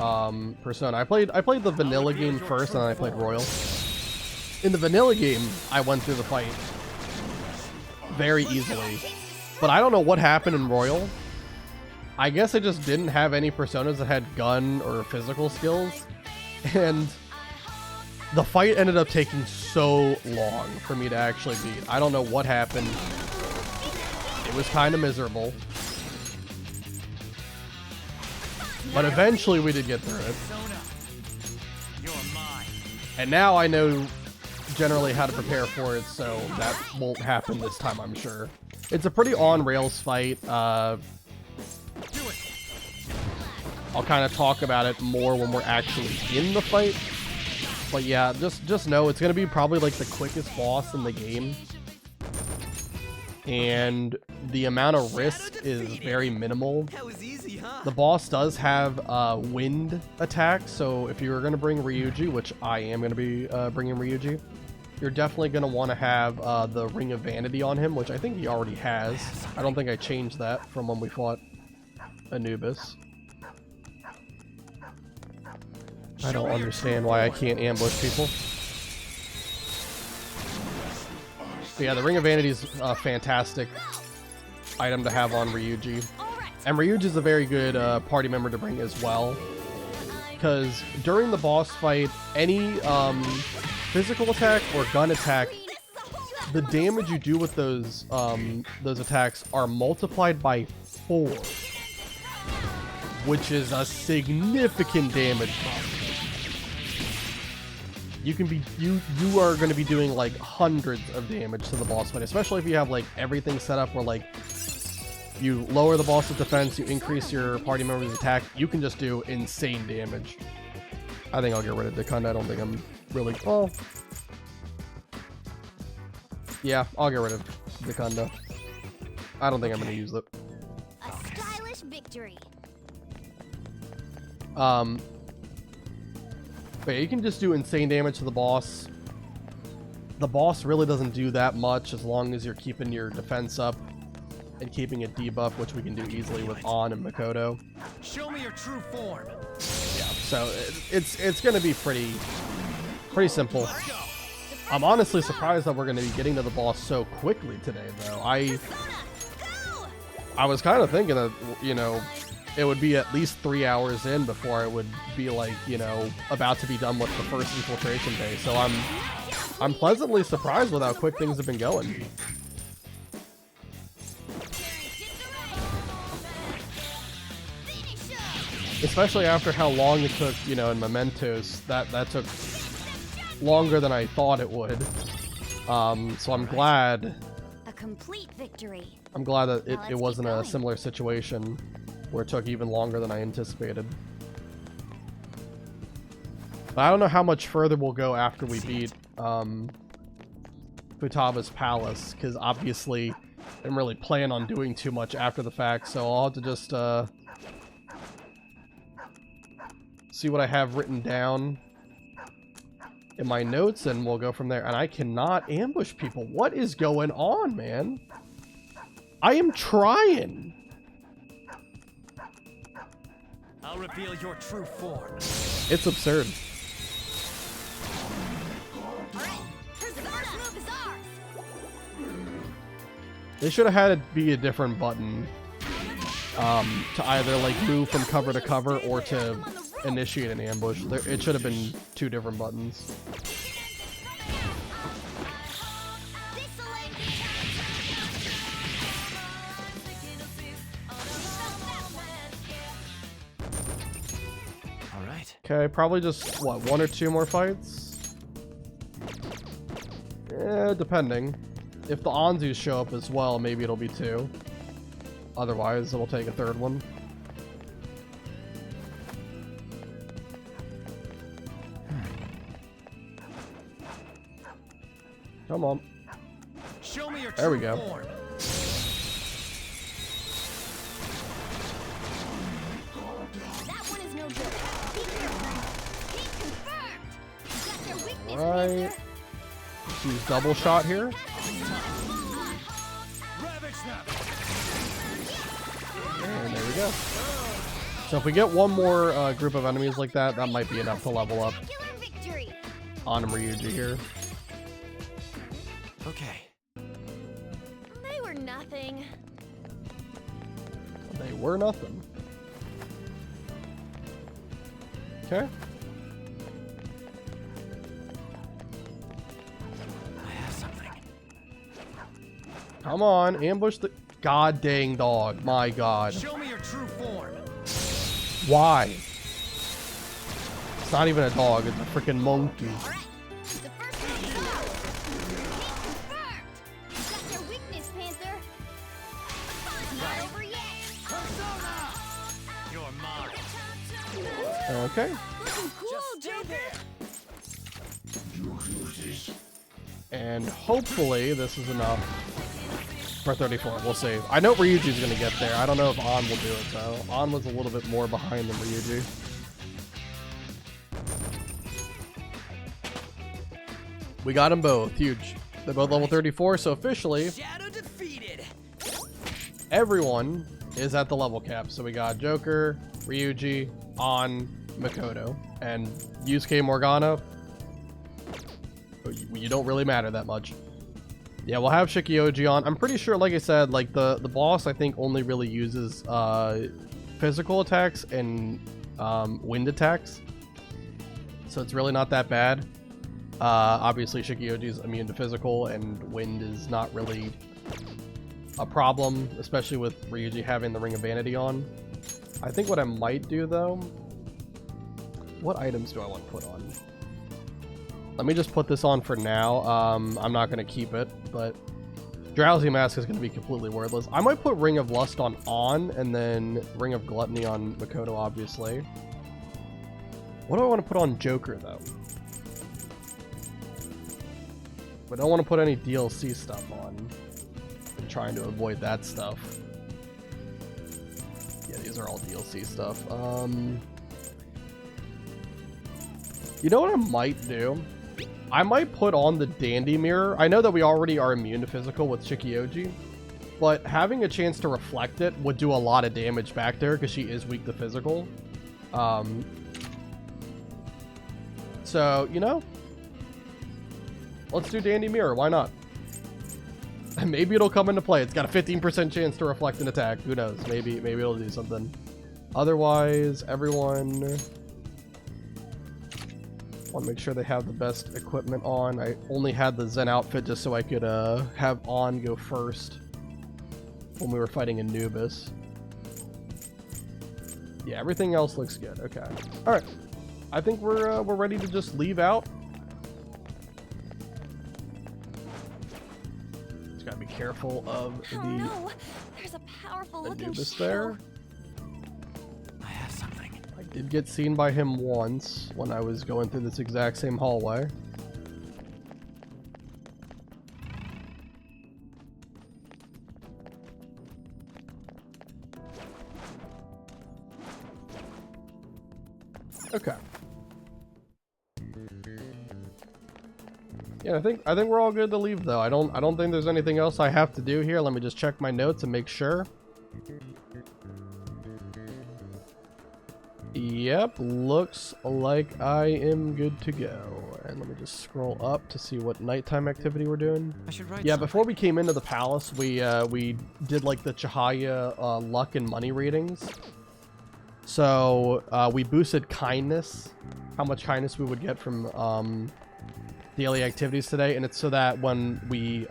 Persona, I played the vanilla game first, and then I played Royal. In the vanilla game, I went through the fight very easily, but I don't know what happened in Royal. I guess I just didn't have any personas that had gun or physical skills, and the fight ended up taking so long for me to actually beat. I don't know what happened. It was kind of miserable. But eventually we did get through it. And now I know generally how to prepare for it, so that won't happen this time, I'm sure. It's a pretty on-rails fight. I'll kind of talk about it more when we're actually in the fight. But yeah, just know it's going to be probably like the quickest boss in the game. and the amount of risk is very minimal. That was easy, huh? The boss does have wind attacks, so if you're going to bring Ryuji, which I am going to be bringing Ryuji, you're definitely going to want to have the Ring of Vanity on him, which I think he already has. I don't think I changed that from when we fought Anubis. I don't understand why I can't ambush people. But yeah, the Ring of Vanity is a fantastic item to have on Ryuji. And Ryuji's a very good party member to bring as well. Because during the boss fight, any physical attack or gun attack, the damage you do with those attacks are multiplied by 4. Which is a significant damage bump. You are going to be doing like hundreds of damage to the boss fight, especially if you have like everything set up where like you lower the boss's defense, you increase your party member's attack, you can just do insane damage. I think I'll get rid of Dekunda. I don't think I'm really... Well... Yeah, I'll get rid of Dekunda. I don't think I'm going to use it. A stylish victory. But yeah, you can just do insane damage to the boss. The boss really doesn't do that much as long as you're keeping your defense up and keeping it debuff, which we can do easily with On and Makoto. Show me your true form. Yeah, so it's going to be pretty simple. I'm honestly surprised that we're going to be getting to the boss so quickly today, though. I was kind of thinking that, you know, it would be at least 3 hours in before it would be like, you know, about to be done with the first infiltration day. So I'm pleasantly surprised with how quick things have been going. Especially after how long it took, you know, in Mementos. That took longer than I thought it would. So I'm glad. A complete victory. I'm glad that it wasn't a similar situation where it took even longer than I anticipated. But I don't know how much further we'll go after we beat Futaba's Palace, because obviously I didn't really plan on doing too much after the fact, so I'll have to just see what I have written down in my notes, and we'll go from there. And I cannot ambush people. What is going on, man? I am trying. I'll reveal your true form. It's absurd. They should have had it be a different button to either like move from cover to cover or to initiate an ambush. It should have been 2 different buttons. Okay, probably just, what, 1 or 2 more fights? Depending. If the Anzus show up as well, maybe it'll be 2. Otherwise, it'll take a 3rd one. Come on. Show me your there we true go. Form. Alright. Let's use double shot here. And there we go. So if we get one more group of enemies like that, that might be enough to level up on Ryuji here. Okay. They were nothing. They were nothing. Okay. Come on, ambush the god dang dog. My god. Show me your true form. Why? It's not even a dog, it's a freaking monkey. Okay. And hopefully this is enough for 34. We'll see. I know Ryuji's gonna get there. I don't know if An will do it though. An was a little bit more behind than Ryuji. We got them both. Huge. They're both level 34, so officially Shadow defeated. everyone is at the level cap. So we got Joker, Ryuji, An, Makoto, and Yusuke Morgana. You don't really matter that much. Yeah, we'll have Shikioji on. I'm pretty sure, like I said, like the boss I think only really uses physical attacks and wind attacks. So it's really not that bad. Obviously Shikioji's immune to physical and wind is not really a problem, especially with Ryuji having the Ring of Vanity on. I think what I might do though, what items do I want to put on? Let me just put this on for now. I'm not going to keep it, but Drowsy Mask is going to be completely worthless. I might put Ring of Lust on and then Ring of Gluttony on Makoto, obviously. What do I want to put on Joker, though? I don't want to put any DLC stuff on. I'm trying to avoid that stuff. Yeah, these are all DLC stuff. You know what I might do? I might put on the Dandy Mirror. I know that we already are immune to physical with Shikioji, but having a chance to reflect it would do a lot of damage back there because she is weak to physical. So, you know, let's do Dandy Mirror. Why not? And maybe it'll come into play. It's got a 15% chance to reflect an attack. Who knows? Maybe it'll do something. Otherwise, everyone... want to make sure they have the best equipment on. I only had the Zen outfit just so I could have An go first when we were fighting Anubis. Yeah, everything else looks good. Okay. All right. I think we're ready to just leave out. Just gotta be careful of Oh no! There's a powerful looking Anubis shadow. there. I have something. I did get seen by him once when I was going through this exact same hallway. Okay. Yeah, I think we're all good to leave though. I don't think there's anything else I have to do here. Let me just check my notes and make sure. Yep, looks like I am good to go. And let me just scroll up to see what nighttime activity we're doing. I should write Yeah, something. before we came into the palace, we did like the Chihaya luck and money readings. So we boosted kindness, how much kindness we would get from daily activities today, and it's so that when we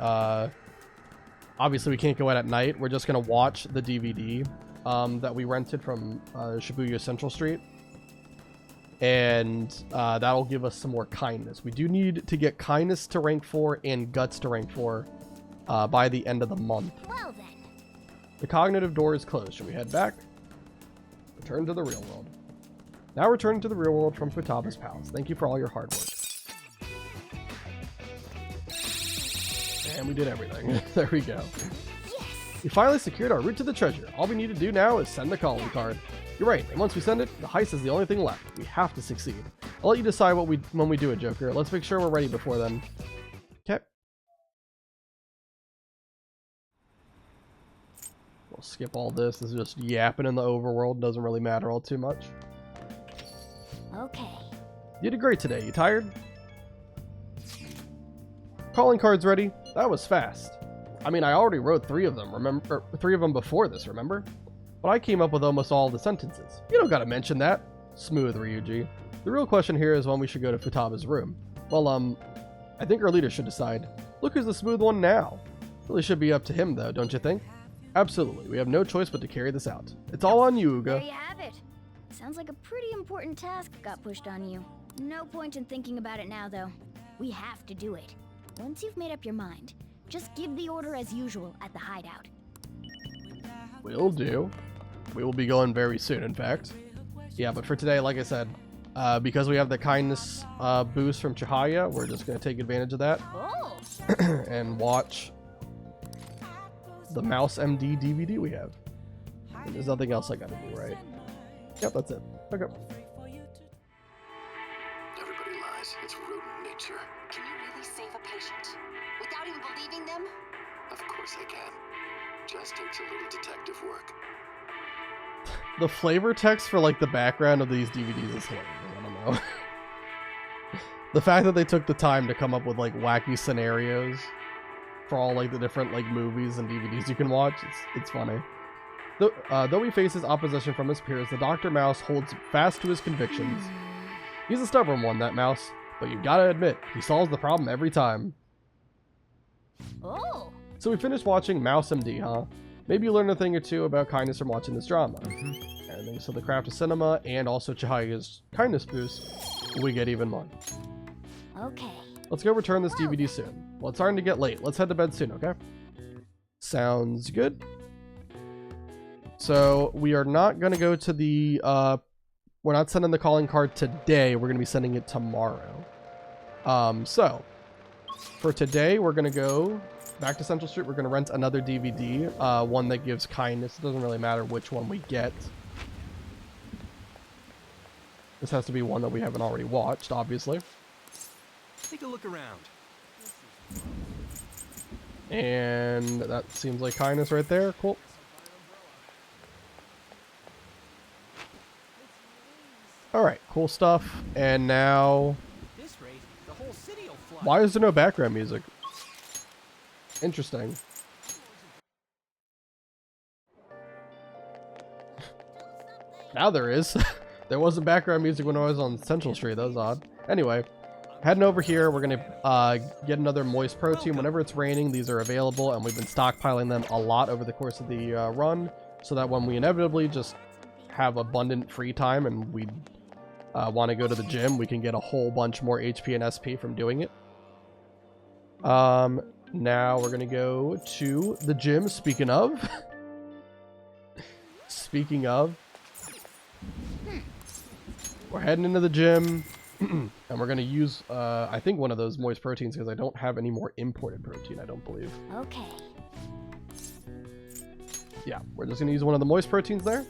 obviously we can't go out at night, we're just gonna watch the DVD that we rented from Shibuya Central Street, and that'll give us some more kindness. We do need to get kindness to rank 4 and guts to rank 4 by the end of the month. Well then. The cognitive door is closed. Should we head back? Return to the real world. Now return to the real world from Futaba's palace. Thank you for all your hard work. And we did everything. There we go. We finally secured our route to the treasure. All we need to do now is send the calling card. You're right, and once we send it, the heist is the only thing left. We have to succeed. I'll let you decide when we do it, Joker. Let's make sure we're ready before then. Okay. We'll skip all this. This is just yapping in the overworld. Doesn't really matter all too much. Okay. You did great today. You tired? Calling card's ready. That was fast. I mean, I already wrote 3 of them, remember? 3 of them before this, remember? But I came up with almost all the sentences. You don't gotta mention that. Smooth, Ryuji. The real question here is when we should go to Futaba's room. Well, I think our leader should decide. Look who's the smooth one now. Really should be up to him, though, don't you think? Absolutely. We have no choice but to carry this out. It's all on you, There Uga. you have it. Sounds like a pretty important task got pushed on you. No point in thinking about it now, though. We have to do it. Once you've made up your mind, just give the order as usual at the hideout. Will do. We will be going very soon, in fact. Yeah, but for today, like I said, because we have the kindness boost from Chihaya, we're just going to take advantage of that Oh! and watch the Mouse MD DVD we have. And there's nothing else I gotta do, right? Yep, that's it. Okay. Everybody lies. It's rodent nature. Can you really save a patient without even believing them? Of course I can. Just takes a little detective work. The flavor text for like the background of these DVDs is hilarious. I don't know. The fact that they took the time to come up with like wacky scenarios for all like the different like movies and DVDs you can watch, it's funny. Though he faces opposition from his peers, the Dr. Mouse holds fast to his convictions. He's a stubborn one, that mouse, but you gotta admit, he solves the problem every time. Oh. So we finished watching Mouse MD, huh? Maybe you learned a thing or two about kindness from watching this drama. And thanks to the craft of cinema and also Chihaya's kindness boost, we get even more. Okay. Let's go return this DVD soon. Well, it's starting to get late. Let's head to bed soon, okay? Sounds good. So we are not going to go to the... we're not sending the calling card today. We're going to be sending it tomorrow. So for today, we're going to go back to Central Street. We're going to rent another DVD. One that gives kindness. It doesn't really matter which one we get. This has to be one that we haven't already watched, obviously. Take a look around. And that seems like kindness right there. Cool. Alright, cool stuff. And now... This rate, the whole city'll fly. Why is there no background music? Interesting. Now there is. There wasn't background music when I was on Central Street. That was odd. Anyway, heading over here, we're going to get another moist protein. Whenever it's raining, these are available, and we've been stockpiling them a lot over the course of the run, so that when we inevitably just have abundant free time and we want to go to the gym, we can get a whole bunch more HP and SP from doing it. Now we're going to go to the gym. Speaking of... Speaking of... We're heading into the gym, and we're going to use, I think, one of those moist proteins, because I don't have any more imported protein, I don't believe. Okay. Yeah, we're just going to use one of the moist proteins there.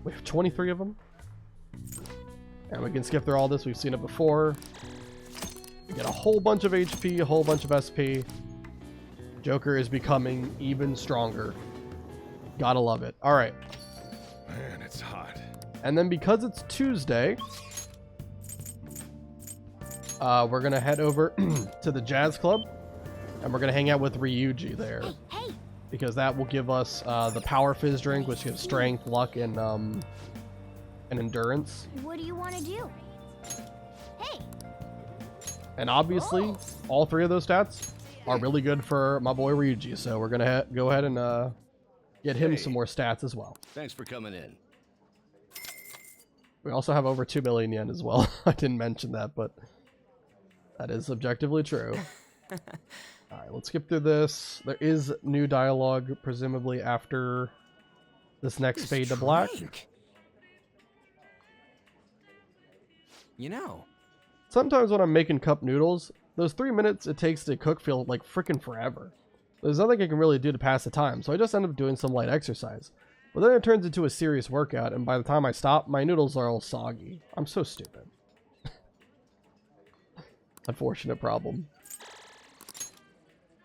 We have 23 of them. And we can skip through all this. We've seen it before. We get a whole bunch of HP, a whole bunch of SP. Joker is becoming even stronger. Gotta love it. All right. Man, it's hot. And then because it's Tuesday, we're going to head over to the Jazz Club, and we're going to hang out with Ryuji there. Hey. Because that will give us the Power Fizz drink, which gives strength, luck, and endurance. What do you want to do? Hey. And obviously, all three of those stats are really good for my boy Ryuji, so we're going to go ahead and get him some more stats as well. Thanks for coming in. We also have over 2 million yen as well. I didn't mention that, but that is objectively true. Alright, let's skip through this. There is new dialogue, presumably after this next fade to black. You know, Sometimes when I'm making cup noodles, those 3 minutes it takes to cook feel like freaking forever. There's nothing I can really do to pass the time, so I just end up doing some light exercise. But then it turns into a serious workout, and by the time I stop, my noodles are all soggy. I'm so stupid. Unfortunate problem.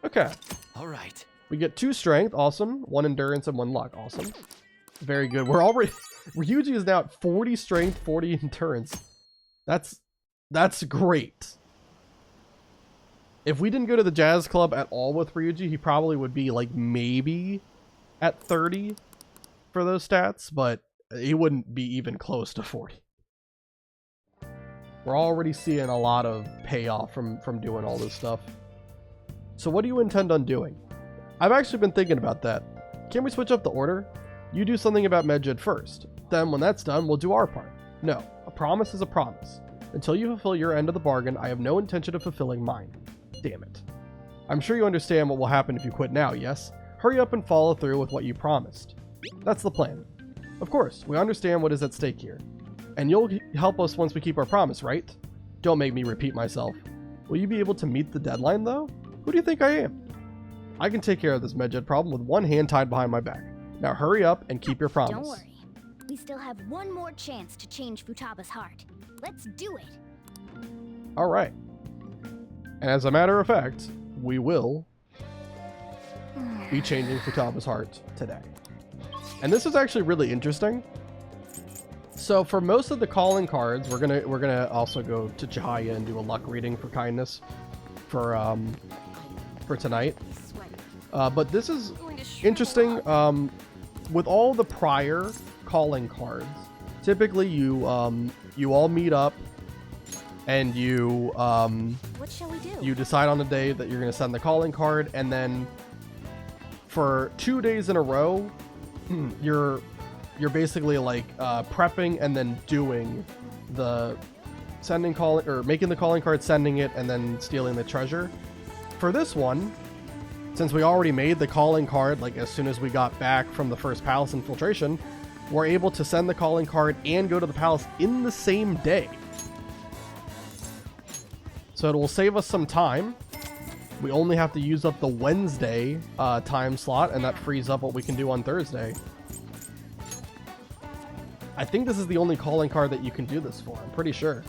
Okay. all right. We get 2 strength, awesome. 1 endurance and 1 luck, awesome. Very good. We're already... Ryuji is now at 40 strength, 40 endurance. That's great. If we didn't go to the Jazz Club at all with Ryuji, he probably would be like maybe at 30 for those stats, but he wouldn't be even close to 40. We're already seeing a lot of payoff from doing all this stuff. So what do you intend on doing? I've actually been thinking about that. Can we switch up the order? You do something about Medjed first. Then when that's done, we'll do our part. No, a promise is a promise. Until you fulfill your end of the bargain, I have no intention of fulfilling mine. Damn it. I'm sure you understand what will happen if you quit now, yes? Hurry up and follow through with what you promised. That's the plan. Of course, we understand what is at stake here. And you'll help us once we keep our promise, right? Don't make me repeat myself. Will you be able to meet the deadline, though? Who do you think I am? I can take care of this medjed problem with one hand tied behind my back. Now hurry up and keep your promise. Don't worry. We still have one more chance to change Futaba's heart. Let's do it. All right. And as a matter of fact, we will be changing Futaba's heart today. And this is actually really interesting. So for most of the calling cards, we're gonna also go to Chihaya and do a luck reading for kindness for tonight. But this is interesting. With all the prior calling cards, typically you all meet up and you What shall we do? you decide on the day that you're gonna send the calling card, and then for 2 days in a row, you're basically like prepping and then doing the sending calling, or making the calling card, sending it, and then stealing the treasure. For this one, since we already made the calling card like as soon as we got back from the first palace infiltration, we're able to send the calling card and go to the palace in the same day. So it will save us some time. We only have to use up the Wednesday time slot, and that frees up what we can do on Thursday. I think this is the only calling card that you can do this for. I'm pretty sure.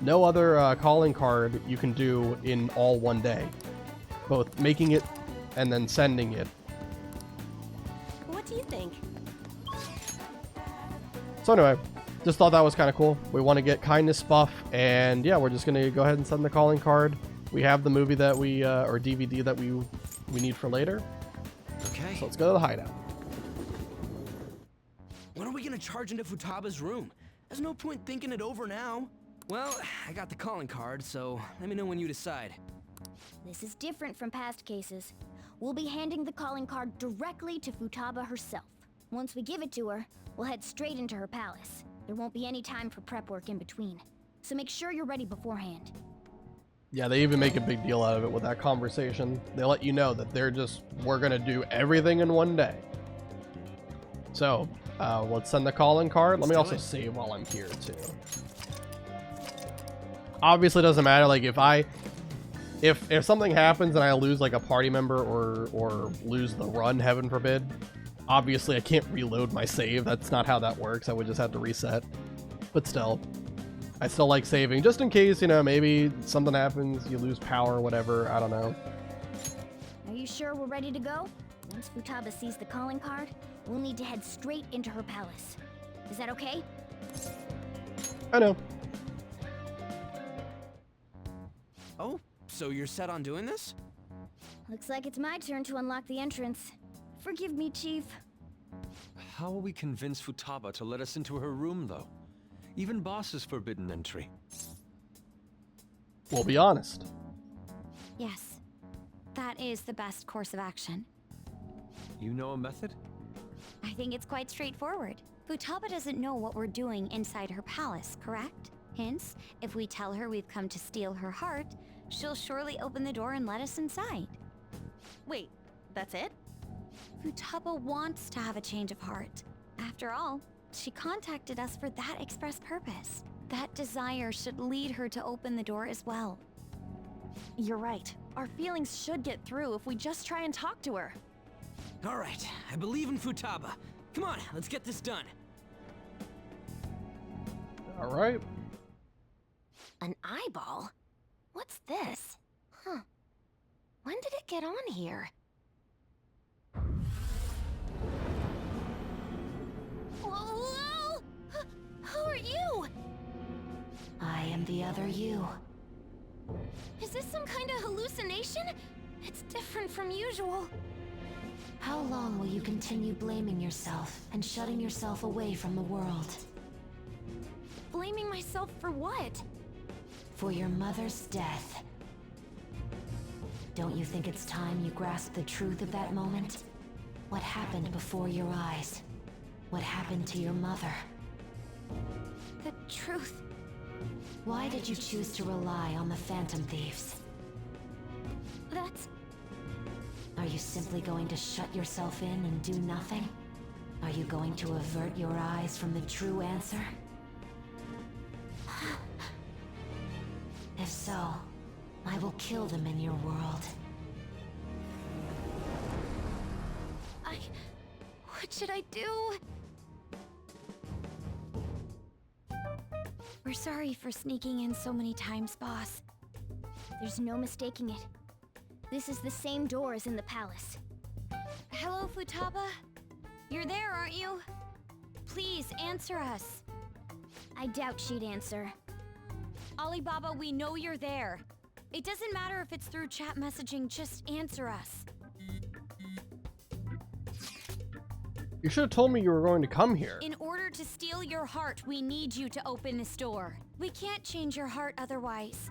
No other calling card you can do in all one day. Both making it and then sending it. What do you think? So anyway, just thought that was kind of cool. We want to get kindness buff, and yeah, we're just going to go ahead and send the calling card. We have the movie that we, or DVD that we need for later. Okay. So let's go to the hideout. When are we gonna charge into Futaba's room? There's no point thinking it over now. Well, I got the calling card, so let me know when you decide. This is different from past cases. We'll be handing the calling card directly to Futaba herself. Once we give it to her, we'll head straight into her palace. There won't be any time for prep work in between. So make sure you're ready beforehand. Yeah, they even make a big deal out of it with that conversation. They let you know that we're gonna do everything in one day. So, let's send the calling card. Let me also save while I'm here too. Obviously, it doesn't matter. Like if something happens and I lose like a party member or lose the run, heaven forbid, obviously I can't reload my save. That's not how that works. I would just have to reset. But still, I still like saving just in case, you know, maybe something happens, you lose power or whatever. I don't know. Are you sure we're ready to go? Once Futaba sees the calling card, we'll need to head straight into her palace. Is that okay? I know. Oh, so you're set on doing this? Looks like it's my turn to unlock the entrance. Forgive me, Chief. How will we convince Futaba to let us into her room, though? Even Boss is forbidden entry. We'll be honest. Yes, that is the best course of action. You know a method? I think it's quite straightforward. Futaba doesn't know what we're doing inside her palace, correct? Hence, if we tell her we've come to steal her heart, she'll surely open the door and let us inside. Wait, that's it? Futaba wants to have a change of heart. After all, she contacted us for that express purpose. That desire should lead her to open the door as well. You're right. Our feelings should get through if we just try and talk to her. All right, I believe in Futaba. Come on, let's get this done. All right. An eyeball? What's this? Huh. When did it get on here? Whoa! Who are you? I am the other you. Is this some kind of hallucination? It's different from usual. How long will you continue blaming yourself and shutting yourself away from the world? Blaming myself for what? For your mother's death. Don't you think it's time you grasp the truth of that moment? What happened before your eyes? What happened to your mother? The truth. Why did you choose to rely on the Phantom Thieves? That's... Are you simply going to shut yourself in and do nothing? Are you going to avert your eyes from the true answer? If so, I will kill them in your world. should I do? We're sorry for sneaking in so many times, boss. There's no mistaking it. This is the same door as in the palace. Hello, Futaba? You're there, aren't you? Please, answer us. I doubt she'd answer. Alibaba, we know you're there. It doesn't matter if it's through chat messaging, just answer us. You should have told me you were going to come here. In order to steal your heart, we need you to open this door. We can't change your heart otherwise.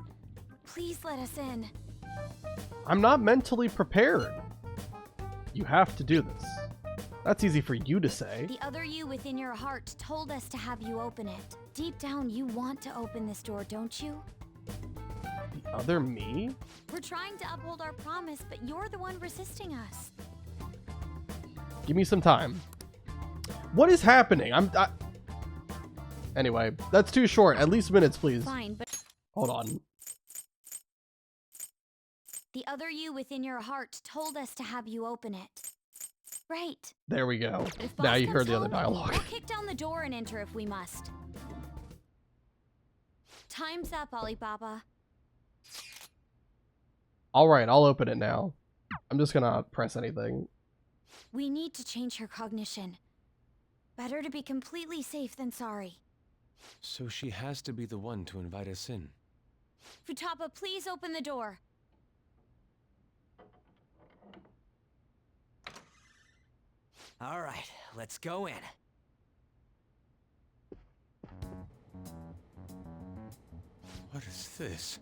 Please let us in. I'm not mentally prepared. You have to do this. That's easy for you to say. The other you within your heart told us to have you open it. Deep down, you want to open this door, don't you? The other me? We're trying to uphold our promise, but you're the one resisting us. Give me some time. What is happening? Anyway, that's too short. At least minutes, please. Fine, but Hold on. the other you within your heart told us to have you open it. Right. There we go. If Now boss you comes heard the other home, dialogue. We'll kick down the door and enter if we must. Time's up, Alibaba. Alright, I'll open it now. I'm just gonna press anything. We need to change her cognition. Better to be completely safe than sorry. So she has to be the one to invite us in. Futaba, please open the door. All right, let's go in. What is this?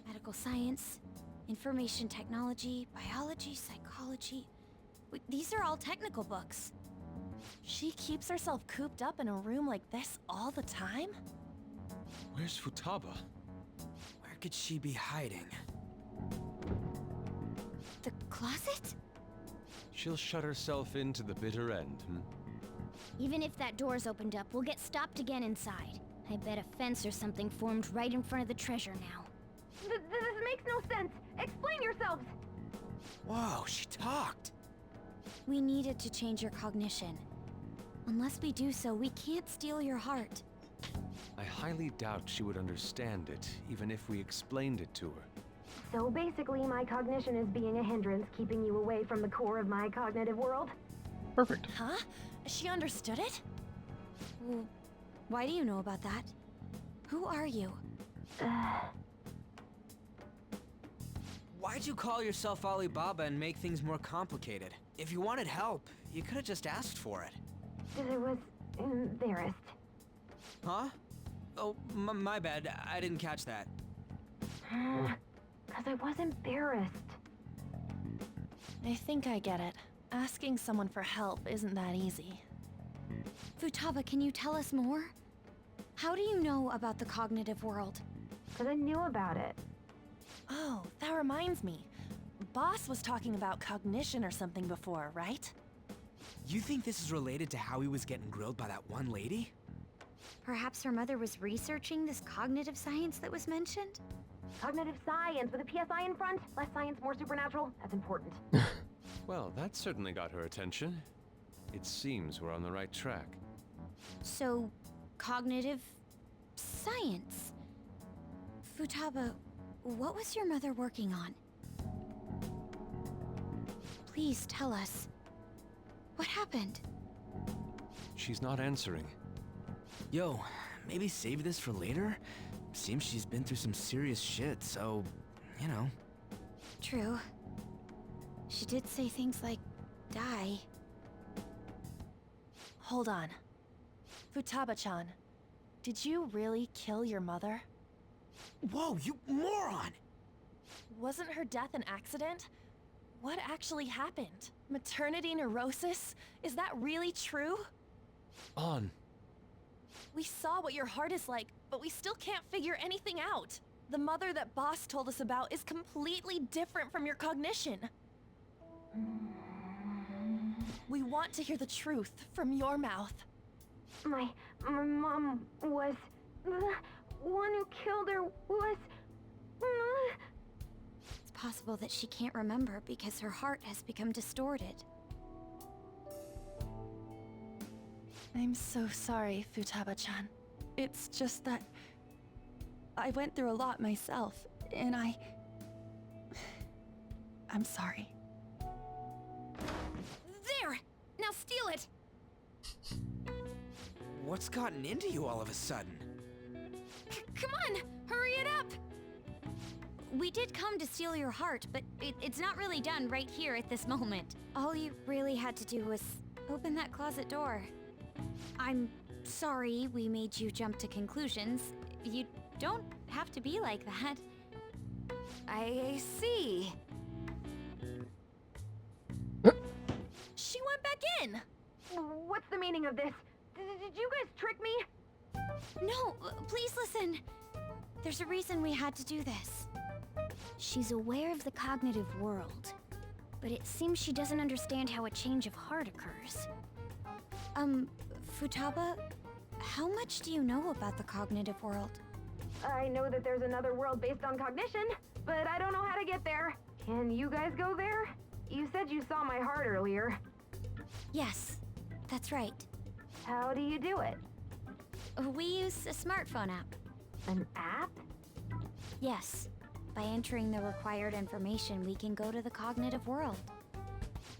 Medical science, information technology, biology, psychology. These are all technical books. She keeps herself cooped up in a room like this all the time? Where's Futaba? Where could she be hiding? The closet? She'll shut herself into the bitter end, Even if that door's opened up, we'll get stopped again inside. I bet a fence or something formed right in front of the treasure now. This makes no sense. Explain yourselves. Whoa, she talked. We needed to change your cognition. Unless we do so, we can't steal your heart. I highly doubt she would understand it, even if we explained it to her. So basically, my cognition is being a hindrance, keeping you away from the core of my cognitive world? Perfect. Huh? She understood it? Well, why do you know about that? Who are you? Why'd you call yourself Alibaba and make things more complicated? If you wanted help, you could have just asked for it. I was embarrassed. Huh? Oh, my bad. I didn't catch that. Because I was embarrassed. I think I get it. Asking someone for help isn't that easy. Futaba, can you tell us more? How do you know about the cognitive world? Because I knew about it. Oh, that reminds me. Boss was talking about cognition or something before, right? You think this is related to how he was getting grilled by that one lady? Perhaps her mother was researching this cognitive science that was mentioned? Cognitive science with a PSI in front. Less science, more supernatural. That's important. Well, that certainly got her attention. It seems we're on the right track. So, cognitive science. Futaba, what was your mother working on? Please tell us. What happened? She's not answering. Yo, maybe save this for later? Seems she's been through some serious shit, so, you know. True. She did say things like, die. Hold on. Futaba-chan, did you really kill your mother? Whoa, you moron! Wasn't her death an accident? What actually happened? Maternity neurosis? Is that really true? On. We saw what your heart is like, but we still can't figure anything out. The mother that Boss told us about is completely different from your cognition. We want to hear the truth from your mouth. My mom was... The one who killed her was... It's possible that she can't remember because her heart has become distorted. I'm so sorry, Futaba-chan. It's just that I went through a lot myself, and I'm sorry. There! Now steal it! What's gotten into you all of a sudden? Come on! Hurry it up! We did come to steal your heart, but it's not really done right here at this moment. All you really had to do was open that closet door. I'm sorry we made you jump to conclusions. You don't have to be like that. I see. She went back in! What's the meaning of this? Did you guys trick me? No, please listen. There's a reason we had to do this. She's aware of the cognitive world, but it seems she doesn't understand how a change of heart occurs. Futaba, how much do you know about the cognitive world? I know that there's another world based on cognition, but I don't know how to get there. Can you guys go there? You said you saw my heart earlier. Yes, that's right. How do you do it? We use a smartphone app. An app? Yes. By entering the required information, we can go to the cognitive world.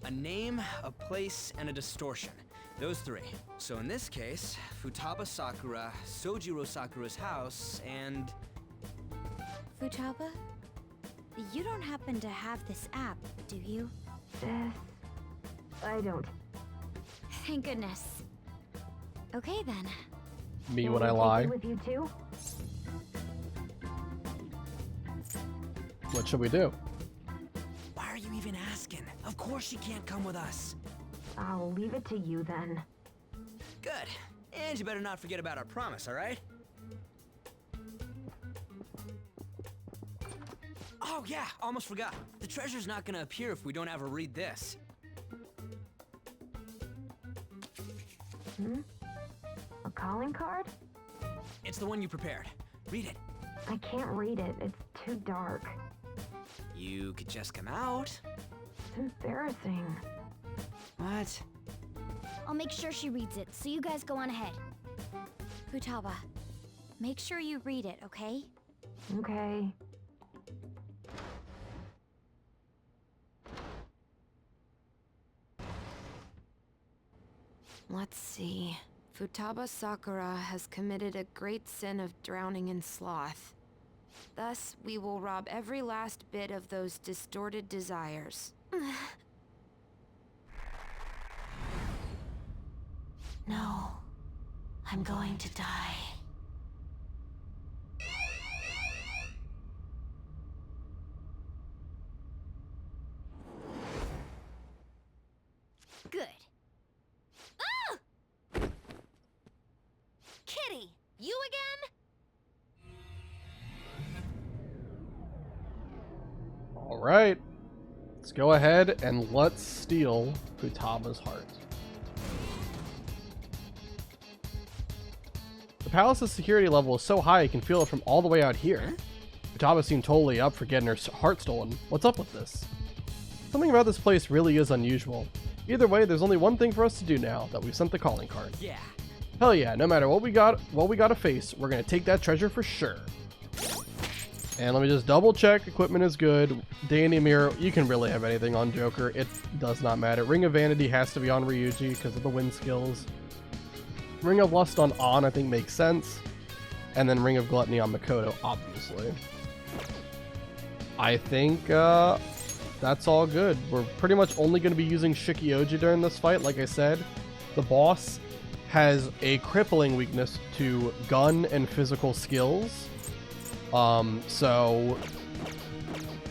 A name, a place, and a distortion. Those three. So in this case, Futaba Sakura, Sojiro Sakura's house, and... Futaba? You don't happen to have this app, do you? I don't. Thank goodness. Okay then. Me Can when we I take lie. it with you too? What should we do? Why are you even asking? Of course she can't come with us. I'll leave it to you then. Good. And you better not forget about our promise, all right? Oh yeah, almost forgot. The treasure's not gonna appear if we don't ever read this. A calling card? It's the one you prepared. Read it. I can't read it. It's too dark. You could just come out. It's embarrassing. What? I'll make sure she reads it, so you guys go on ahead. Futaba, make sure you read it, okay? Okay. Let's see. Futaba Sakura has committed a great sin of drowning in sloth. Thus, we will rob every last bit of those distorted desires. No. I'm going to die. Good. Ah! Kitty, you again? All right. Let's go ahead and let's steal Futaba's heart. The palace's security level is so high you can feel it from all the way out here. Futaba seemed totally up for getting her heart stolen. What's up with this? Something about this place really is unusual. Either way, there's only one thing for us to do now that we've sent the calling card. Yeah. Hell yeah, no matter what we gotta face, we're gonna take that treasure for sure. And let me just double check, equipment is good. Danny Mirror, you can really have anything on Joker, it does not matter. Ring of Vanity has to be on Ryuji because of the wind skills. Ring of Lust on I think makes sense. And then Ring of Gluttony on Makoto, obviously. I think that's all good. We're pretty much only going to be using Shikioji during this fight. Like I said, the boss has a crippling weakness to gun and physical skills. So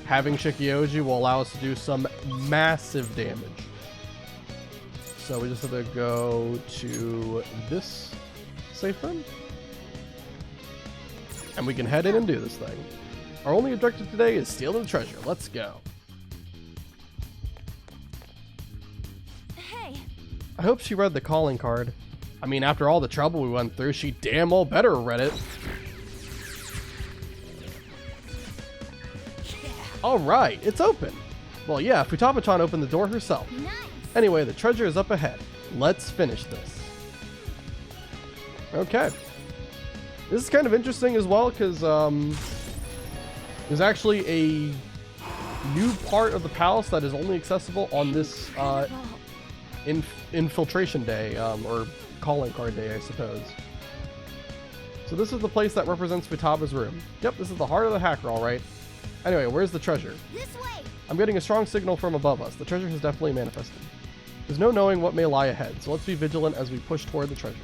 having Shikioji will allow us to do some massive damage. So we just have to go to this safe room. And we can head in and do this thing. Our only objective today is steal the treasure. Let's go. Hey. I hope she read the calling card. I mean, after all the trouble we went through, she damn well better have read it. Alright, it's open. Well, yeah, Futaba-chan opened the door herself. Nice. Anyway, the treasure is up ahead. Let's finish this. Okay. This is kind of interesting as well, because there's actually a new part of the palace that is only accessible on this infiltration day, or calling card day, I suppose. So this is the place that represents Futaba's room. Yep, this is the heart of the hacker, all right. Anyway, where's the treasure? This way. I'm getting a strong signal from above us. The treasure has definitely manifested. There's no knowing what may lie ahead, so let's be vigilant as we push toward the treasure.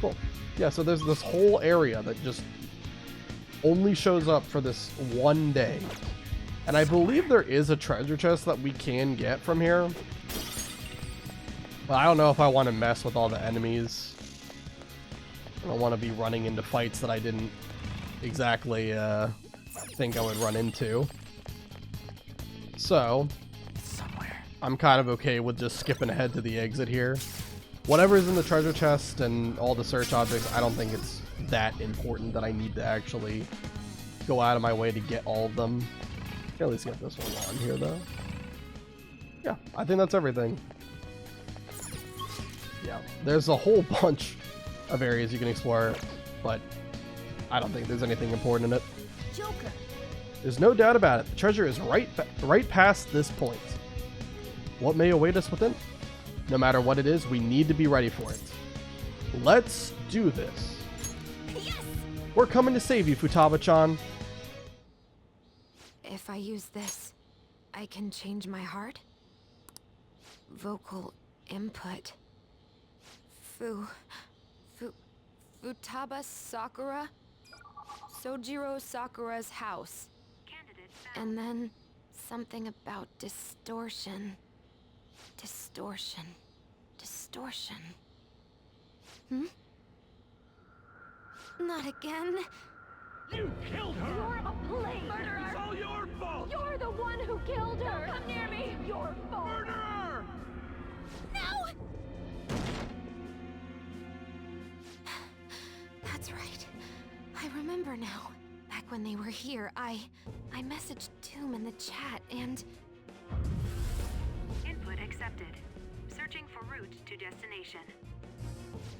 Cool. Yeah, so there's this whole area that just only shows up for this one day. And I believe there is a treasure chest that we can get from here. But I don't know if I want to mess with all the enemies. I don't want to be running into fights that I didn't exactly think I would run into. So, I'm kind of okay with just skipping ahead to the exit here. Whatever's in the treasure chest and all the search objects, I don't think it's that important that I need to actually go out of my way to get all of them. At least get this one on here, though. Yeah, I think that's everything. Yeah, there's a whole bunch of areas you can explore, but I don't think there's anything important in it. Joker. There's no doubt about it. The treasure is right past this point. What may await us within? No matter what it is, we need to be ready for it. Let's do this. Yes! We're coming to save you, Futaba-chan. If I use this, I can change my heart? Vocal input. Futaba Sakura? Sojiro Sakura's house. And then something about distortion. Distortion. Not again. You killed her! You're a plague! Murderer! It's all your fault! You're the one who killed her! Don't come near me! Your fault! Murderer! No! That's right. I remember now. Back when they were here, I messaged Doom in the chat and... Input accepted. Searching for route to destination.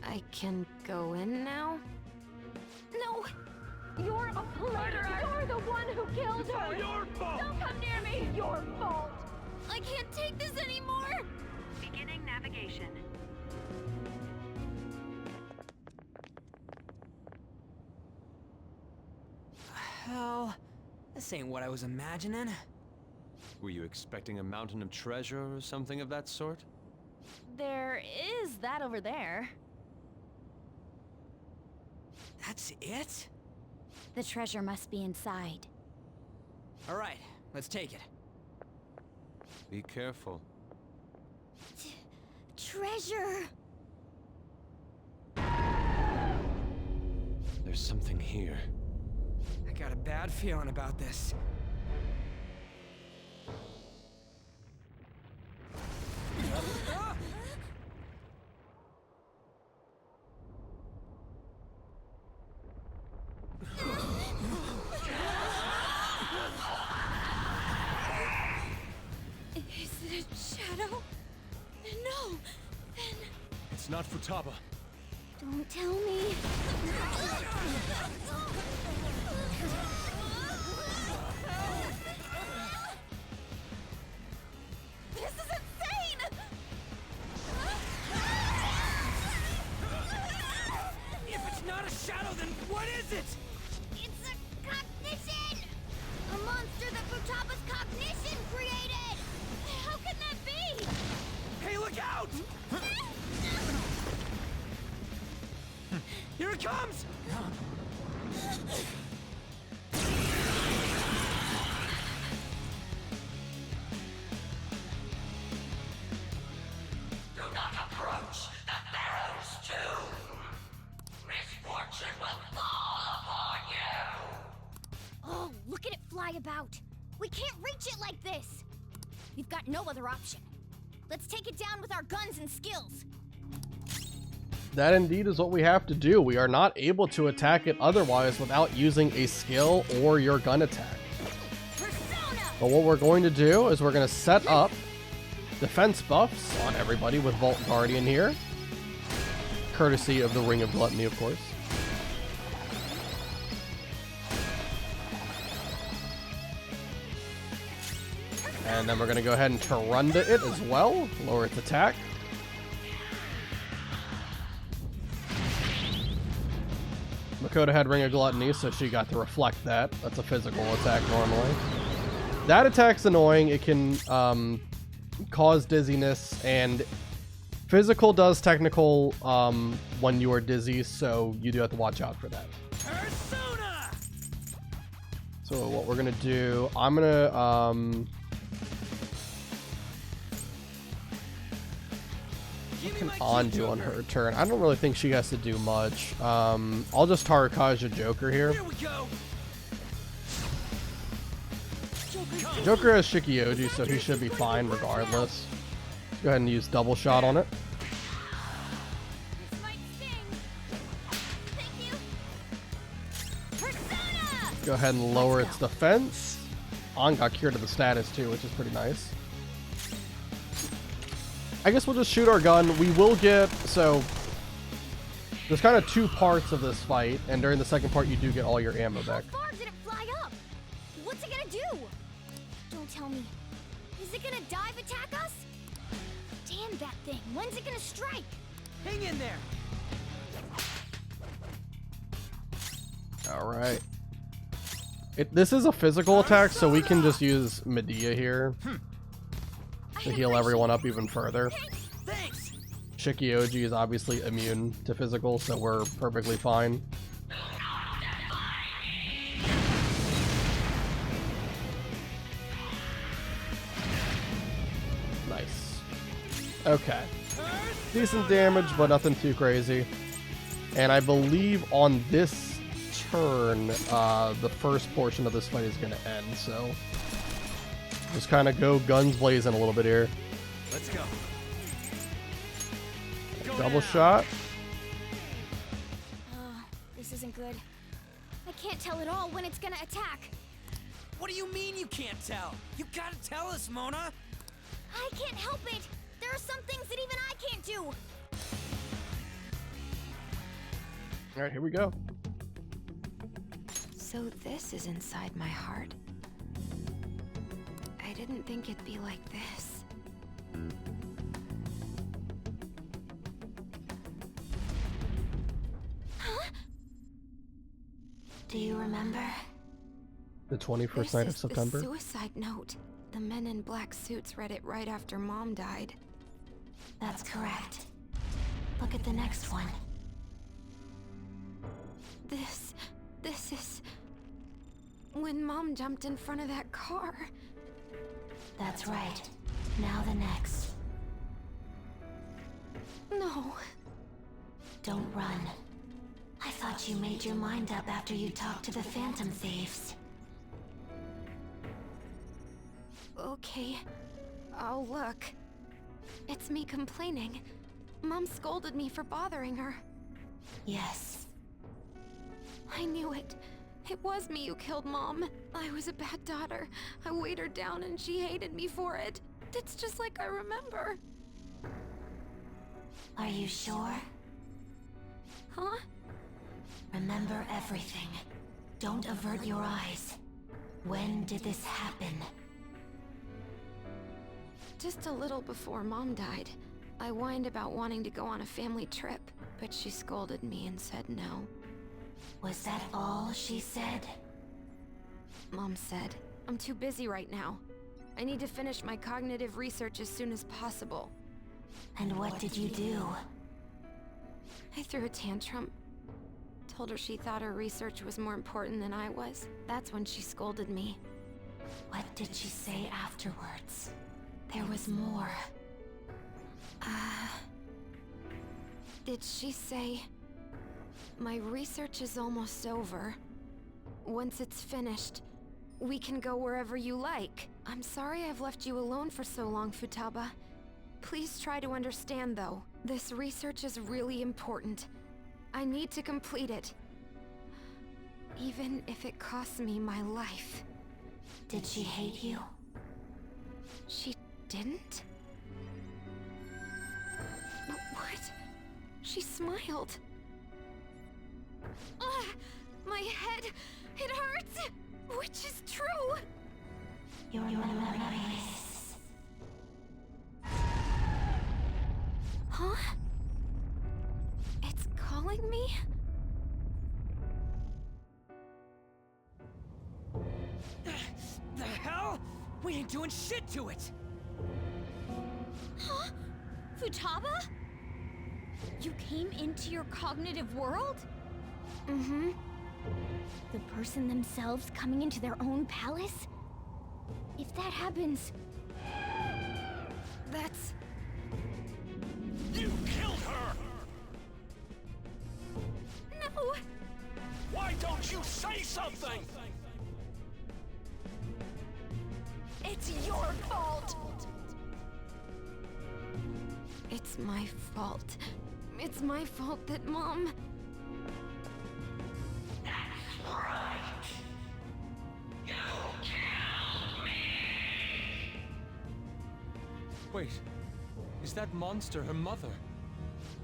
I can go in now? No! You're a plague! You're the one who killed It's her! all your fault! Don't come near me! Your fault! I can't take this anymore! Beginning navigation. Hell, this ain't what I was imagining. Were you expecting a mountain of treasure or something of that sort? There is that over there. That's it? The treasure must be inside. All right, let's take it. Be careful. Treasure! There's something here. I got a bad feeling about this. Is it a shadow? No! Then... It's not Futaba. Don't tell me. This is insane! If it's not a shadow, then what is it? It's a cognition! A monster that Futaba's cognition created! How can that be? Hey, look out! Here it comes! Do not approach the Pharaoh's tomb. Misfortune will fall upon you. Oh, look at it fly about! We can't reach it like this! We've got no other option. Let's take it down with our guns and skills. That indeed is what we have to do. We are not able to attack it otherwise without using a skill or your gun attack. Persona! But what we're going to do is we're going to set up defense buffs on everybody with Vault Guardian here. courtesy of the Ring of Gluttony, of course. And then we're going to go ahead and Tarunda it as well. Lower its attack. Makoto had Ring of Gluttony, so she got to reflect that. That's a physical attack normally. That attack's annoying. It can cause dizziness, and physical does technical when you are dizzy, so you do have to watch out for that. Persona! So what we're going to do, I'm going to... what can On do on her turn? I don't really think she has to do much. I'll just Tarakaja Joker here. Joker has Shikioji, so he should be fine regardless. Go ahead and use double shot on it. Go ahead and lower its defense. On got cured to the status too, which is pretty nice. I guess we'll just shoot our gun. We will get, so there's kind of two parts of this fight, and during the second part you do get all your ammo back. How far did it fly up? What's it gonna do? Don't tell me. Is it gonna dive attack us? Damn that thing. When's it gonna strike? Hang in there. All right. This is a physical attack, so we can just use Medea here to heal everyone up even further. Thanks. Shikioji is obviously immune to physical, so we're perfectly fine. Nice. Okay. Decent damage, but nothing too crazy. And I believe on this turn, the first portion of this fight is going to end, so just kind of go guns blazing a little bit here. Let's go. Double shot. This isn't good. I can't tell at all when it's gonna attack. What do you mean you can't tell? You gotta tell us, Mona. I can't help it. There are some things that even I can't do. All right, here we go. So this is inside my heart. I didn't think it'd be like this. Huh? Do you remember? The 21st night of September. The suicide note. The men in black suits read it right after Mom died. That's correct. Look at the next one. This is... when Mom jumped in front of that car. That's right. Now the next. No. Don't run. I thought you made your mind up after you talked to the Phantom Thieves. Okay. I'll look. It's me complaining. Mom scolded me for bothering her. Yes. I knew it. It was me who killed Mom. I was a bad daughter. I weighed her down and she hated me for it. It's just like I remember. Are you sure? Huh? Remember everything. Don't avert your eyes. When did this happen? Just a little before Mom died. I whined about wanting to go on a family trip, but she scolded me and said no. Was that all she said? Mom said, I'm too busy right now. I need to finish my cognitive research as soon as possible. And what did you do? I threw a tantrum. Told her she thought her research was more important than I was. That's when she scolded me. What did she say afterwards? There was more. Did she say... my research is almost over. Once it's finished, we can go wherever you like. I'm sorry I've left you alone for so long, Futaba. Please try to understand, though. This research is really important. I need to complete it. Even if it costs me my life. Did she hate you? She didn't? But what? She smiled. Ugh, my head, it hurts! Which is true? Your memories. Huh? It's calling me? The hell? We ain't doing shit to it! Huh? Futaba? You came into your cognitive world? Mm-hmm. The person themselves coming into their own palace? If that happens... That's... You killed her! No! Why don't you say something? It's your fault! It's my fault. It's my fault that Mom... That's right. You killed me. Wait, is that monster her mother?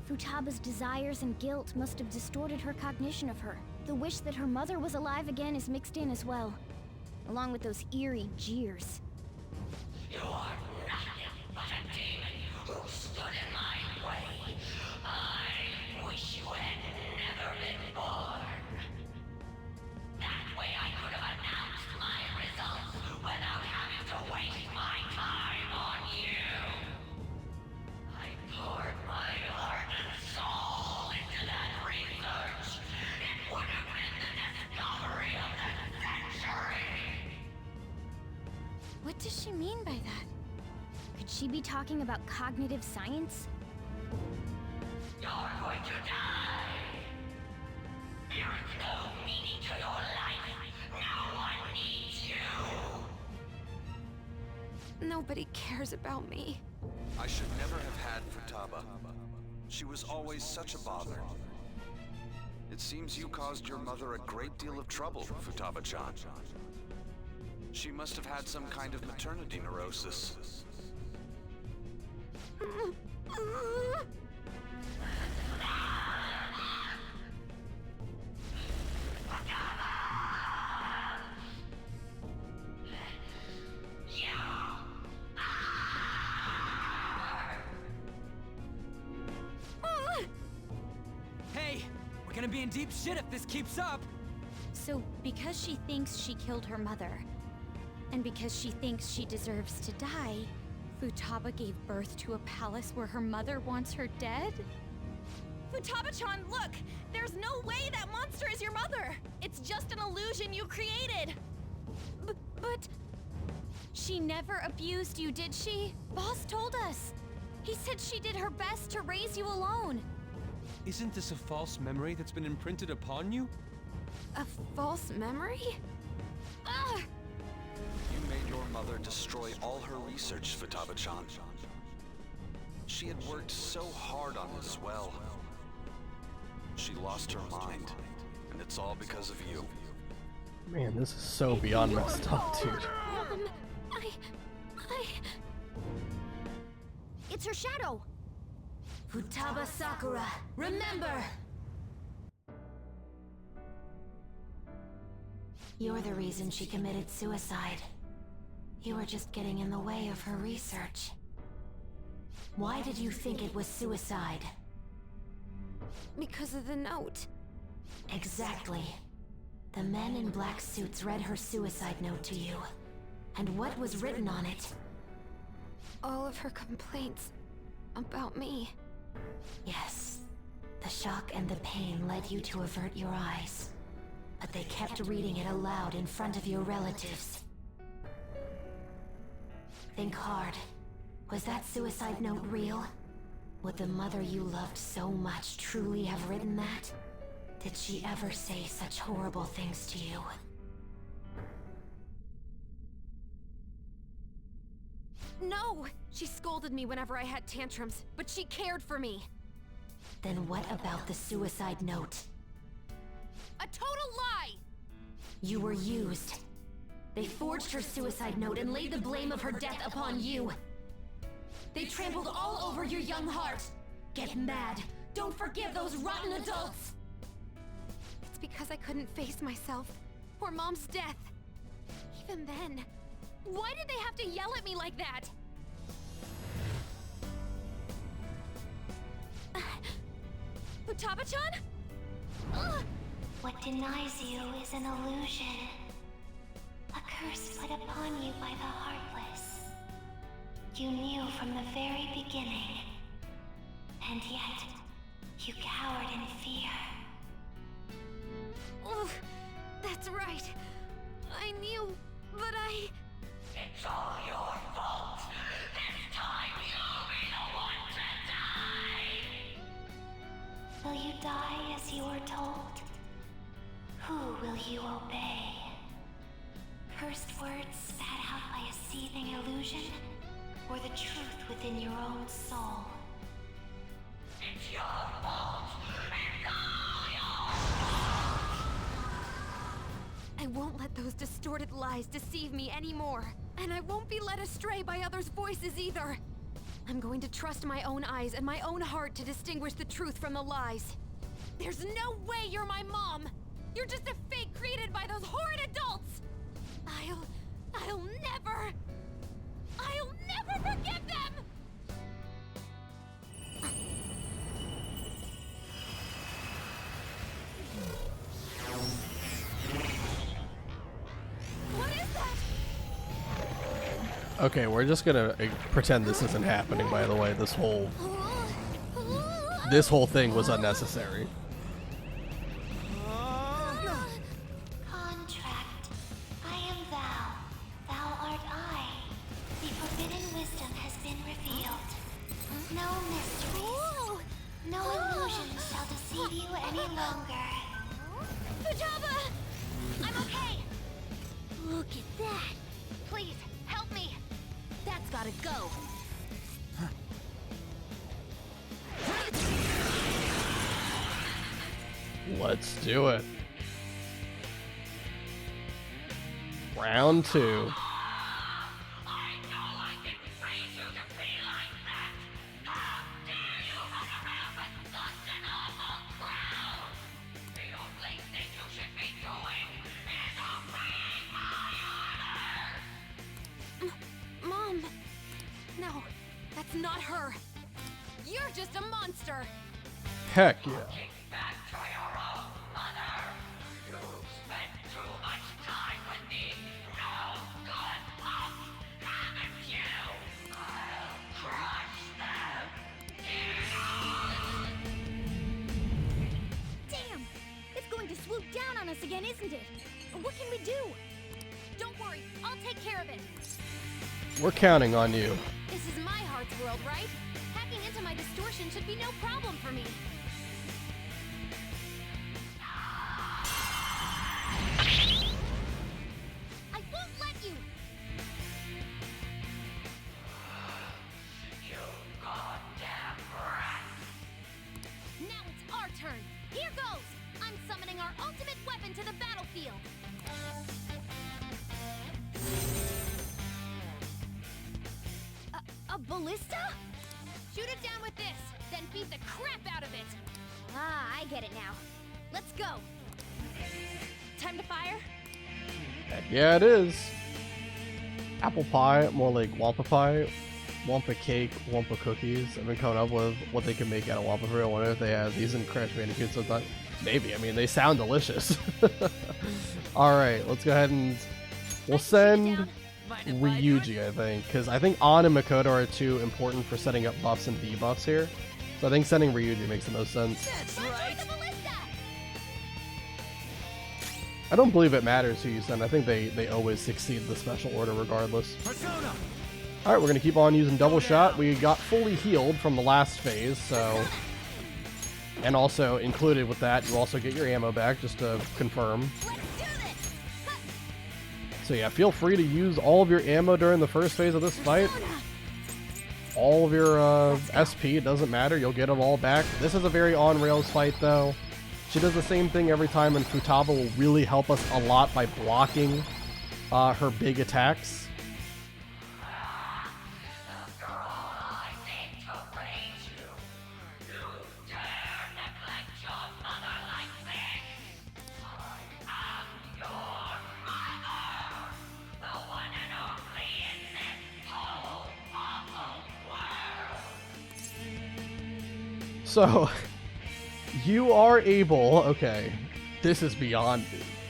Futaba's desires and guilt must have distorted her cognition of her. The wish that her mother was alive again is mixed in as well, along with those eerie jeers. You are nothing but a demon who stood in my way. I wish you had never been born. That way I could have announced my results without having to waste my time on you. I poured my heart and soul into that research. It would have been the discovery of the century. What does she mean by that? Could she be talking about cognitive science? You're going to die. There is no meaning to your life. No one needs you. Nobody cares about me. I should never have had Futaba. She was always such a bother. It seems you caused your mother a great deal of trouble, Futaba-chan. She must have had some kind of maternity neurosis. Hey, we're gonna be in deep shit if this keeps up! So, because she thinks she killed her mother, and because she thinks she deserves to die, Futaba gave birth to a palace where her mother wants her dead? Futaba-chan, look! There's no way that monster is your mother! It's just an illusion you created! But... She never abused you, did she? Boss told us! He said she did her best to raise you alone! Isn't this a false memory that's been imprinted upon you? A false memory? Ugh! You made your mother destroy all her research, Futaba-chan. She had worked so hard on this well. She lost her mind, and it's all because of you. Man, this is so beyond messed up, dude. It's her shadow! Futaba Sakura, remember! You're the reason she committed suicide. You were just getting in the way of her research. Why did you think it was suicide? Because of the note. Exactly. The men in black suits read her suicide note to you. And what was written on it? All of her complaints about me. Yes. The shock and the pain led you to avert your eyes. But they kept reading it aloud in front of your relatives. Think hard. Was that suicide note real? Would the mother you loved so much truly have written that? Did she ever say such horrible things to you? No! She scolded me whenever I had tantrums, but she cared for me. Then what about the suicide note? A total lie! You were used. They forged her suicide note and laid the blame of her death upon you. They trampled all over your young heart. Get mad. Don't forgive those rotten adults! It's because I couldn't face myself, or Mom's death. Even then, why did they have to yell at me like that? Futaba-chan? What denies you is an illusion. A curse put upon you by the Heartless. You knew from the very beginning. And yet, you cowered in fear. Oh, that's right. I knew, but I... It's all your fault. This time you'll be the one to die. Will you die as you were told? Who will you obey? Cursed words spat out by a seething illusion? Or the truth within your own soul? It's your fault. It's all your fault. I won't let those distorted lies deceive me anymore. And I won't be led astray by others' voices either. I'm going to trust my own eyes and my own heart to distinguish the truth from the lies. There's no way you're my mom! You're just a fake created by those horrid adults! I'll never forgive them! What is that? Okay, we're just gonna pretend this isn't happening, by the way. This whole thing was unnecessary. Contract. I am thou. Thou art I. The forbidden wisdom has been revealed. No mysteries. No illusions shall deceive you any longer. Futaba! I'm okay! Look at that! Please, help me! That's gotta go! Let's do it. Round 2. Mom! No, that's not her! You're just a monster! Heck yeah. Damn! It's going to swoop down on us again, isn't it? What can we do? Don't worry, I'll take care of it! We're counting on you. This is my heart's world, right? Hacking into my distortion should be no problem for me. I won't let you! You goddamn rat. Now it's our turn! Here goes! I'm summoning our ultimate weapon to the battlefield! A ballista? Shoot it down with this, then beat the crap out of it! Ah, I get it now. Let's go! Time to fire? Heck yeah, it is. Apple pie, more like Wampa pie. Wampa cake, Wampa cookies. I've been coming up with what they can make out of Wampa fruit. I wonder if they have these in Crash Bandicoot sometime. Maybe. I mean, they sound delicious. Alright, let's go ahead and... We'll send Ryuji, I think. Because I think An and Makoto are too important for setting up buffs and debuffs here. So I think sending Ryuji makes the most sense. That's right. I don't believe it matters who you send. I think they always succeed the special order regardless. Persona. Alright, we're going to keep on using double shot. We got fully healed from the last phase, so... And also, included with that, you also get your ammo back, just to confirm. So yeah, feel free to use all of your ammo during the first phase of this fight. All of your SP, it doesn't matter, you'll get them all back. This is a very on-rails fight, though. She does the same thing every time, and Futaba will really help us a lot by blocking her big attacks. After all I did to raise you, you dare So, you are able... Okay, this is beyond...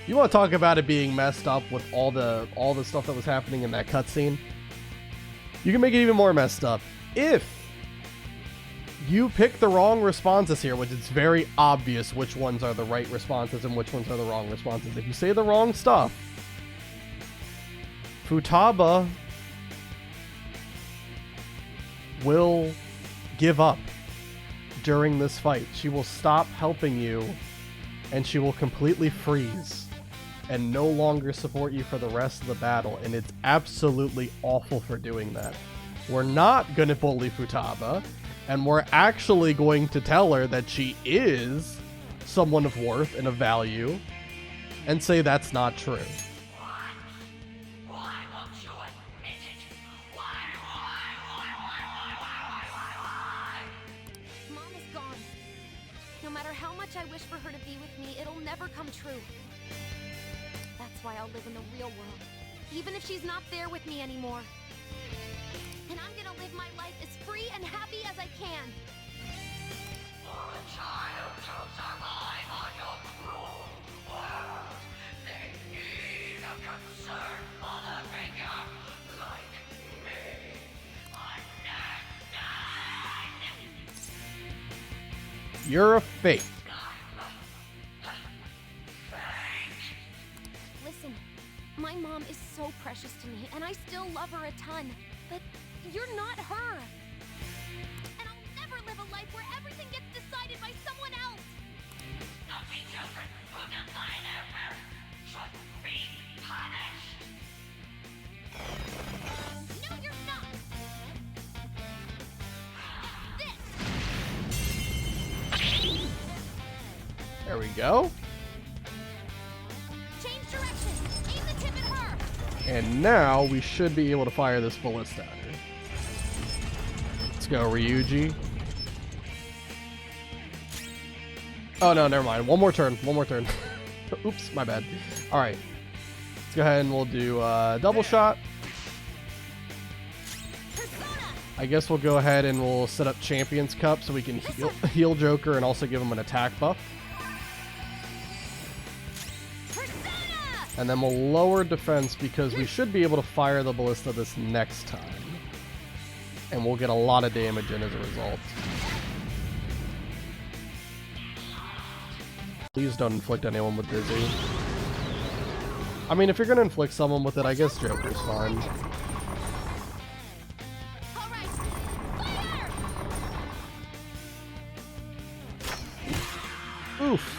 You want to talk about it being messed up with all the stuff that was happening in that cutscene? You can make it even more messed up. If you pick the wrong responses here, which it's very obvious which ones are the right responses and which ones are the wrong responses. If you say the wrong stuff, Futaba will give up during this fight. She will stop helping you, and she will completely freeze and no longer support you for the rest of the battle, and it's absolutely awful for doing that. We're not going to bully Futaba, and we're actually going to tell her that she is someone of worth and of value, and say that's not true. Mom is gone. No matter how much I wish for her to be with me, it'll never come true. That's why I'll live in the real world, even if she's not there with me anymore. And I'm gonna live my life as free and happy as I can. For a child to survive on your cruel world, they need a concerned mother figure like me. Understand? You're a fake. Listen, my mom is so precious to me, and I still love her a ton. But you're not her. And I'll never live a life where everything gets decided by someone else. Naughty children who defy their parents should be punished. No, you're not. There we go. Change direction. Aim the tip at her. And now we should be able to fire this ballista at her. Let's go, Ryuji. Oh no, never mind. One more turn. One more turn. Oops, my bad. Alright. Let's go ahead and we'll do double shot. I guess we'll go ahead and we'll set up Champions Cup so we can heal Joker and also give him an attack buff. And then we'll lower defense because we should be able to fire the ballista this next time. And we'll get a lot of damage in as a result. Please don't inflict anyone with Dizzy. I mean, if you're going to inflict someone with it, I guess Joker's fine. Oof.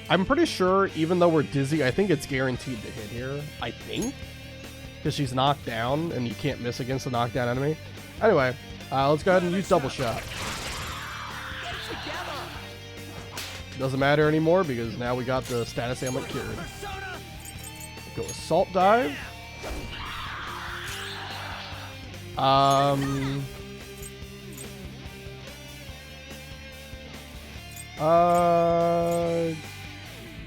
I'm pretty sure, even though we're dizzy, I think it's guaranteed to hit here. I think. Because she's knocked down, and you can't miss against a knockdown enemy. Anyway, let's go ahead and use double shot. Doesn't matter anymore, because now we got the status ailment cured. Go assault dive.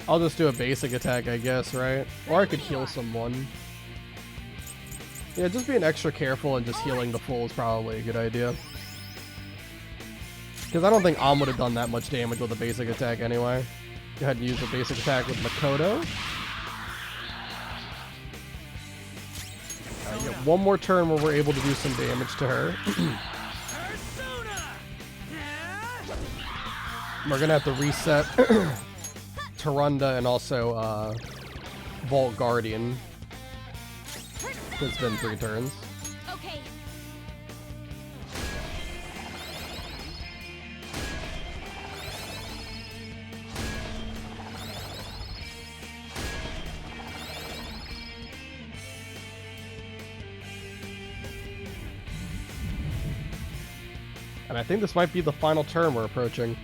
I'll just do a basic attack, I guess, right? Or I could heal someone. Yeah, just being extra careful and just healing the full is probably a good idea. Because I don't think Am would have done that much damage with a basic attack anyway. Go ahead and use the basic attack with Makoto. Alright, get one more turn where we're able to do some damage to her. We're gonna have to reset Tarunda and also Vault Guardian. It's been 3 turns. Okay. And I think this might be the final turn we're approaching.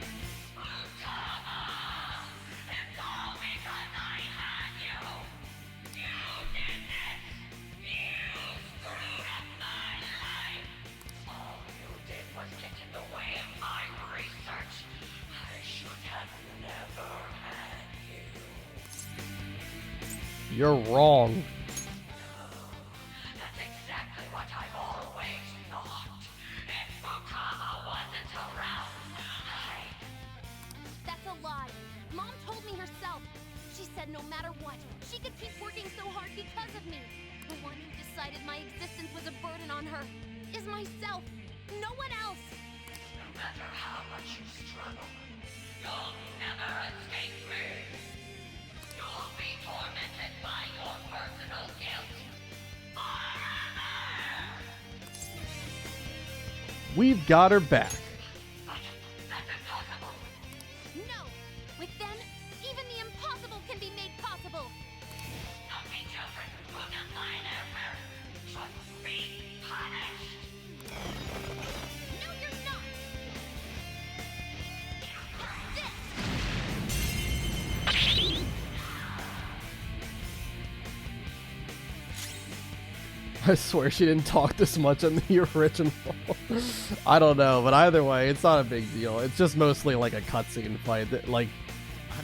You're wrong. That's exactly what I've always thought. If Futaba wasn't around, That's a lie. Mom told me herself. She said no matter what, she could keep working so hard because of me. The one who decided my existence was a burden on her is myself. No one else. no matter how much you struggle, you'll never escape me. You'll be tormented by your personal guilt forever. We've got her back. That's impossible. No. With them, even the impossible can be made possible. Naughty children will defy their parents. Should be punished. No, you're not. I swear she didn't talk this much in the original. I don't know, but either way, it's not a big deal. It's just mostly like a cutscene fight. Like,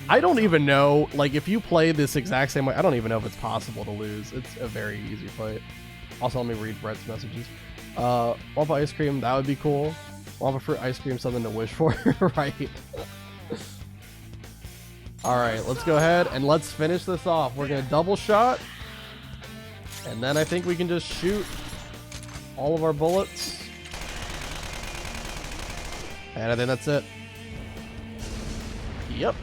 I don't even know, like, if you play this exact same way, I don't even know if it's possible to lose. It's a very easy fight. Also, let me read Brett's messages. Want ice cream? That would be cool. Want fruit ice cream? Something to wish for, right? Alright, let's go ahead and let's finish this off. We're gonna double shot. And then I think we can just shoot all of our bullets. And I think that's it. Yep.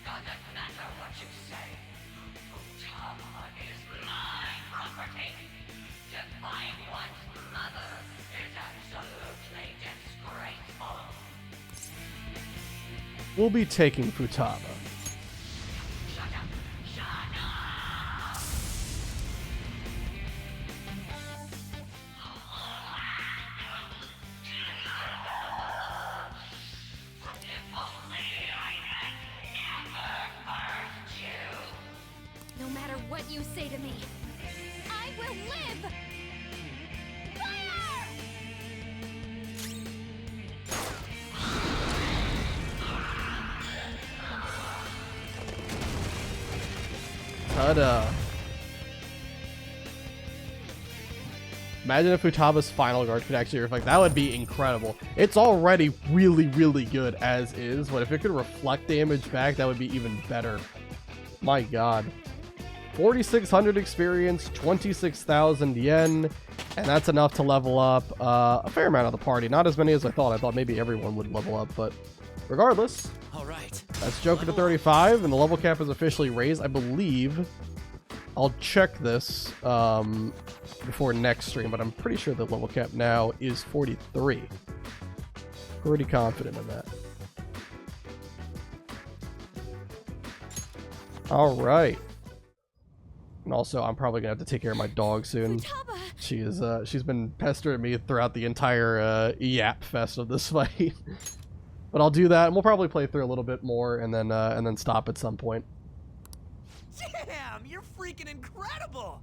Doesn't matter what you say. Futaba is my property. Defying one's mother is absolutely disgraceful. We'll be taking Futaba. Shut up. Shut up. If only I had never hurt you. No matter what you say to me, I will live! Fire! Ta-da. Imagine if Futaba's final guard could actually reflect. That would be incredible. It's already really, really good as is, but if it could reflect damage back, that would be even better. My god. 4,600 experience, 26,000 yen, and that's enough to level up a fair amount of the party. Not as many as I thought. I thought maybe everyone would level up, but regardless, All right. that's Joker to 35, and the level cap is officially raised. I believe I'll check this before next stream, but I'm pretty sure the level cap now is 43. Pretty confident in that. All right. And also, I'm probably gonna have to take care of my dog soon. She is she's been pestering me throughout the entire yap fest of this fight. But I'll do that, and we'll probably play through a little bit more, and then stop at some point. Damn, you're freaking incredible!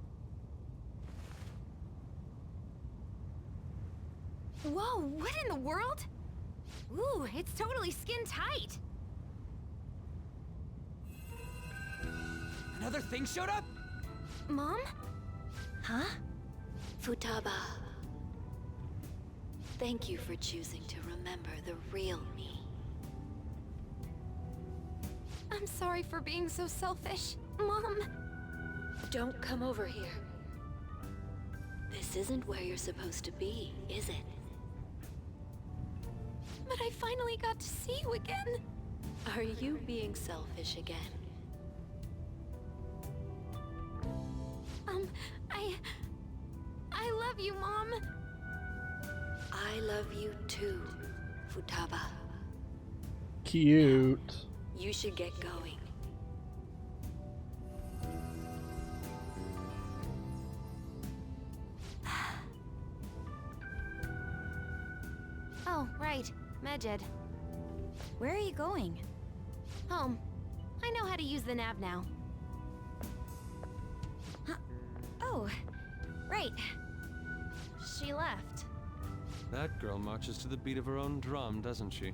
Whoa, what in the world? Ooh, it's totally skin tight. Another thing showed up? Mom? Huh? Futaba. Thank you for choosing to remember the real me. I'm sorry for being so selfish. Mom! Don't come over here. This isn't where you're supposed to be, is it? But I finally got to see you again. Are you being selfish again? I love you, Mom. I love you too, Futaba. Cute. You should get going. Oh, right. Medjed. Where are you going? Home. I know how to use the nav now. Oh, right. she left. That girl marches to the beat of her own drum, doesn't she?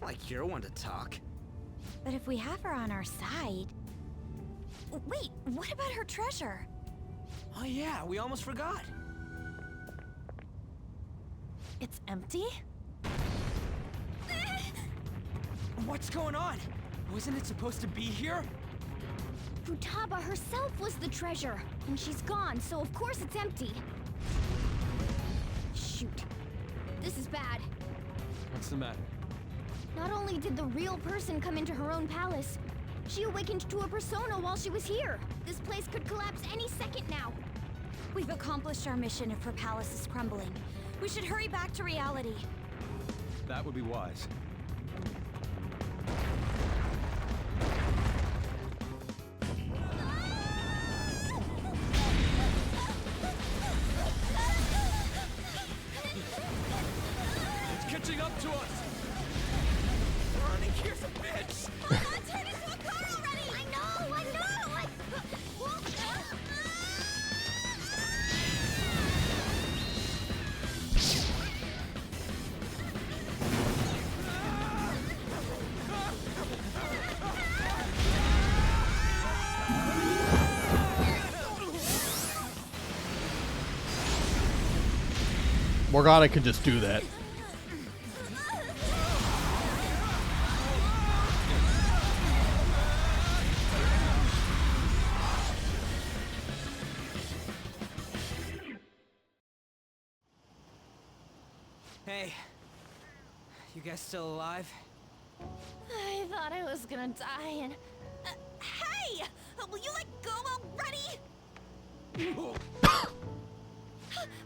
Like you're one to talk. But if we have her on our side... Wait, what about her treasure? Oh yeah, we almost forgot. It's empty? What's going on? Wasn't it supposed to be here? Futaba herself was the treasure, and she's gone, so of course it's empty. Shoot. This is bad. What's the matter? Not only did the real person come into her own palace, she awakened to a persona while she was here. This place could collapse any second now. We've accomplished our mission if her palace is crumbling. We should hurry back to reality. That would be wise. It's catching up to us! Running here's a bitch! Hold on, turn into a car already! I know! Morgana can just do that. Hey, you guys still alive? I thought I was gonna die and... Hey! Will you let go already?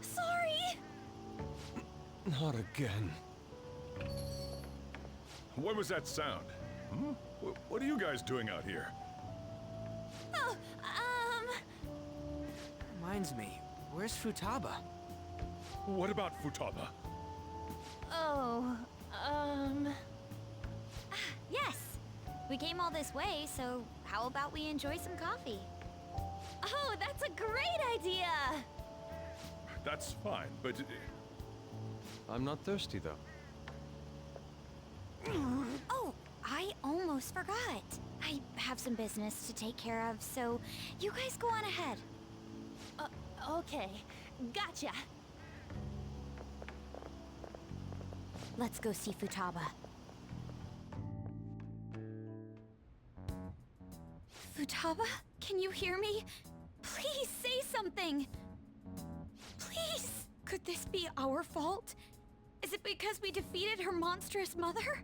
Sorry! Not again. What was that sound? Hmm? What are you guys doing out here? Oh, Reminds me, where's Futaba? What about Futaba? Yes! We came all this way, so how about we enjoy some coffee? Oh, that's a great idea! That's fine, but... I'm not thirsty, though. Oh, I almost forgot. I have some business to take care of, so you guys go on ahead. Okay, gotcha. Let's go see Futaba. Futaba, can you hear me? Please say something. Please. Could this be our fault? Is it because we defeated her monstrous mother?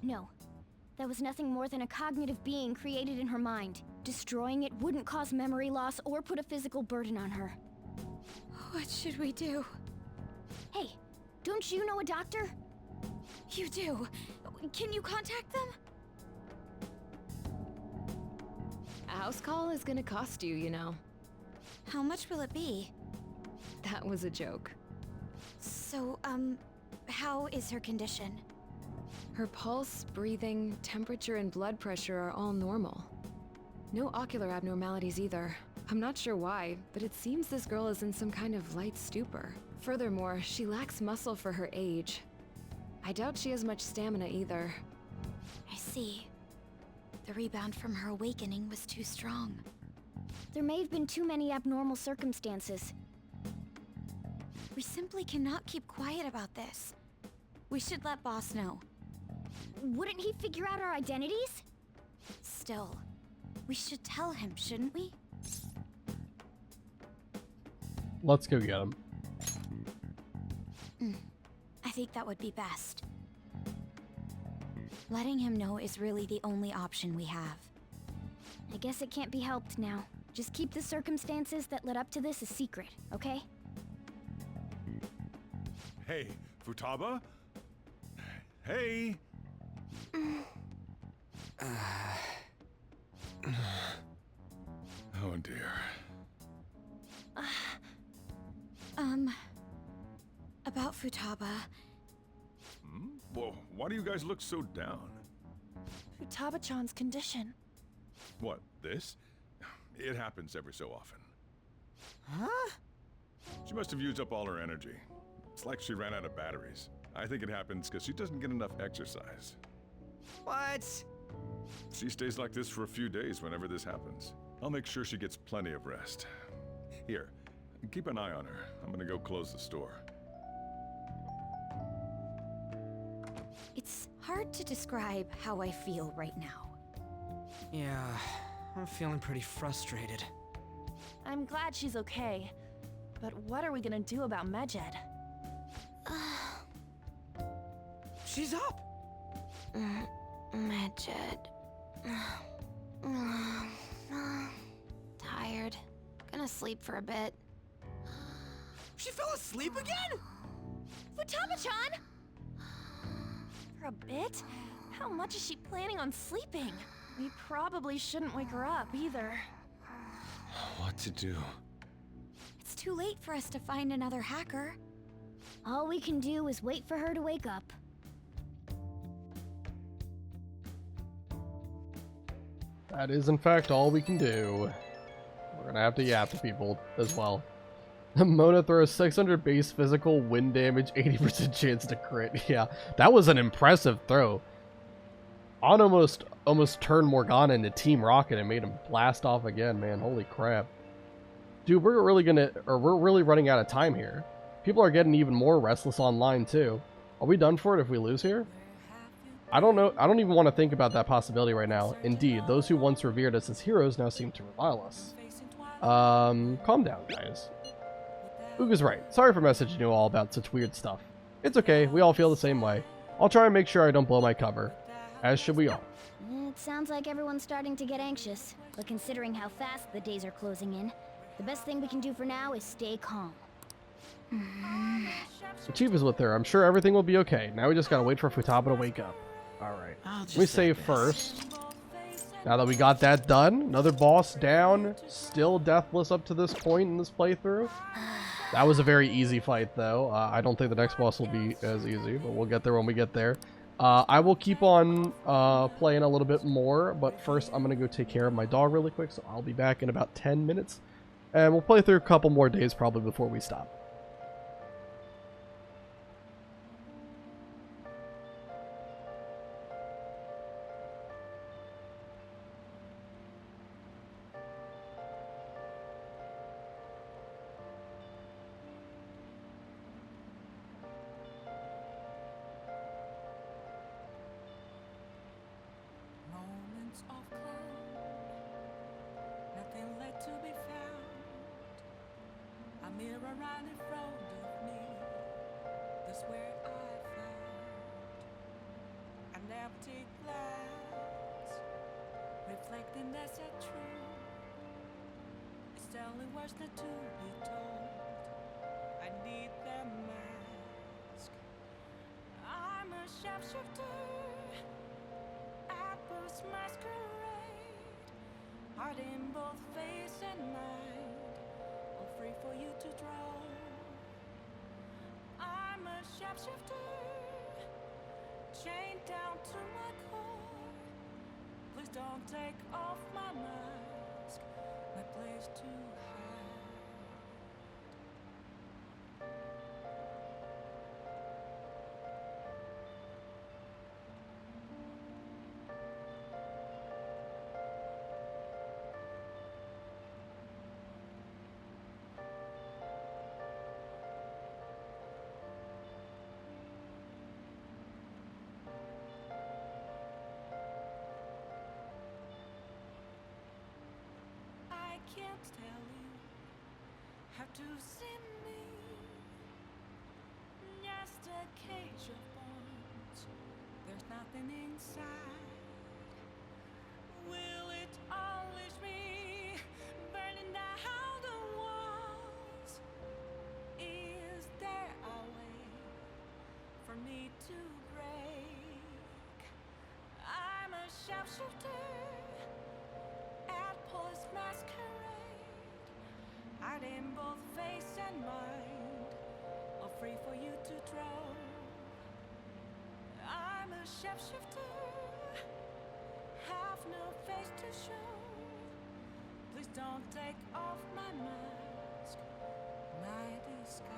No. That was nothing more than a cognitive being created in her mind. Destroying it wouldn't cause memory loss or put a physical burden on her. What should we do? Hey, don't you know a doctor? You do. Can you contact them? A house call is gonna cost you, you know. How much will it be? That was a joke. So, how is her condition? Her pulse, breathing, temperature, and blood pressure are all normal. No ocular abnormalities either. I'm not sure why, but it seems this girl is in some kind of light stupor. Furthermore, she lacks muscle for her age. I doubt she has much stamina either. I see. The rebound from her awakening was too strong. There may have been too many abnormal circumstances. We simply cannot keep quiet about this. We should let Boss know. Wouldn't he figure out our identities? Still, we should tell him, shouldn't we? Let's go get him. I think that would be best. Letting him know is really the only option we have. I guess it can't be helped now. Just keep the circumstances that led up to this a secret, okay? Hey, Futaba? Hey! Oh dear. About Futaba. Well, why do you guys look so down? Futaba-chan's condition. What, this? It happens every so often. Huh? She must have used up all her energy. It's like she ran out of batteries. I think it happens because she doesn't get enough exercise. What? She stays like this for a few days whenever this happens. I'll make sure she gets plenty of rest. Here, keep an eye on her. I'm gonna go close the store. It's hard to describe how I feel right now. Yeah, I'm feeling pretty frustrated. I'm glad she's okay. But what are we gonna do about Medjed? She's up! Medjed. Tired. Gonna sleep for a bit. She fell asleep again? Futaba-chan! For a bit? How much is she planning on sleeping? We probably shouldn't wake her up either. What to do? It's too late for us to find another hacker. All we can do is wait for her to wake up. That is, in fact, all we can do. We're gonna have to yap to people as well. Mona throws 600 base physical, wind damage, 80% chance to crit. Yeah, that was an impressive throw. On almost turned Morgana into Team Rocket and made him blast off again, man. Holy crap. Dude, we're really running out of time here. People are getting even more restless online too. Are we done for it if we lose here? I don't know. I don't even want to think about that possibility right now. Indeed, those who once revered us as heroes now seem to revile us. Calm down, guys. Uga's right. Sorry for messaging you all about such weird stuff. It's okay. We all feel the same way. I'll try and make sure I don't blow my cover. As should we all. It sounds like everyone's starting to get anxious, but considering how fast the days are closing in, the best thing we can do for now is stay calm. The chief is with her. I'm sure everything will be okay. Now we just gotta wait for Futaba to wake up. Alright. Let me save first. Now that we got that done, another boss down. Still deathless up to this point in this playthrough. That was a very easy fight, though. I don't think the next boss will be as easy, but we'll get there when we get there. I will keep on playing a little bit more, but first I'm going to go take care of my dog really quick, so I'll be back in about 10 minutes. And we'll play through a couple more days probably before we stop. Reflecting that's a truth. It's the only words that to be told. I need that mask. I'm a sharpshooter at Bruce Masquerade. Heart in both face and mind, all free for you to draw. I'm a sharpshooter, chained down to my core. Please don't take off my mask, my place to hide. Can't tell you how to see me. Just a cage of bones. There's nothing inside. Will it always be burning down the walls? Is there a way for me to break? I'm a sharpshooter at Post Masquerade. Heart in both face and mind, all free for you to draw. I'm a shapeshifter, have no face to show. Please don't take off my mask, my disguise.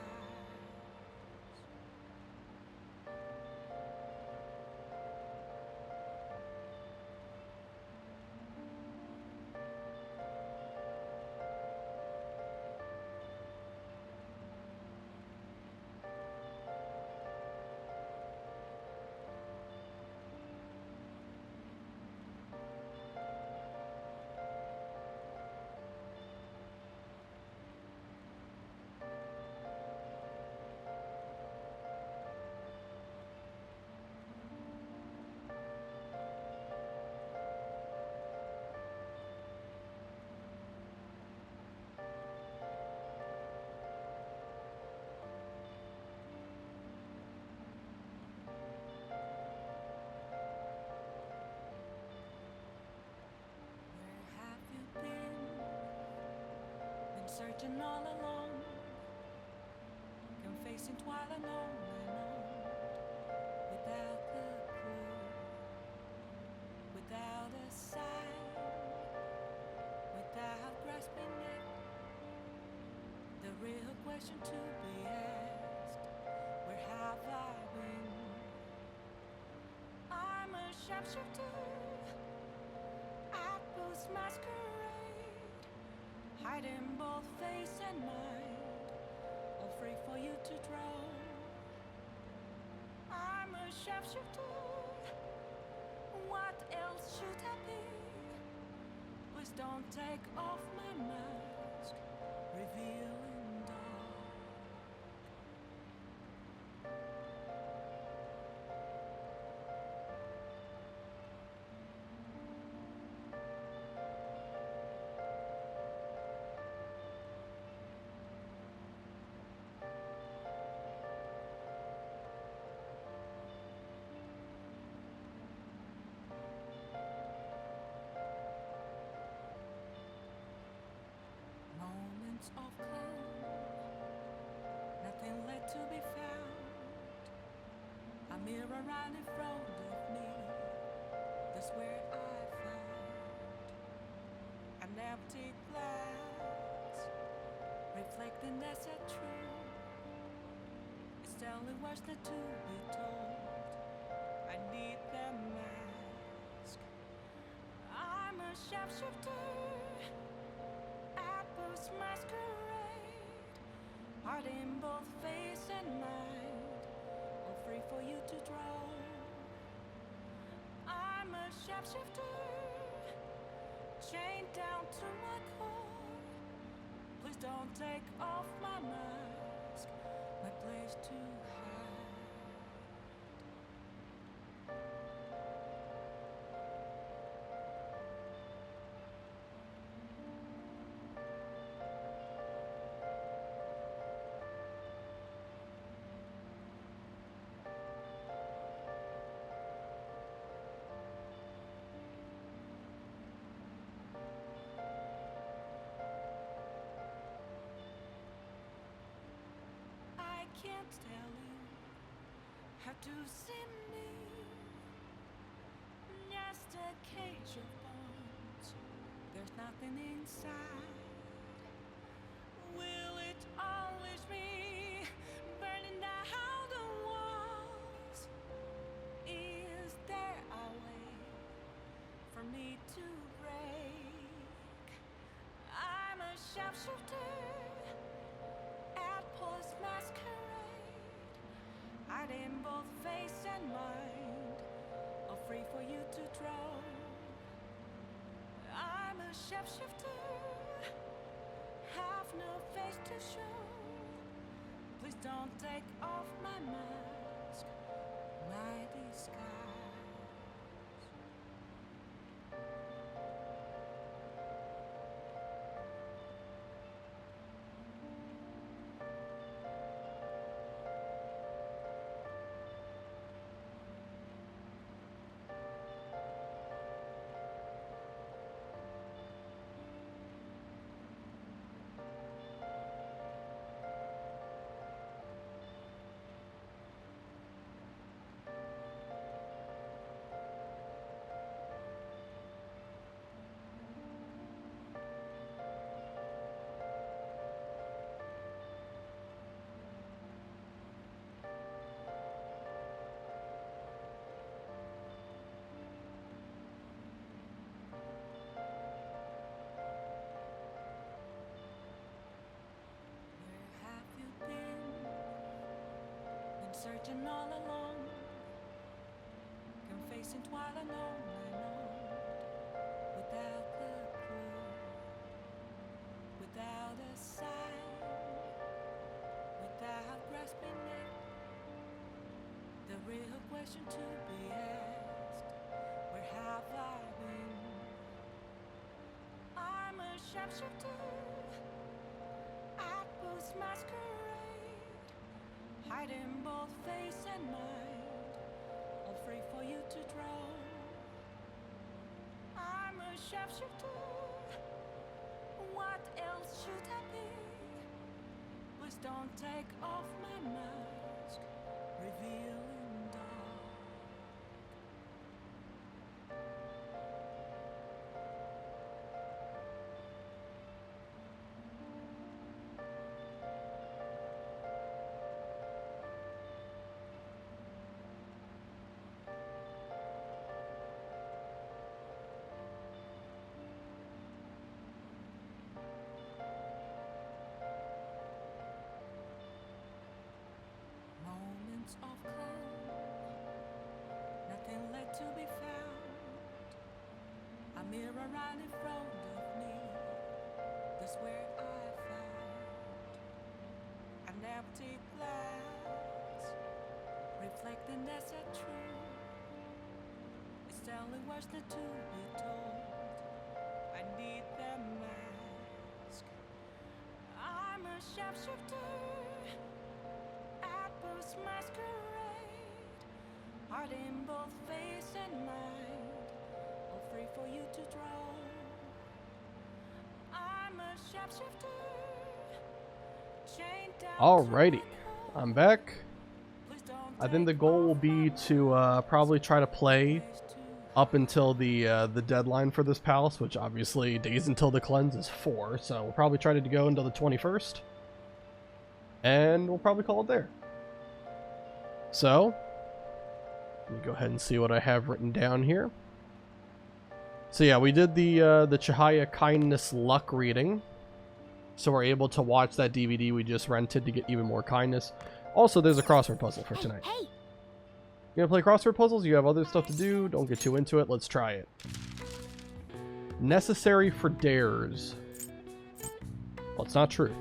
Searching all along, confessing while alone and on, without the clue, without a sign, without grasping it. The real question to be asked: where have I been? I'm a sharpshooter at Booth's masquerade, hiding both face and mind, all free for you to draw. I'm a sharpshooter, what else should I be? Please don't take off my mask, revealing dark. Of calm, nothing left to be found. A mirror right in front of me, that's where I found an empty glass, reflecting that's a truth. It's telling what's not to be told. I need the mask. I'm a sharpshooter, masquerade, heart in both face and mind, all free for you to draw. I'm a sharpshooter, chained down to my core. Please don't take off my mask, my place to hide. Can't tell you how to see me. Just a cage of bones, there's nothing inside. Will it always be burning down the walls? Is there a way for me to break? I'm a sharpshooter at Post Masquerade, hiding both face and mind, all free for you to draw. I'm a shapeshifter, have no face to show. Please don't take off my mask, my disguise. question all along. Confessing while alone, without the clue, without a sign, without grasping it. The real question to be asked: where have I been? I'm a sharpshooter at Booth's masquerade, hiding both face and mind, all free for you to draw. I'm a sharpshooter. What else should I be? Please don't take off my mask, revealing dark. Moments of calm, nothing left to be found. A mirror right in front of me, that's where I found an empty glass, reflecting that's a truth. It's telling what's not to be told. I need that mask. I'm a sharpshooter at Booth's masquerade, hiding both face and mind, all free for you to draw. I'm a sharpshooter, chained down. Alrighty, I'm back. I think the goal will be to probably try to play up until the deadline for this palace, which obviously days until the cleanse is 4, so we'll probably try to go until the 21st. And we'll probably call it there. So, let me go ahead and see what I have written down here. So yeah, we did the Chihaya Kindness Luck reading. So we're able to watch that DVD we just rented to get even more kindness. Also, there's a crossword puzzle for tonight. Hey! You gonna play crossword puzzles? You have other stuff to do? Don't get too into it. Let's try it. Necessary for dares. Well, it's not true.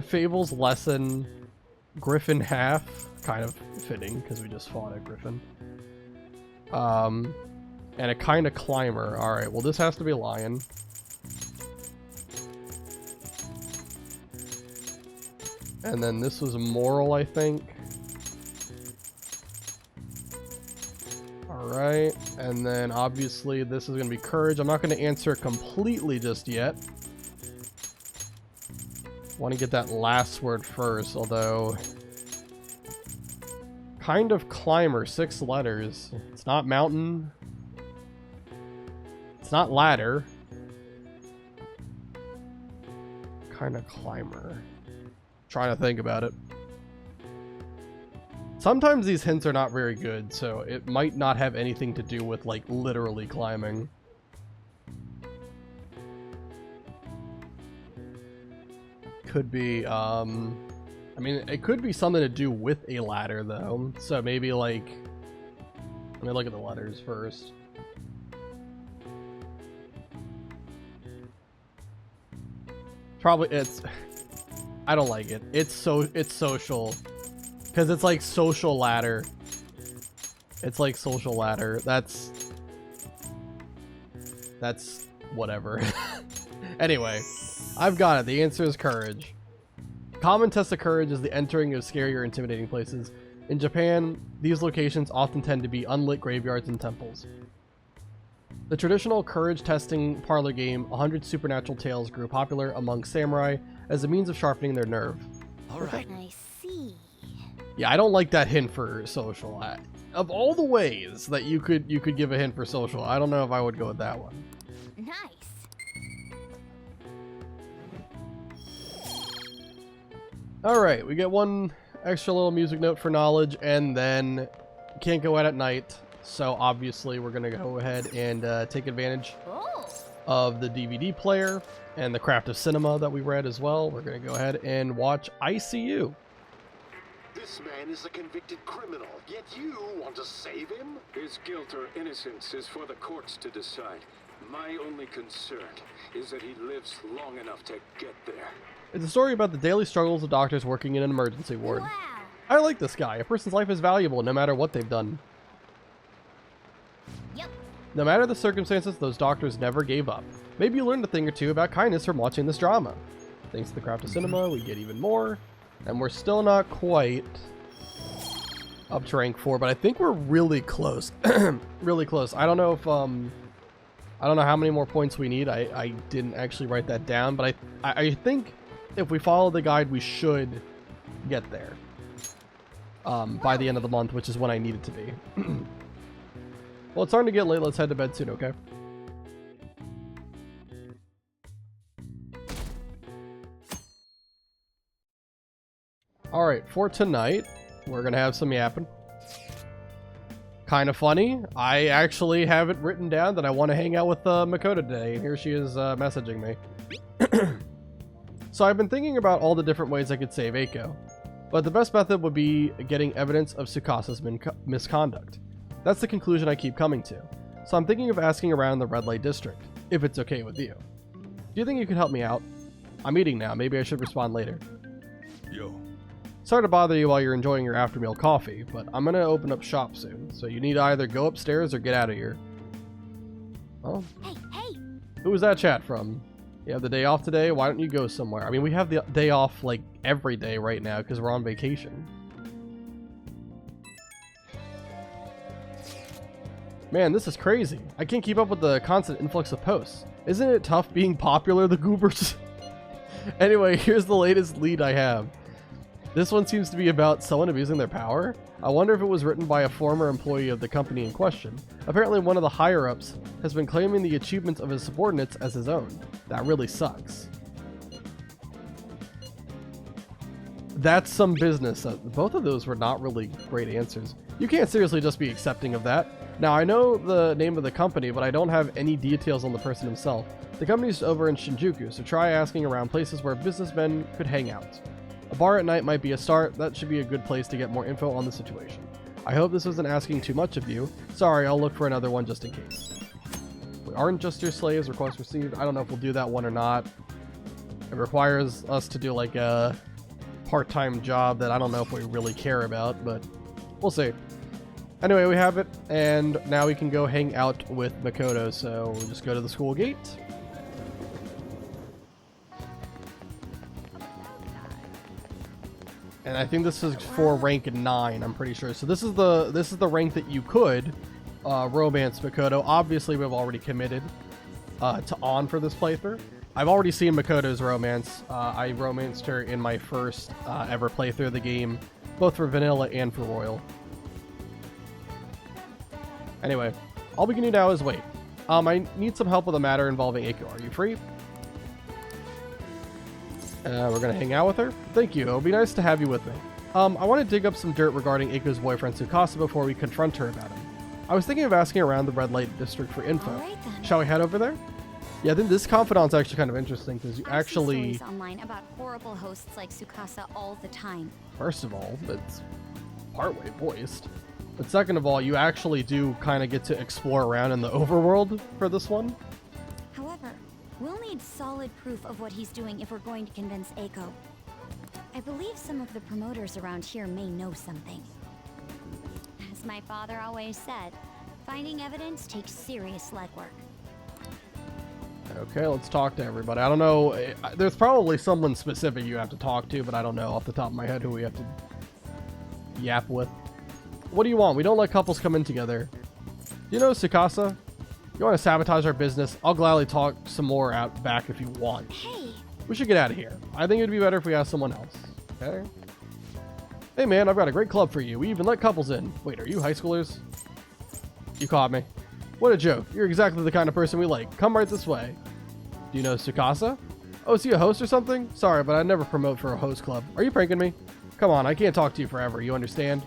Fables lesson, Griffin half, kind of fitting because we just fought a Griffin. And a kind of climber. All right, well this has to be a lion. And then this was a moral, I think. All right, and then obviously this is gonna be courage. I'm not gonna answer it completely just yet. Want to get that last word first, although kind of climber, 6 letters. It's not mountain. It's not ladder. Kind of climber. Trying to think about it. Sometimes these hints are not very good, so it might not have anything to do with like literally climbing. Could be, I mean, it could be something to do with a ladder, though. So maybe, like, let me look at the letters first. Probably, it's, I don't like it. It's social. Because it's like social ladder. It's like social ladder. That's whatever. Anyway. I've got it. The answer is courage. Common test of courage is the entering of scary or intimidating places. In Japan, these locations often tend to be unlit graveyards and temples. The traditional courage testing parlor game, 100 Supernatural Tales, grew popular among samurai as a means of sharpening their nerve. Alright. I see. Yeah, I don't like that hint for social. Of all the ways that you could give a hint for social, I don't know if I would go with that one. Nice. Alright, we get one extra little music note for knowledge, and then can't go out at night, so obviously we're going to go ahead and take advantage of the DVD player and the craft of cinema that we read as well. We're going to go ahead and watch ICU. This man is a convicted criminal, yet you want to save him? His guilt or innocence is for the courts to decide. My only concern is that he lives long enough to get there. It's a story about the daily struggles of doctors working in an emergency ward. I like this guy. A person's life is valuable no matter what they've done. Yep. No matter the circumstances, those doctors never gave up. Maybe you learned a thing or two about kindness from watching this drama. Thanks to the craft of cinema, we get even more. And we're still not quite up to rank 4, but I think we're really close. Really close. I don't know if, I don't know how many more points we need. I didn't actually write that down, but I think if we follow the guide, we should get there. By the end of the month, which is when I need it to be. Well, it's starting to get late. Let's head to bed soon, okay? Alright, for tonight, we're going to have some yapping. Kind of funny. I actually have it written down that I want to hang out with Makoto today, and here she is messaging me. So I've been thinking about all the different ways I could save Eiko, but the best method would be getting evidence of Tsukasa's misconduct. That's the conclusion I keep coming to. So I'm thinking of asking around the red light district, if it's okay with you. Do you think you could help me out? I'm eating now, maybe I should respond later. Yo. Sorry to bother you while you're enjoying your after meal coffee, but I'm gonna open up shop soon, so you need to either go upstairs or get out of here. Oh. Hey! Who was that chat from? You have the day off today? Why don't you go somewhere? I mean, we have the day off like every day right now because we're on vacation. Man, this is crazy. I can't keep up with the constant influx of posts. Isn't it tough being popular, the goobers? Anyway, here's the latest lead I have. This one seems to be about someone abusing their power. I wonder if it was written by a former employee of the company in question. Apparently one of the higher-ups has been claiming the achievements of his subordinates as his own. That really sucks. That's some business. Both of those were not really great answers. You can't seriously just be accepting of that. Now, I know the name of the company, but I don't have any details on the person himself. The company's over in Shinjuku, so try asking around places where businessmen could hang out. A bar at night might be a start. That should be a good place to get more info on the situation. I hope this wasn't asking too much of you. Sorry, I'll look for another one just in case. We aren't just your slaves. Request received. I don't know if we'll do that one or not. It requires us to do like a part-time job that I don't know if we really care about, but we'll see. Anyway, we have it, and now we can go hang out with Makoto, so we'll just go to the school gate. And I think this is for rank 9, I'm pretty sure. So this is the rank that you could romance Makoto. Obviously, we've already committed to on for this playthrough. I've already seen Makoto's romance. I romanced her in my first ever playthrough of the game, both for vanilla and for royal. Anyway, all we can do now is wait. I need some help with a matter involving Eiko. Are you free? We're gonna hang out with her. Thank you. It'll be nice to have you with me. I want to dig up some dirt regarding Eiko's boyfriend Tsukasa before we confront her about him. I was thinking of asking around the red light district for info. Right, shall we head over there? Yeah, I think this confidant's actually kind of interesting because you actually. I see stories online about horrible hosts like Tsukasa all the time. First of all, it's partway voiced. But second of all, you actually do kind of get to explore around in the overworld for this one. However, we'll need solid proof of what he's doing if we're going to convince Eiko. I believe some of the promoters around here may know something. As my father always said, finding evidence takes serious legwork. Okay, let's talk to everybody. I don't know. There's probably someone specific you have to talk to, but I don't know off the top of my head who we have to yap with. What do you want? We don't let couples come in together. Do you know Tsukasa? You want to sabotage our business? I'll gladly talk some more out back if you want. Hey! We should get out of here. I think it'd be better if we ask someone else. Okay? Hey man, I've got a great club for you. We even let couples in. Wait, are you high schoolers? You caught me. What a joke. You're exactly the kind of person we like. Come right this way. Do you know Tsukasa? Oh, is he a host or something? Sorry, but I never promote for a host club. Are you pranking me? Come on, I can't talk to you forever. You understand?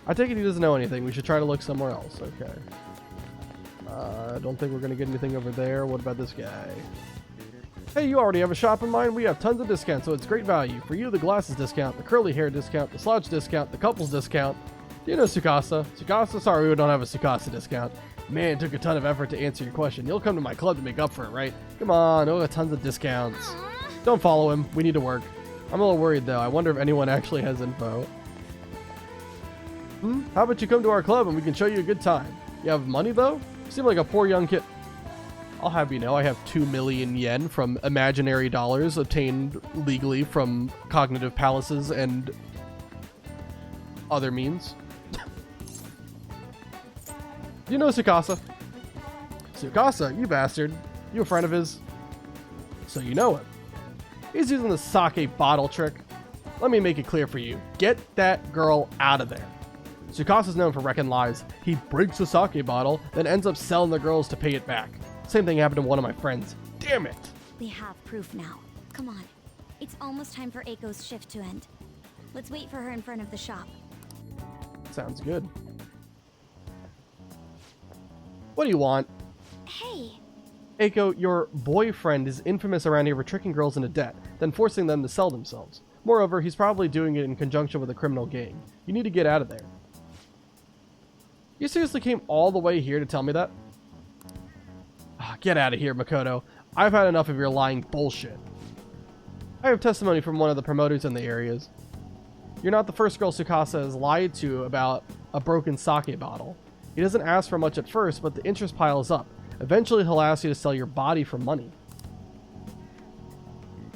I take it he doesn't know anything. We should try to look somewhere else. Okay. I don't think we're going to get anything over there. What about this guy? Hey, you already have a shop in mind? We have tons of discounts, so it's great value. For you, the glasses discount, the curly hair discount, the slouch discount, the couples discount. Do you know Tsukasa? Tsukasa? Sorry, we don't have a Tsukasa discount. Man, it took a ton of effort to answer your question. You'll come to my club to make up for it, right? Come on, we'll have tons of discounts. Don't follow him. We need to work. I'm a little worried, though. I wonder if anyone actually has info. How about you come to our club and we can show you a good time? You have money, though? You seem like a poor young kid. I'll have you know, I have 2 million yen from imaginary dollars obtained legally from cognitive palaces and other means. You know Tsukasa? Tsukasa, you bastard. You a friend of his? So you know him. He's using the sake bottle trick. Let me make it clear for you. Get that girl out of there. Tsukasa's known for wrecking lives. He breaks a sake bottle, then ends up selling the girls to pay it back. Same thing happened to one of my friends. Damn it! We have proof now. Come on. It's almost time for Eiko's shift to end. Let's wait for her in front of the shop. Sounds good. What do you want? Hey! Eiko, your boyfriend is infamous around here for tricking girls into debt, then forcing them to sell themselves. Moreover, he's probably doing it in conjunction with a criminal gang. You need to get out of there. You seriously came all the way here to tell me that? Get out of here, Makoto. I've had enough of your lying bullshit. I have testimony from one of the promoters in the areas. You're not the first girl Tsukasa has lied to about a broken sake bottle. He doesn't ask for much at first, but the interest piles up. Eventually, he'll ask you to sell your body for money.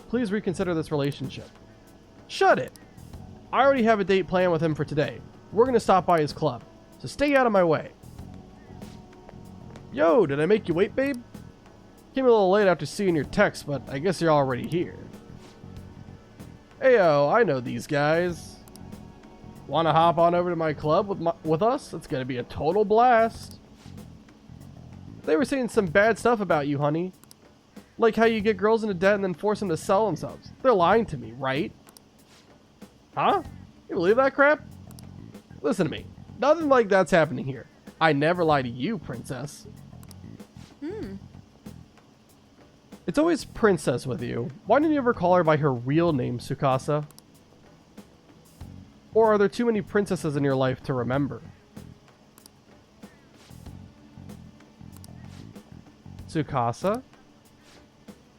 Please reconsider this relationship. Shut it! I already have a date planned with him for today. We're going to stop by his club, so stay out of my way. Yo, did I make you wait, babe? Came a little late after seeing your text, but I guess you're already here. Heyo, I know these guys. Wanna hop on over to my club with us? It's gonna be a total blast. They were saying some bad stuff about you, honey. Like how you get girls into debt and then force them to sell themselves. They're lying to me, right? Huh? You believe that crap? Listen to me. Nothing like that's happening here. I never lie to you, princess. It's always princess with you. Why didn't you ever call her by her real name, Tsukasa? Or are there too many princesses in your life to remember? Tsukasa?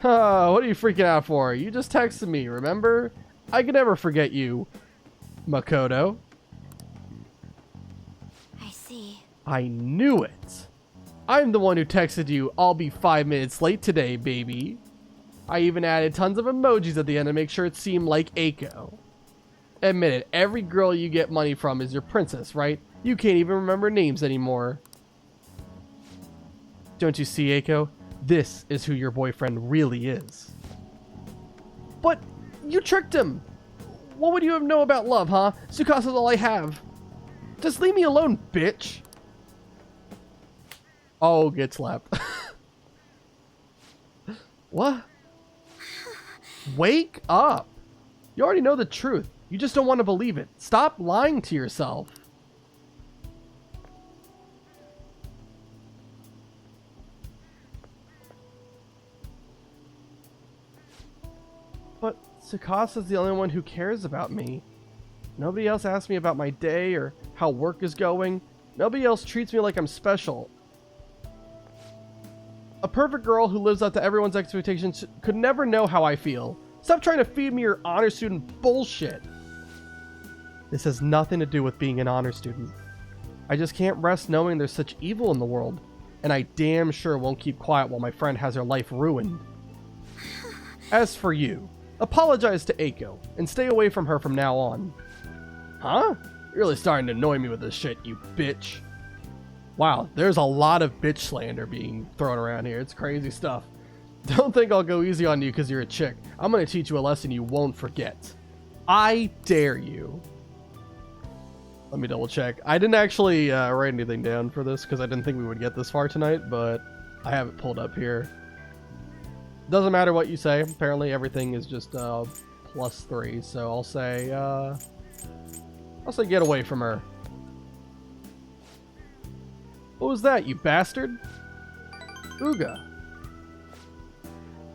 What are you freaking out for? You just texted me, remember? I can never forget you, Makoto. I see. I knew it. I'm the one who texted you, I'll be 5 minutes late today, baby. I even added tons of emojis at the end to make sure it seemed like Eiko. Admit it, every girl you get money from is your princess, right? You can't even remember names anymore. Don't you see, Eiko? This is who your boyfriend really is. But you tricked him! What would you have know about love, huh? Tsukasa's all I have. Just leave me alone, bitch! Oh, get slapped. What? Wake up! You already know the truth. You just don't want to believe it. Stop lying to yourself. But Tsukasa's the only one who cares about me. Nobody else asks me about my day or how work is going. Nobody else treats me like I'm special. A perfect girl who lives up to everyone's expectations could never know how I feel. Stop trying to feed me your honor student bullshit. This has nothing to do with being an honor student. I just can't rest knowing there's such evil in the world. And I damn sure won't keep quiet while my friend has her life ruined. As for you, apologize to Eiko and stay away from her from now on. Huh? You're really starting to annoy me with this shit, you bitch. Wow, there's a lot of bitch slander being thrown around here. It's crazy stuff. Don't think I'll go easy on you because you're a chick. I'm going to teach you a lesson you won't forget. I dare you. Let me double check. I didn't actually write anything down for this because I didn't think we would get this far tonight, but I have it pulled up here. Doesn't matter what you say. Apparently everything is just +3, so I'll say get away from her. What was that, you bastard? Uga.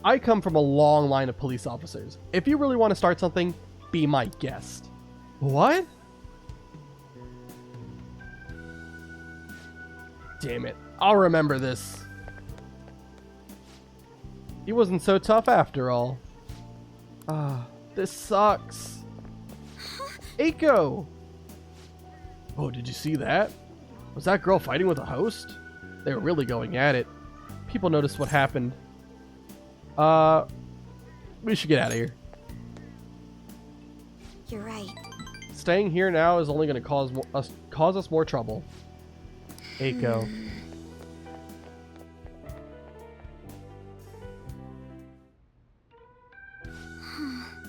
I come from a long line of police officers. If you really want to start something, be my guest. What? Damn it. I'll remember this. He wasn't so tough after all. This sucks. Eiko! Oh, did you see that? Was that girl fighting with a host? They were really going at it. People noticed what happened. We should get out of here. You're right. Staying here now is only going to cause us more trouble. Eiko.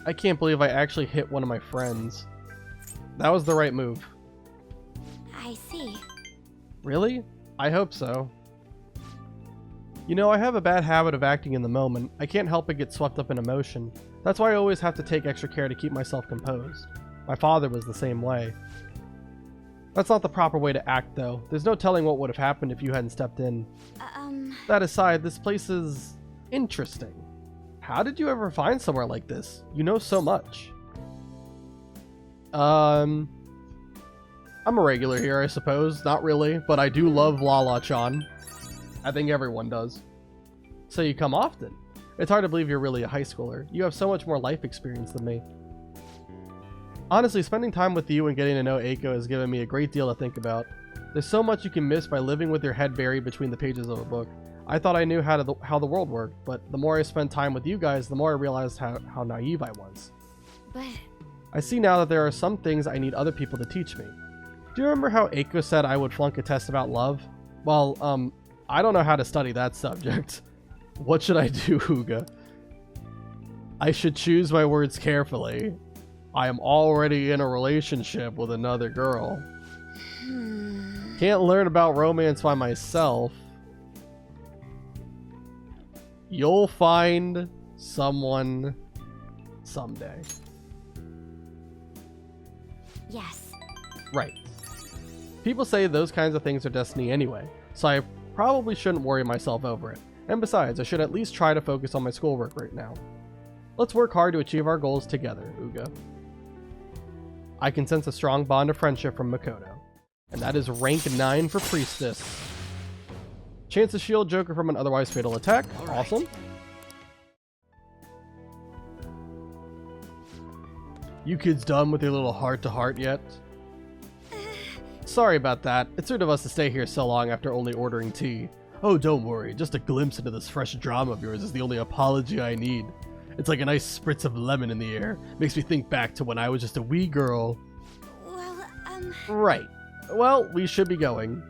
I can't believe I actually hit one of my friends. That was the right move. I see. Really? I hope so. You know, I have a bad habit of acting in the moment. I can't help but get swept up in emotion. That's why I always have to take extra care to keep myself composed. My father was the same way. That's not the proper way to act, though. There's no telling what would have happened if you hadn't stepped in. That aside, this place is interesting. How did you ever find somewhere like this? You know so much. I'm a regular here, I suppose. Not really, but I do love Lala-chan. I think everyone does. So you come often. It's hard to believe you're really a high schooler. You have so much more life experience than me. Honestly, spending time with you and getting to know Eiko has given me a great deal to think about. There's so much you can miss by living with your head buried between the pages of a book. I thought I knew how the world worked, but the more I spent time with you guys, the more I realized how naive I was. But I see now that there are some things I need other people to teach me. Do you remember how Eiko said I would flunk a test about love? Well, I don't know how to study that subject. What should I do, Huga? I should choose my words carefully. I am already in a relationship with another girl. Can't learn about romance by myself. You'll find someone someday. Yes. Right. People say those kinds of things are destiny anyway, so I probably shouldn't worry myself over it. And besides, I should at least try to focus on my schoolwork right now. Let's work hard to achieve our goals together, Uga. I can sense a strong bond of friendship from Makoto. And that is rank 9 for Priestess. Chance to shield Joker from an otherwise fatal attack. Awesome. You kids done with your little heart-to-heart yet? Sorry about that. It's rude of us to stay here so long after only ordering tea. Oh, don't worry. Just a glimpse into this fresh drama of yours is the only apology I need. It's like a nice spritz of lemon in the air. Makes me think back to when I was just a wee girl. Well, Right. Well, we should be going.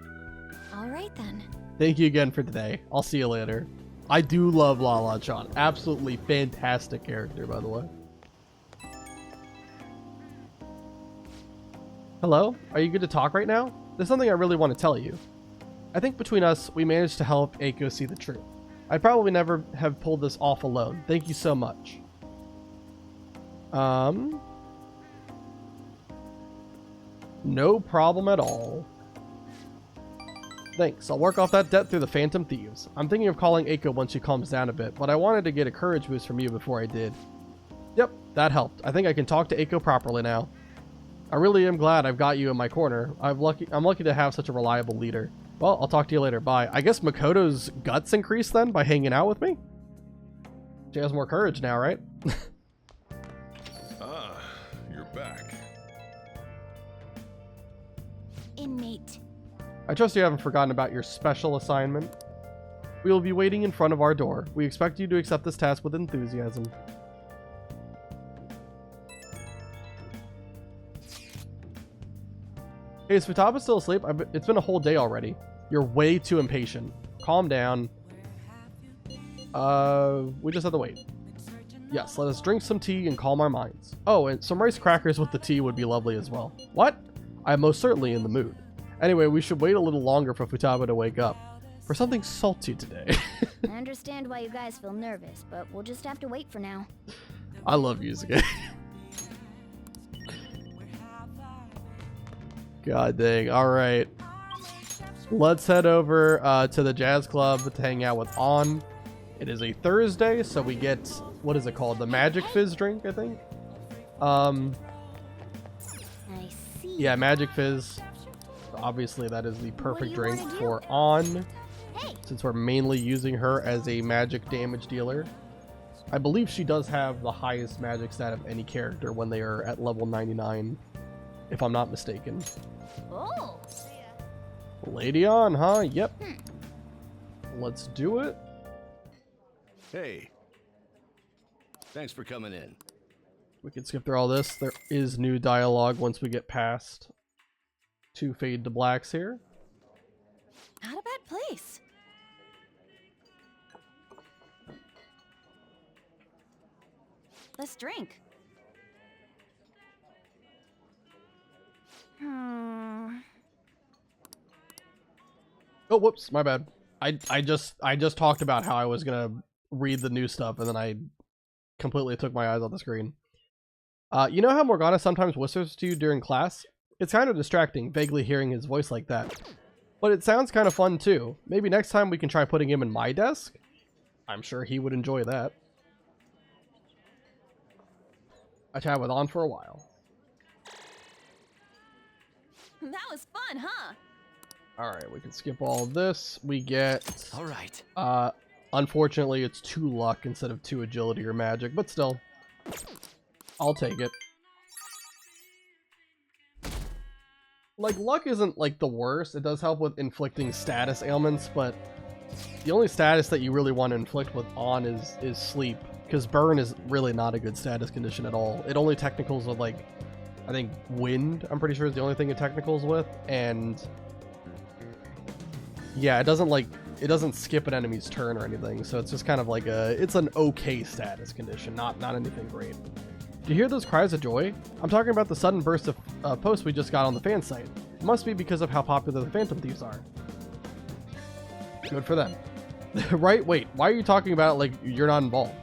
all right then. Thank you again for today. I'll see you later. I do love Lala-chan. Absolutely fantastic character, by the way. Hello? Are you good to talk right now? There's something I really want to tell you. I think between us, we managed to help Eiko see the truth. I'd probably never have pulled this off alone. Thank you so much. No problem at all. Thanks. I'll work off that debt through the Phantom Thieves. I'm thinking of calling Eiko once she calms down a bit, but I wanted to get a courage boost from you before I did. Yep, that helped. I think I can talk to Eiko properly now. I really am glad I've got you in my corner. I'm lucky to have such a reliable leader. Well, I'll talk to you later. Bye. I guess Makoto's guts increased then by hanging out with me? She has more courage now, right? You're back. Inmate. I trust you haven't forgotten about your special assignment. We will be waiting in front of our door. We expect you to accept this task with enthusiasm. Hey, is Futaba still asleep? It's been a whole day already. You're way too impatient. Calm down. We just have to wait. Yes, let us drink some tea and calm our minds. Oh, and some rice crackers with the tea would be lovely as well. What? I am most certainly in the mood. Anyway, we should wait a little longer for Futaba to wake up. For something salty today. I understand why you guys feel nervous, but we'll just have to wait for now. I love Yusuke. God dang. Alright. Let's head over to the jazz club to hang out with On. It is a Thursday, so we get, what is it called? The Magic Fizz drink, I think? I see. Yeah, Magic Fizz. Obviously, that is the perfect drink for On, since we're mainly using her as a magic damage dealer. I believe she does have the highest magic stat of any character when they are at level 99, if I'm not mistaken. Oh. Lady On, huh? Yep. Let's do it. Hey. Thanks for coming in. We can skip through all this. There is new dialogue once we get past 2 fade to blacks here. Not a bad place. Let's drink. Oh, whoops, my bad. I just talked about how I was gonna read the new stuff, and then I completely took my eyes off the screen. You know how Morgana sometimes whispers to you during class? It's kind of distracting, vaguely hearing his voice like that. But it sounds kind of fun too. Maybe next time we can try putting him in my desk? I'm sure he would enjoy that. I chatted with On for a while. That was fun, huh? Alright, we can skip all of this. We get... Alright. Unfortunately, it's 2 luck instead of 2 agility or magic, but still. I'll take it. Like, luck isn't, like, the worst. It does help with inflicting status ailments, but the only status that you really want to inflict with On is sleep, because burn is really not a good status condition at all. It only technicals with, like, I think wind, I'm pretty sure, is the only thing it technicals with, and yeah, it doesn't skip an enemy's turn or anything, so it's just kind of like it's an okay status condition, not anything great. Do you hear those cries of joy? I'm talking about the sudden burst of posts we just got on the fan site. It must be because of how popular the Phantom Thieves are. Good for them. Right? Wait, why are you talking about it like you're not involved?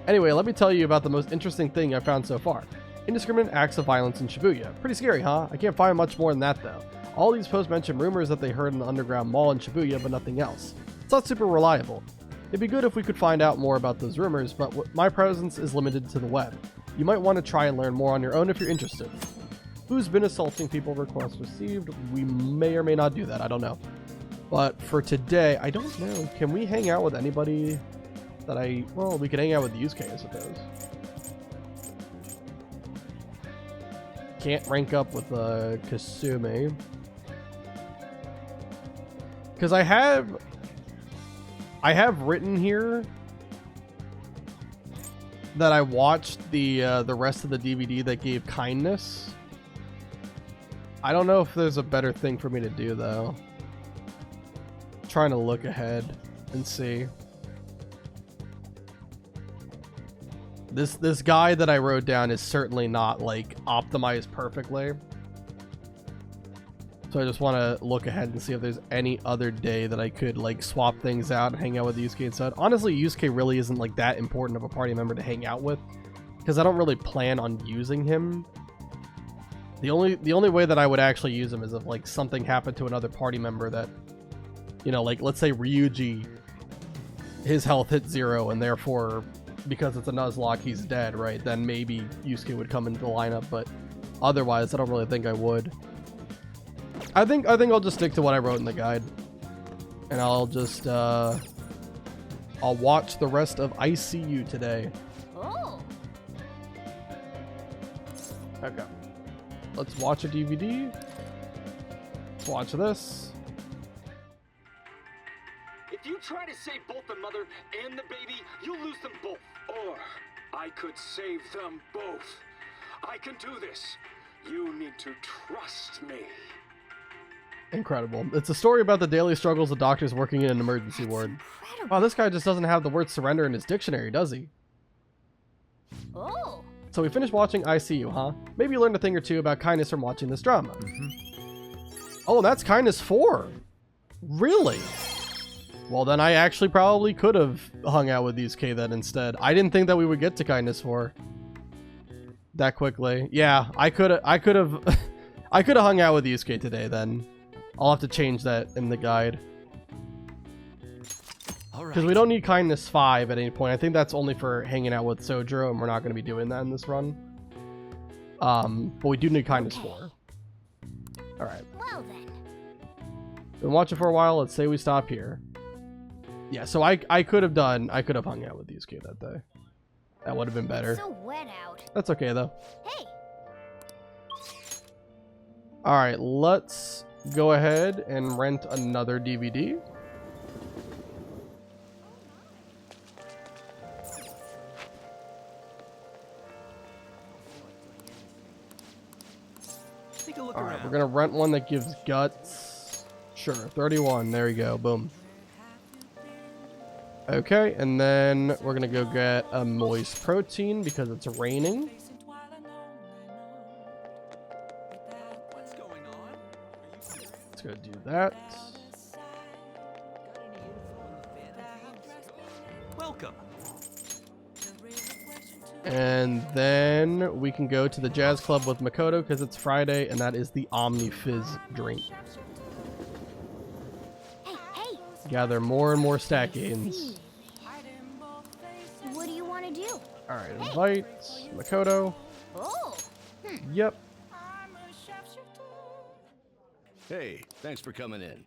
Anyway, let me tell you about the most interesting thing I've found so far. Indiscriminate acts of violence in Shibuya. Pretty scary, huh? I can't find much more than that, though. All these posts mention rumors that they heard in the underground mall in Shibuya, but nothing else. It's not super reliable. It'd be good if we could find out more about those rumors, but my presence is limited to the web. You might want to try and learn more on your own if you're interested. Who's been assaulting people? Request received. We may or may not do that. I don't know. But for today, I don't know. Can we hang out with anybody that well, we can hang out with Yusuke, I suppose. Can't rank up with Kasumi. Because I have written here that I watched the rest of the DVD that gave kindness. I don't know if there's a better thing for me to do though. Trying to look ahead and see. This guy that I wrote down is certainly not like optimized perfectly. So I just want to look ahead and see if there's any other day that I could like swap things out and hang out with Yusuke instead. Honestly, Yusuke really isn't like that important of a party member to hang out with, because I don't really plan on using him. The only way that I would actually use him is if like something happened to another party member that, you know, like let's say Ryuji, his health hit 0 and therefore because it's a Nuzlocke he's dead, right? Then maybe Yusuke would come into the lineup, but otherwise I don't really think I would. I think I'll just stick to what I wrote in the guide, and I'll just I'll watch the rest of ICU today. Oh. Okay. Let's watch a DVD. Let's watch this. If you try to save both the mother and the baby, you'll lose them both. Or I could save them both. I can do this. You need to trust me. Incredible. It's a story about the daily struggles of doctors working in an emergency ward. Wow, this guy just doesn't have the word surrender in his dictionary, does he? Oh. So we finished watching ICU, huh? Maybe you learned a thing or two about kindness from watching this drama. Oh, that's kindness 4. Really? Well, then I actually probably could have hung out with Yusuke then instead. I didn't think that we would get to kindness 4 that quickly. Yeah, I could have I could have hung out with Yusuke today then. I'll have to change that in the guide. Because we don't need kindness 5 at any point. I think that's only for hanging out with Sojiro, and we're not going to be doing that in this run. But we do need kindness 4. Alright. Well then. Been watching for a while. Let's say we stop here. Yeah, so I could have hung out with these kids that day. That would have been better. So wet out. That's okay though. Hey. Alright, let's go ahead and rent another DVD. Alright, we're gonna rent one that gives guts. Sure, 31. There you go. Boom. Okay, and then we're gonna go get a moist protein because it's raining. Let's go do that. Welcome. And then we can go to the jazz club with Makoto because it's Friday, and that is the Omni Fizz drink. Hey. Gather more and more stat gains. What do you want to do? Alright, invite Makoto. Oh. Yep. Hey, thanks for coming in.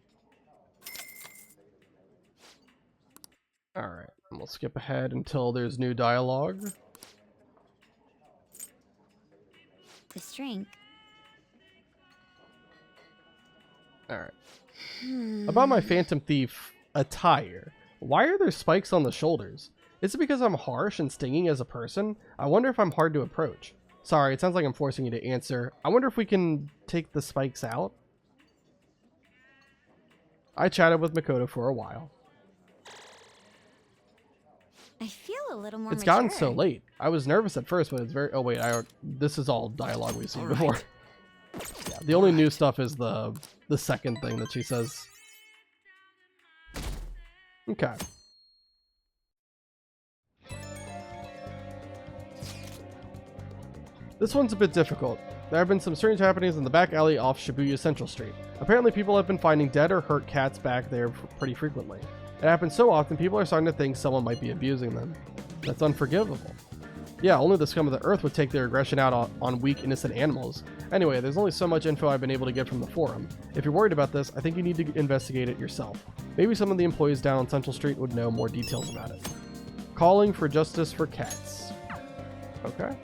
Alright, and we'll skip ahead until there's new dialogue. This drink. Alright. About my Phantom Thief attire. Why are there spikes on the shoulders? Is it because I'm harsh and stinging as a person? I wonder if I'm hard to approach. Sorry, it sounds like I'm forcing you to answer. I wonder if we can take the spikes out? I chatted with Makoto for a while. I feel a little more It's mature. gotten so late. I was nervous at first, but it's very... Oh, wait. This is all dialogue we've seen before. Yeah, the only new stuff is the second thing that she says. Okay. This one's a bit difficult. There have been some strange happenings in the back alley off Shibuya Central Street. Apparently people have been finding dead or hurt cats back there pretty frequently. It happens so often people are starting to think someone might be abusing them. That's unforgivable. Yeah, only the scum of the earth would take their aggression out on weak, innocent animals. Anyway, there's only so much info I've been able to get from the forum. If you're worried about this, I think you need to investigate it yourself. Maybe some of the employees down on Central Street would know more details about it. Calling for justice for cats. Okay.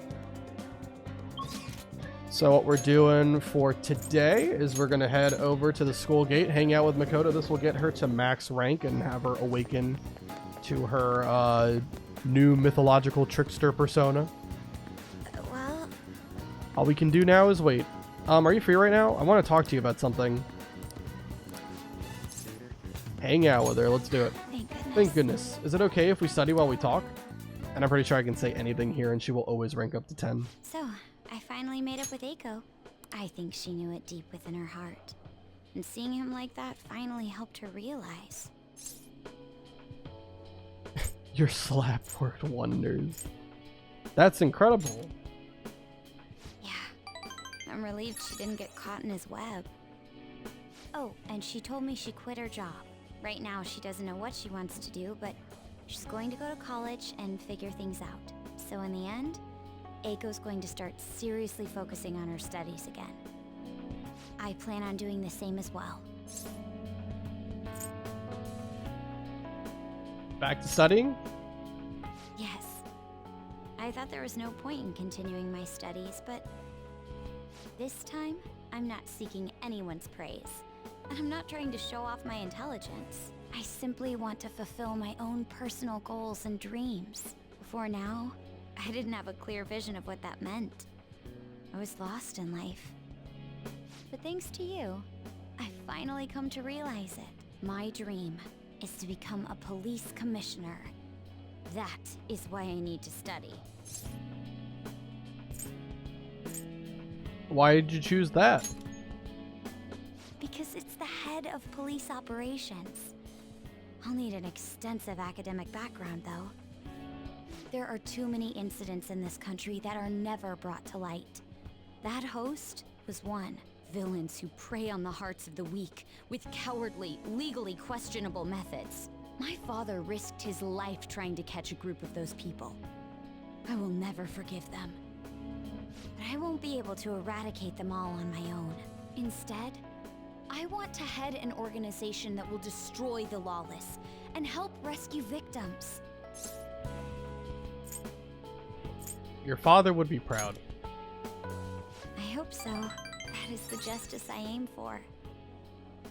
So what we're doing for today is we're going to head over to the school gate, hang out with Makoto. This will get her to max rank and have her awaken to her new mythological trickster persona. Well, all we can do now is wait. Are you free right now? I want to talk to you about something. Hang out with her. Let's do it. Thank goodness. Is it okay if we study while we talk? And I'm pretty sure I can say anything here and she will always rank up to 10. so I finally made up with Eiko. I think she knew it deep within her heart. And seeing him like that finally helped her realize. Your slap worked wonders. That's incredible. Yeah, I'm relieved she didn't get caught in his web. Oh, and she told me she quit her job. Right now she doesn't know what she wants to do, but she's going to go to college and figure things out. So in the end, Eiko's going to start seriously focusing on her studies again. I plan on doing the same as well. Back to studying? Yes. I thought there was no point in continuing my studies, but this time, I'm not seeking anyone's praise. And I'm not trying to show off my intelligence. I simply want to fulfill my own personal goals and dreams. Before now, I didn't have a clear vision of what that meant. I was lost in life. But thanks to you, I've finally come to realize it. My dream is to become a police commissioner. That is why I need to study. Why did you choose that? Because it's the head of police operations. I'll need an extensive academic background, though. There are too many incidents in this country that are never brought to light. That host was one. Villains who prey on the hearts of the weak with cowardly, legally questionable methods. My father risked his life trying to catch a group of those people. I will never forgive them. But I won't be able to eradicate them all on my own. Instead, I want to head an organization that will destroy the lawless and help rescue victims. Your father would be proud. I hope so. That is the justice I aim for.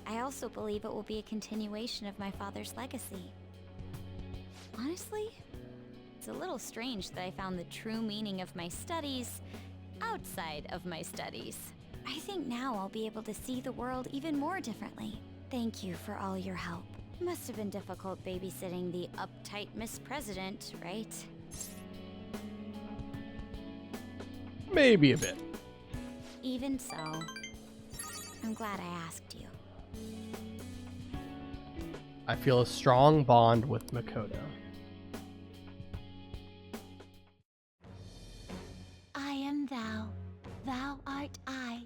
I also believe it will be a continuation of my father's legacy. Honestly, it's a little strange that I found the true meaning of my studies outside of my studies. I think now I'll be able to see the world even more differently. Thank you for all your help. Must have been difficult babysitting the uptight Miss President, right? Maybe a bit. Even so, I'm glad I asked you. I feel a strong bond with Makoto. I am thou, thou art I.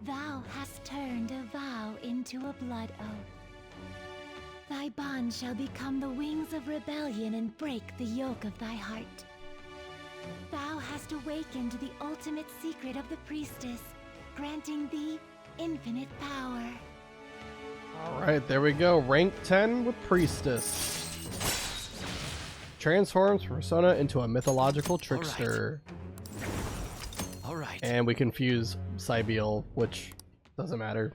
Thou hast turned a vow into a blood oath. Thy bond shall become the wings of rebellion and break the yoke of thy heart. Thou hast awakened the ultimate secret of the priestess, granting thee infinite power. Alright, there we go. Rank 10 with Priestess. Transforms Persona into a mythological trickster. Alright. And we confuse Cybiel, which doesn't matter.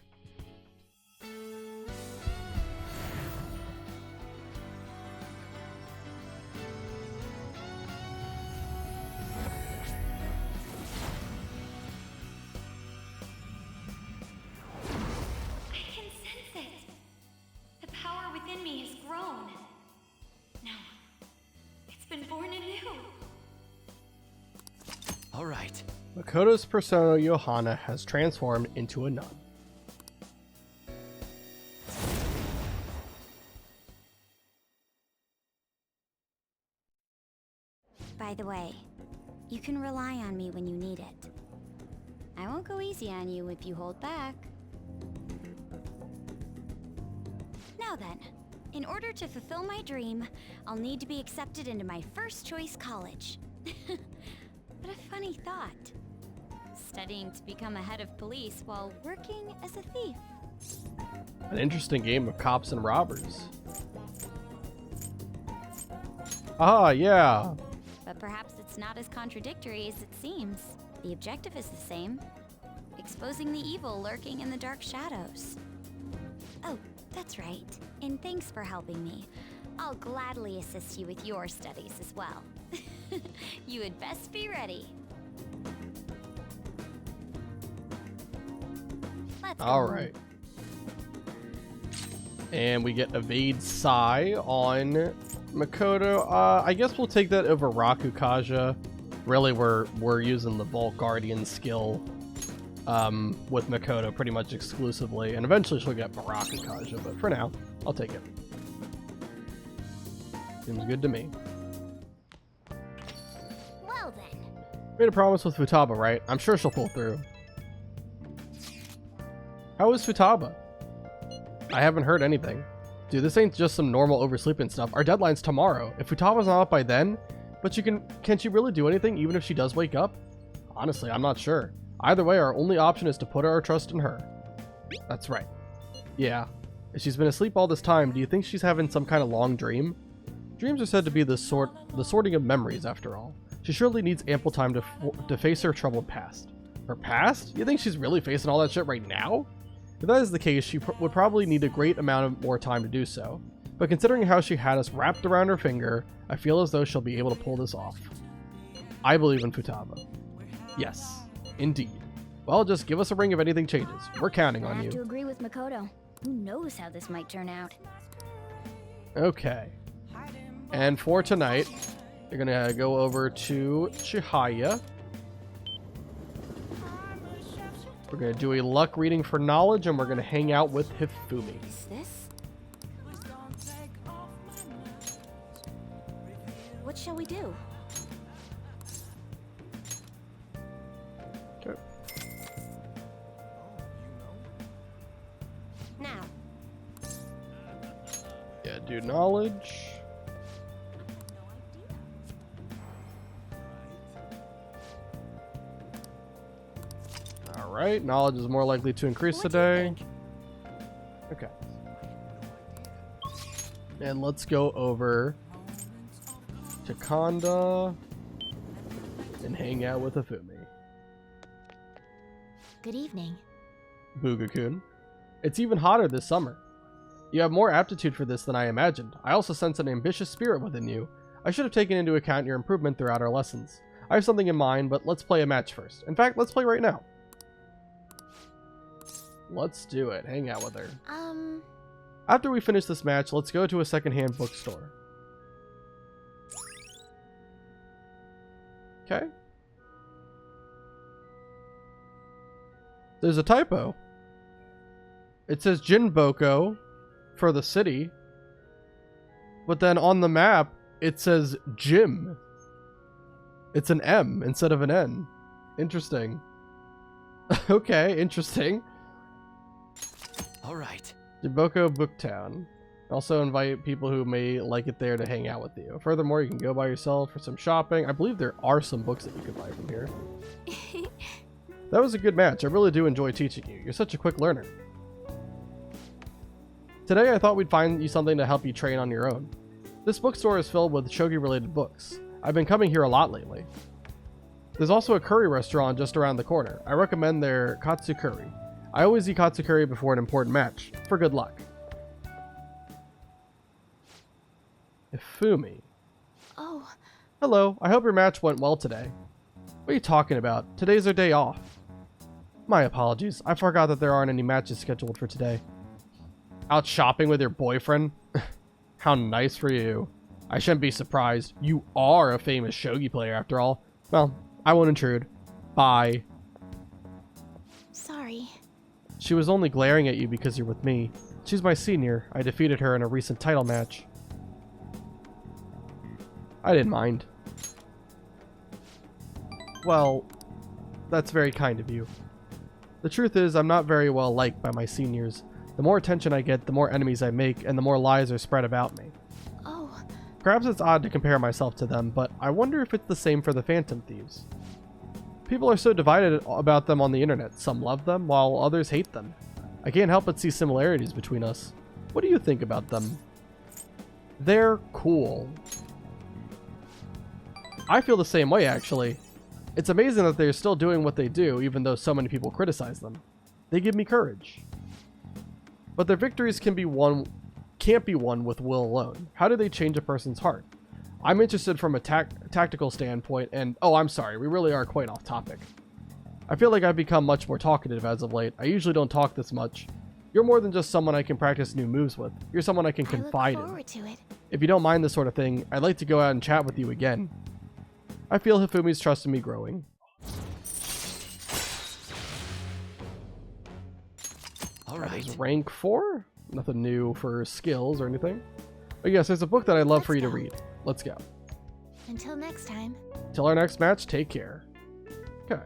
Alright. Makoto's persona Johanna has transformed into a nun. By the way, you can rely on me when you need it. I won't go easy on you if you hold back. Now then, in order to fulfill my dream, I'll need to be accepted into my first choice college. What a funny thought. Studying to become a head of police while working as a thief. An interesting game of cops and robbers. Ah, yeah. But perhaps it's not as contradictory as it seems. The objective is the same. Exposing the evil lurking in the dark shadows. Oh, that's right. And thanks for helping me. I'll gladly assist you with your studies as well. You had best be ready. Let's go. All right. And we get Evade Sai on Makoto. I guess we'll take that over Rakukaja. Really, we're using the Vault Guardian skill with Makoto pretty much exclusively. And eventually she'll get Rakukaja, but for now, I'll take it. Seems good to me. Well then. Made a promise with Futaba, right? I'm sure she'll pull through. How is Futaba? I haven't heard anything. Dude, this ain't just some normal oversleeping stuff. Our deadline's tomorrow. If Futaba's not up by then, but can she really do anything even if she does wake up? Honestly, I'm not sure. Either way, our only option is to put our trust in her. That's right. Yeah. If she's been asleep all this time, do you think she's having some kind of long dream? Dreams are said to be the sorting of memories, after all. She surely needs ample time to face her troubled past. Her past? You think she's really facing all that shit right now? If that is the case, she would probably need a great amount of more time to do so. But considering how she had us wrapped around her finger, I feel as though she'll be able to pull this off. I believe in Futaba. Yes, indeed. Well, just give us a ring if anything changes. We're counting on I you. have to agree with Makoto. Who knows how this might turn out? Okay. And for tonight, you're gonna go over to Chihaya. We're gonna do a luck reading for knowledge, and we're gonna hang out with Hifumi. Is this? What shall we do? Okay. Now. Yeah, dude, do knowledge. Alright, knowledge is more likely to increase today. Okay. And let's go over to Konda and hang out with Afumi. Good evening. Bugakun. It's even hotter this summer. You have more aptitude for this than I imagined. I also sense an ambitious spirit within you. I should have taken into account your improvement throughout our lessons. I have something in mind, but let's play a match first. In fact, let's play right now. Let's do it. Hang out with her. After we finish this match, let's go to a secondhand bookstore. Okay. There's a typo. It says Jinboko for the city, but then on the map it says Jim. It's an M instead of an N. Interesting. Okay, interesting. All right. Jinboko Booktown. Also invite people who may like it there to hang out with you. Furthermore, you can go by yourself for some shopping. I believe there are some books that you can buy from here. That was a good match. I really do enjoy teaching you. You're such a quick learner. Today I thought we'd find you something to help you train on your own. This bookstore is filled with shogi related books. I've been coming here a lot lately. There's also a curry restaurant just around the corner. I recommend their katsu curry. I always eat katsu curry before an important match, for good luck. Ifumi. Oh. Hello, I hope your match went well today. What are you talking about? Today's our day off. My apologies, I forgot that there aren't any matches scheduled for today. Out shopping with your boyfriend? How nice for you. I shouldn't be surprised. You are a famous shogi player after all. Well, I won't intrude. Bye. Sorry. She was only glaring at you because you're with me. She's my senior. I defeated her in a recent title match. I didn't mind. Well, that's very kind of you. The truth is, I'm not very well liked by my seniors. The more attention I get, the more enemies I make, and the more lies are spread about me. Oh. Perhaps it's odd to compare myself to them, but I wonder if it's the same for the Phantom Thieves. People are so divided about them on the internet. Some love them, while others hate them. I can't help but see similarities between us. What do you think about them? They're cool. I feel the same way, actually. It's amazing that they're still doing what they do, even though so many people criticize them. They give me courage. But their victories can't be won with will alone. How do they change a person's heart? I'm interested from a tactical standpoint, and oh, I'm sorry, we really are quite off topic. I feel like I've become much more talkative as of late. I usually don't talk this much. You're more than just someone I can practice new moves with. You're someone I can confide in. I look forward to it. If you don't mind this sort of thing, I'd like to go out and chat with you again. I feel Hifumi's trust in me growing. That is rank 4. Nothing new for skills or anything. But yes, there's a book that I'd love for you to read. Let's go. Until next time. Till our next match, take care. Okay.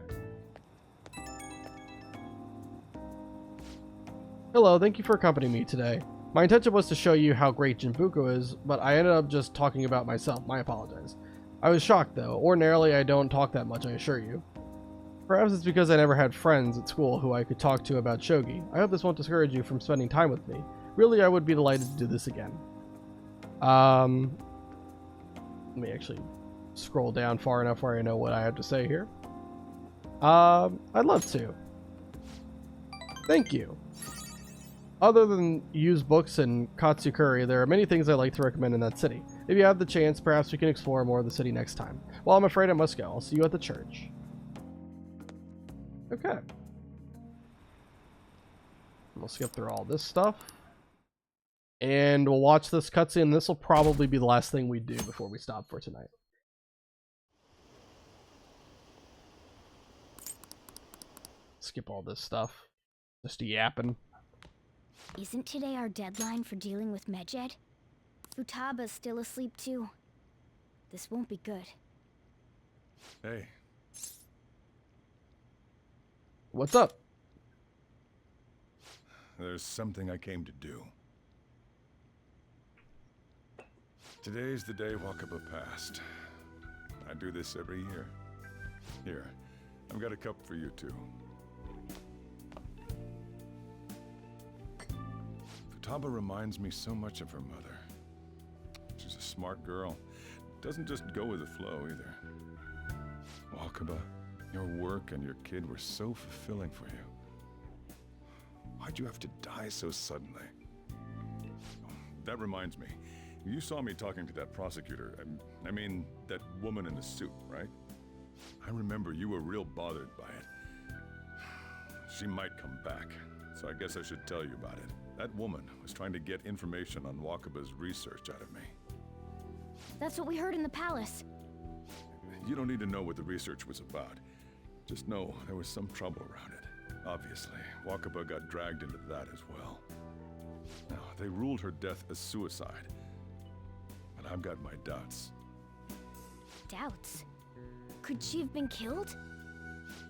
Hello, thank you for accompanying me today. My intention was to show you how great Jinbuko is, but I ended up just talking about myself. My apologies. I was shocked though. Ordinarily, I don't talk that much, I assure you. Perhaps it's because I never had friends at school who I could talk to about shogi. I hope this won't discourage you from spending time with me. Really, I would be delighted to do this again. Let me actually scroll down far enough where I know what I have to say here. I'd love to. Thank you. Other than used books and katsukuri, there are many things I'd like to recommend in that city. If you have the chance, perhaps we can explore more of the city next time. Well, I'm afraid I must go. I'll see you at the church. Okay. We'll skip through all this stuff. And we'll watch this cutscene. This will probably be the last thing we do before we stop for tonight. Skip all this stuff. Just yapping. Isn't today our deadline for dealing with Medjed? Futaba's still asleep too. This won't be good. Hey. What's up? There's something I came to do. Today's the day Wakaba passed. I do this every year. Here, I've got a cup for you too. Futaba reminds me so much of her mother. She's a smart girl. Doesn't just go with the flow either. Wakaba, your work and your kid were so fulfilling for you. Why'd you have to die so suddenly? That reminds me. You saw me talking to that prosecutor. I mean, that woman in the suit, right? I remember you were real bothered by it. She might come back, so I guess I should tell you about it. That woman was trying to get information on Wakaba's research out of me. That's what we heard in the palace. You don't need to know what the research was about. Just know there was some trouble around it. Obviously, Wakaba got dragged into that as well. Now, they ruled her death as suicide. But I've got my doubts. Doubts? Could she have been killed?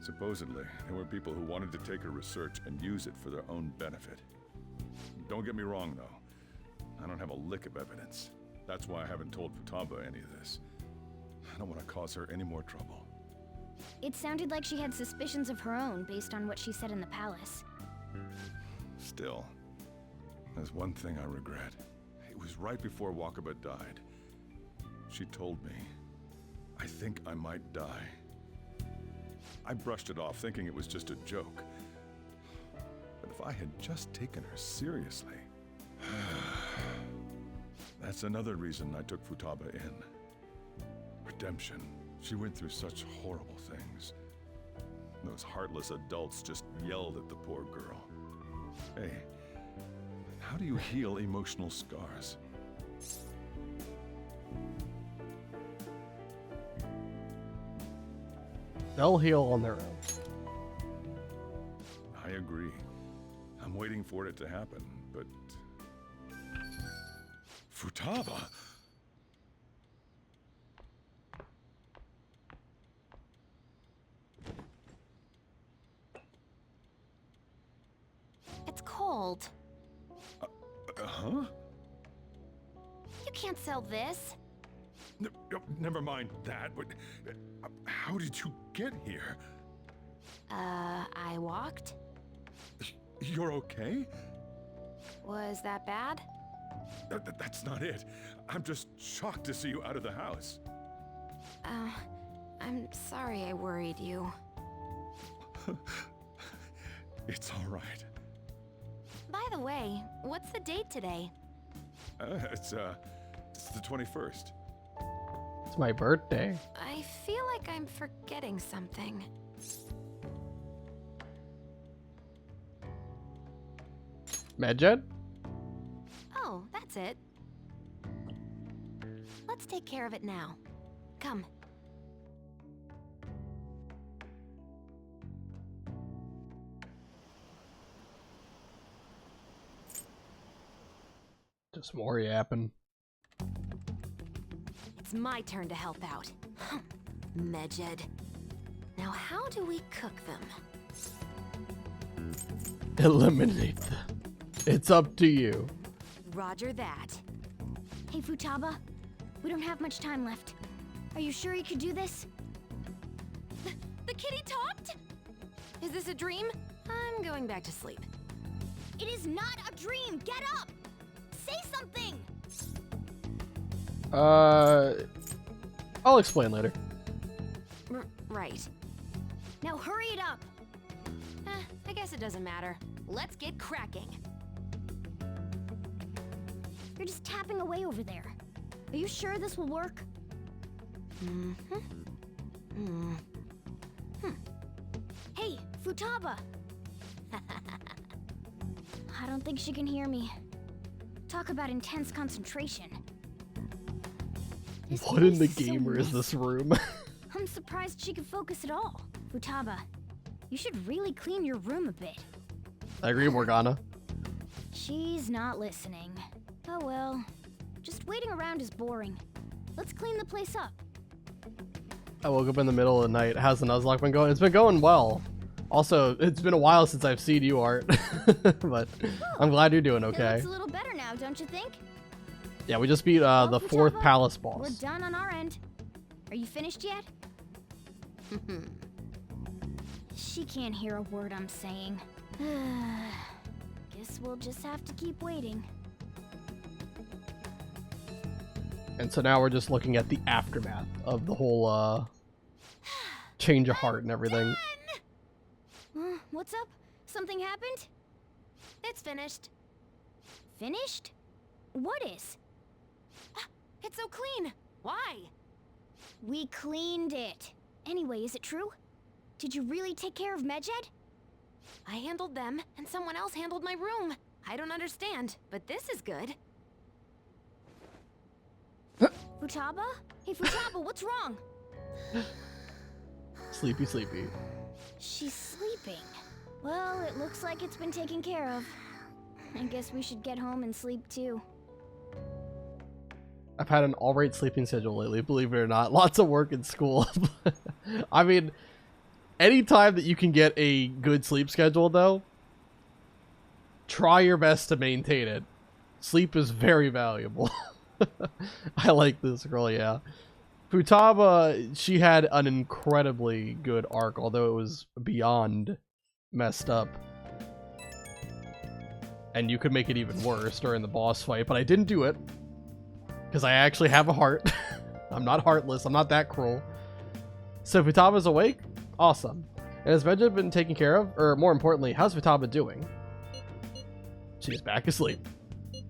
Supposedly, there were people who wanted to take her research and use it for their own benefit. Don't get me wrong, though. I don't have a lick of evidence. That's why I haven't told Futaba any of this. I don't want to cause her any more trouble. It sounded like she had suspicions of her own based on what she said in the palace. Still, there's one thing I regret. It was right before Wakaba died. She told me, I think I might die. I brushed it off, thinking it was just a joke. But if I had just taken her seriously... That's another reason I took Futaba in. Redemption. She went through such horrible things. Those heartless adults just yelled at the poor girl. Hey, how do you heal emotional scars? They'll heal on their own. I agree. I'm waiting for it to happen, but... Futaba? It's cold. Huh? You can't sell this. Never mind that, but... how did you get here? I walked. You're okay? Was that bad? That's not it. I'm just shocked to see you out of the house. I'm sorry I worried you. It's all right. By the way, what's the date today? It's the 21st. It's my birthday. I feel like I'm forgetting something. Medjed? Oh, that's it. Let's take care of it now. Come. Just more yapping. It's my turn to help out. Medjed. Now how do we cook them? Eliminate them. It's up to you. Roger that. Hey, Futaba. We don't have much time left. Are you sure you could do this? The kitty talked? Is this a dream? I'm going back to sleep. It is not a dream! Get up! Say something! I'll explain later. Right. Now hurry it up! I guess it doesn't matter. Let's get cracking. You're just tapping away over there. Are you sure this will work? Hey, Futaba! I don't think she can hear me. Talk about intense concentration. This What in the place is so gamer is this room? I'm surprised she could focus at all. Futaba, you should really clean your room a bit. I agree, Morgana. She's not listening. Oh well. Just waiting around is boring. Let's clean the place up. I woke up in the middle of the night. How's the Nuzlocke been going? It's been going well. Also, it's been a while since I've seen you, Art. But I'm glad you're doing It okay. looks a little better now, don't you think? Yeah, we just beat the 4th Futaba, palace We're boss. done on our end. Are you finished yet? She can't hear a word I'm saying. Guess we'll just have to keep waiting. And so now we're just looking at the aftermath of the whole change of heart and everything. What's up? Something happened? It's finished. Finished? What is? It's so clean. Why? We cleaned it. Anyway, is it true? Did you really take care of Medjed? I handled them, and someone else handled my room. I don't understand, but this is good. Futaba? Hey, Futaba, what's wrong? Sleepy, sleepy. She's sleeping. Well, it looks like it's been taken care of. I guess we should get home and sleep too. I've had an alright sleeping schedule lately, believe it or not. Lots of work in school. I mean, anytime that you can get a good sleep schedule, though, try your best to maintain it. Sleep is very valuable. I like this girl, yeah. Futaba, she had an incredibly good arc, although it was beyond messed up. And you could make it even worse during the boss fight, but I didn't do it. Because I actually have a heart. I'm not heartless. I'm not that cruel. So Futaba's awake? Awesome. And has Medjed been taken care of? Or more importantly, how's Futaba doing? She's back asleep.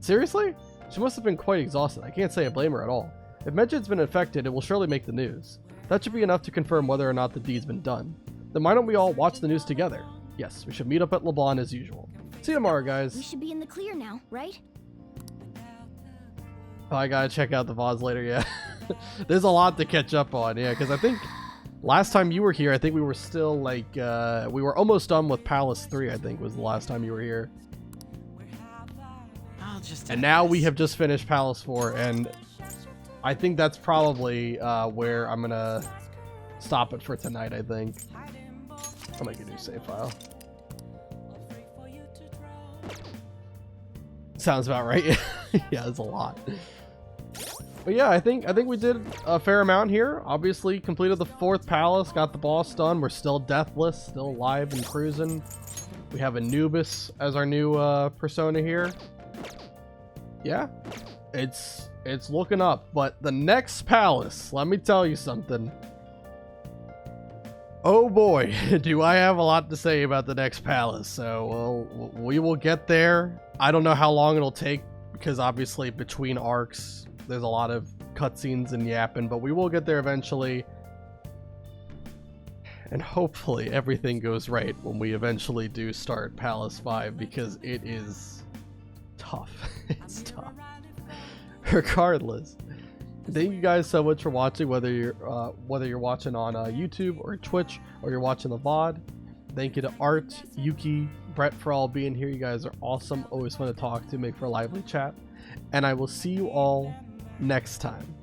Seriously? She must have been quite exhausted. I can't say I blame her at all. If Medjed's been infected, it will surely make the news. That should be enough to confirm whether or not the deed's been done. Then why don't we all watch the news together? Yes, we should meet up at LeBlanc as usual. See you tomorrow, guys. We should be in the clear now, right? Oh, I gotta check out the VODs later, yeah. There's a lot to catch up on, yeah, because I think last time you were here, I think we were still, like, we were almost done with Palace 3, I think, was the last time you were here. And now we have just finished Palace 4, and I think that's probably where I'm gonna stop it for tonight, I think. I'll make a new save file. Sounds about right. Yeah, it's a lot. But yeah, I think we did a fair amount here. Obviously completed the 4th palace, got the boss done. We're still deathless, still alive and cruising. We have Anubis as our new persona here. Yeah, it's looking up. But the next palace, let me tell you something. Oh boy, do I have a lot to say about the next palace. So we will get there. I don't know how long it'll take because obviously between arcs there's a lot of cutscenes and yapping, but we will get there eventually. And hopefully everything goes right when we eventually do start Palace 5, because it is tough. It's tough. Regardless, thank you guys so much for watching, whether you're watching on YouTube or Twitch or you're watching the VOD. Thank you to Art, Yuki, Brett for all being here. You guys are awesome. Always fun to talk to, make for a lively chat. And I will see you all next time.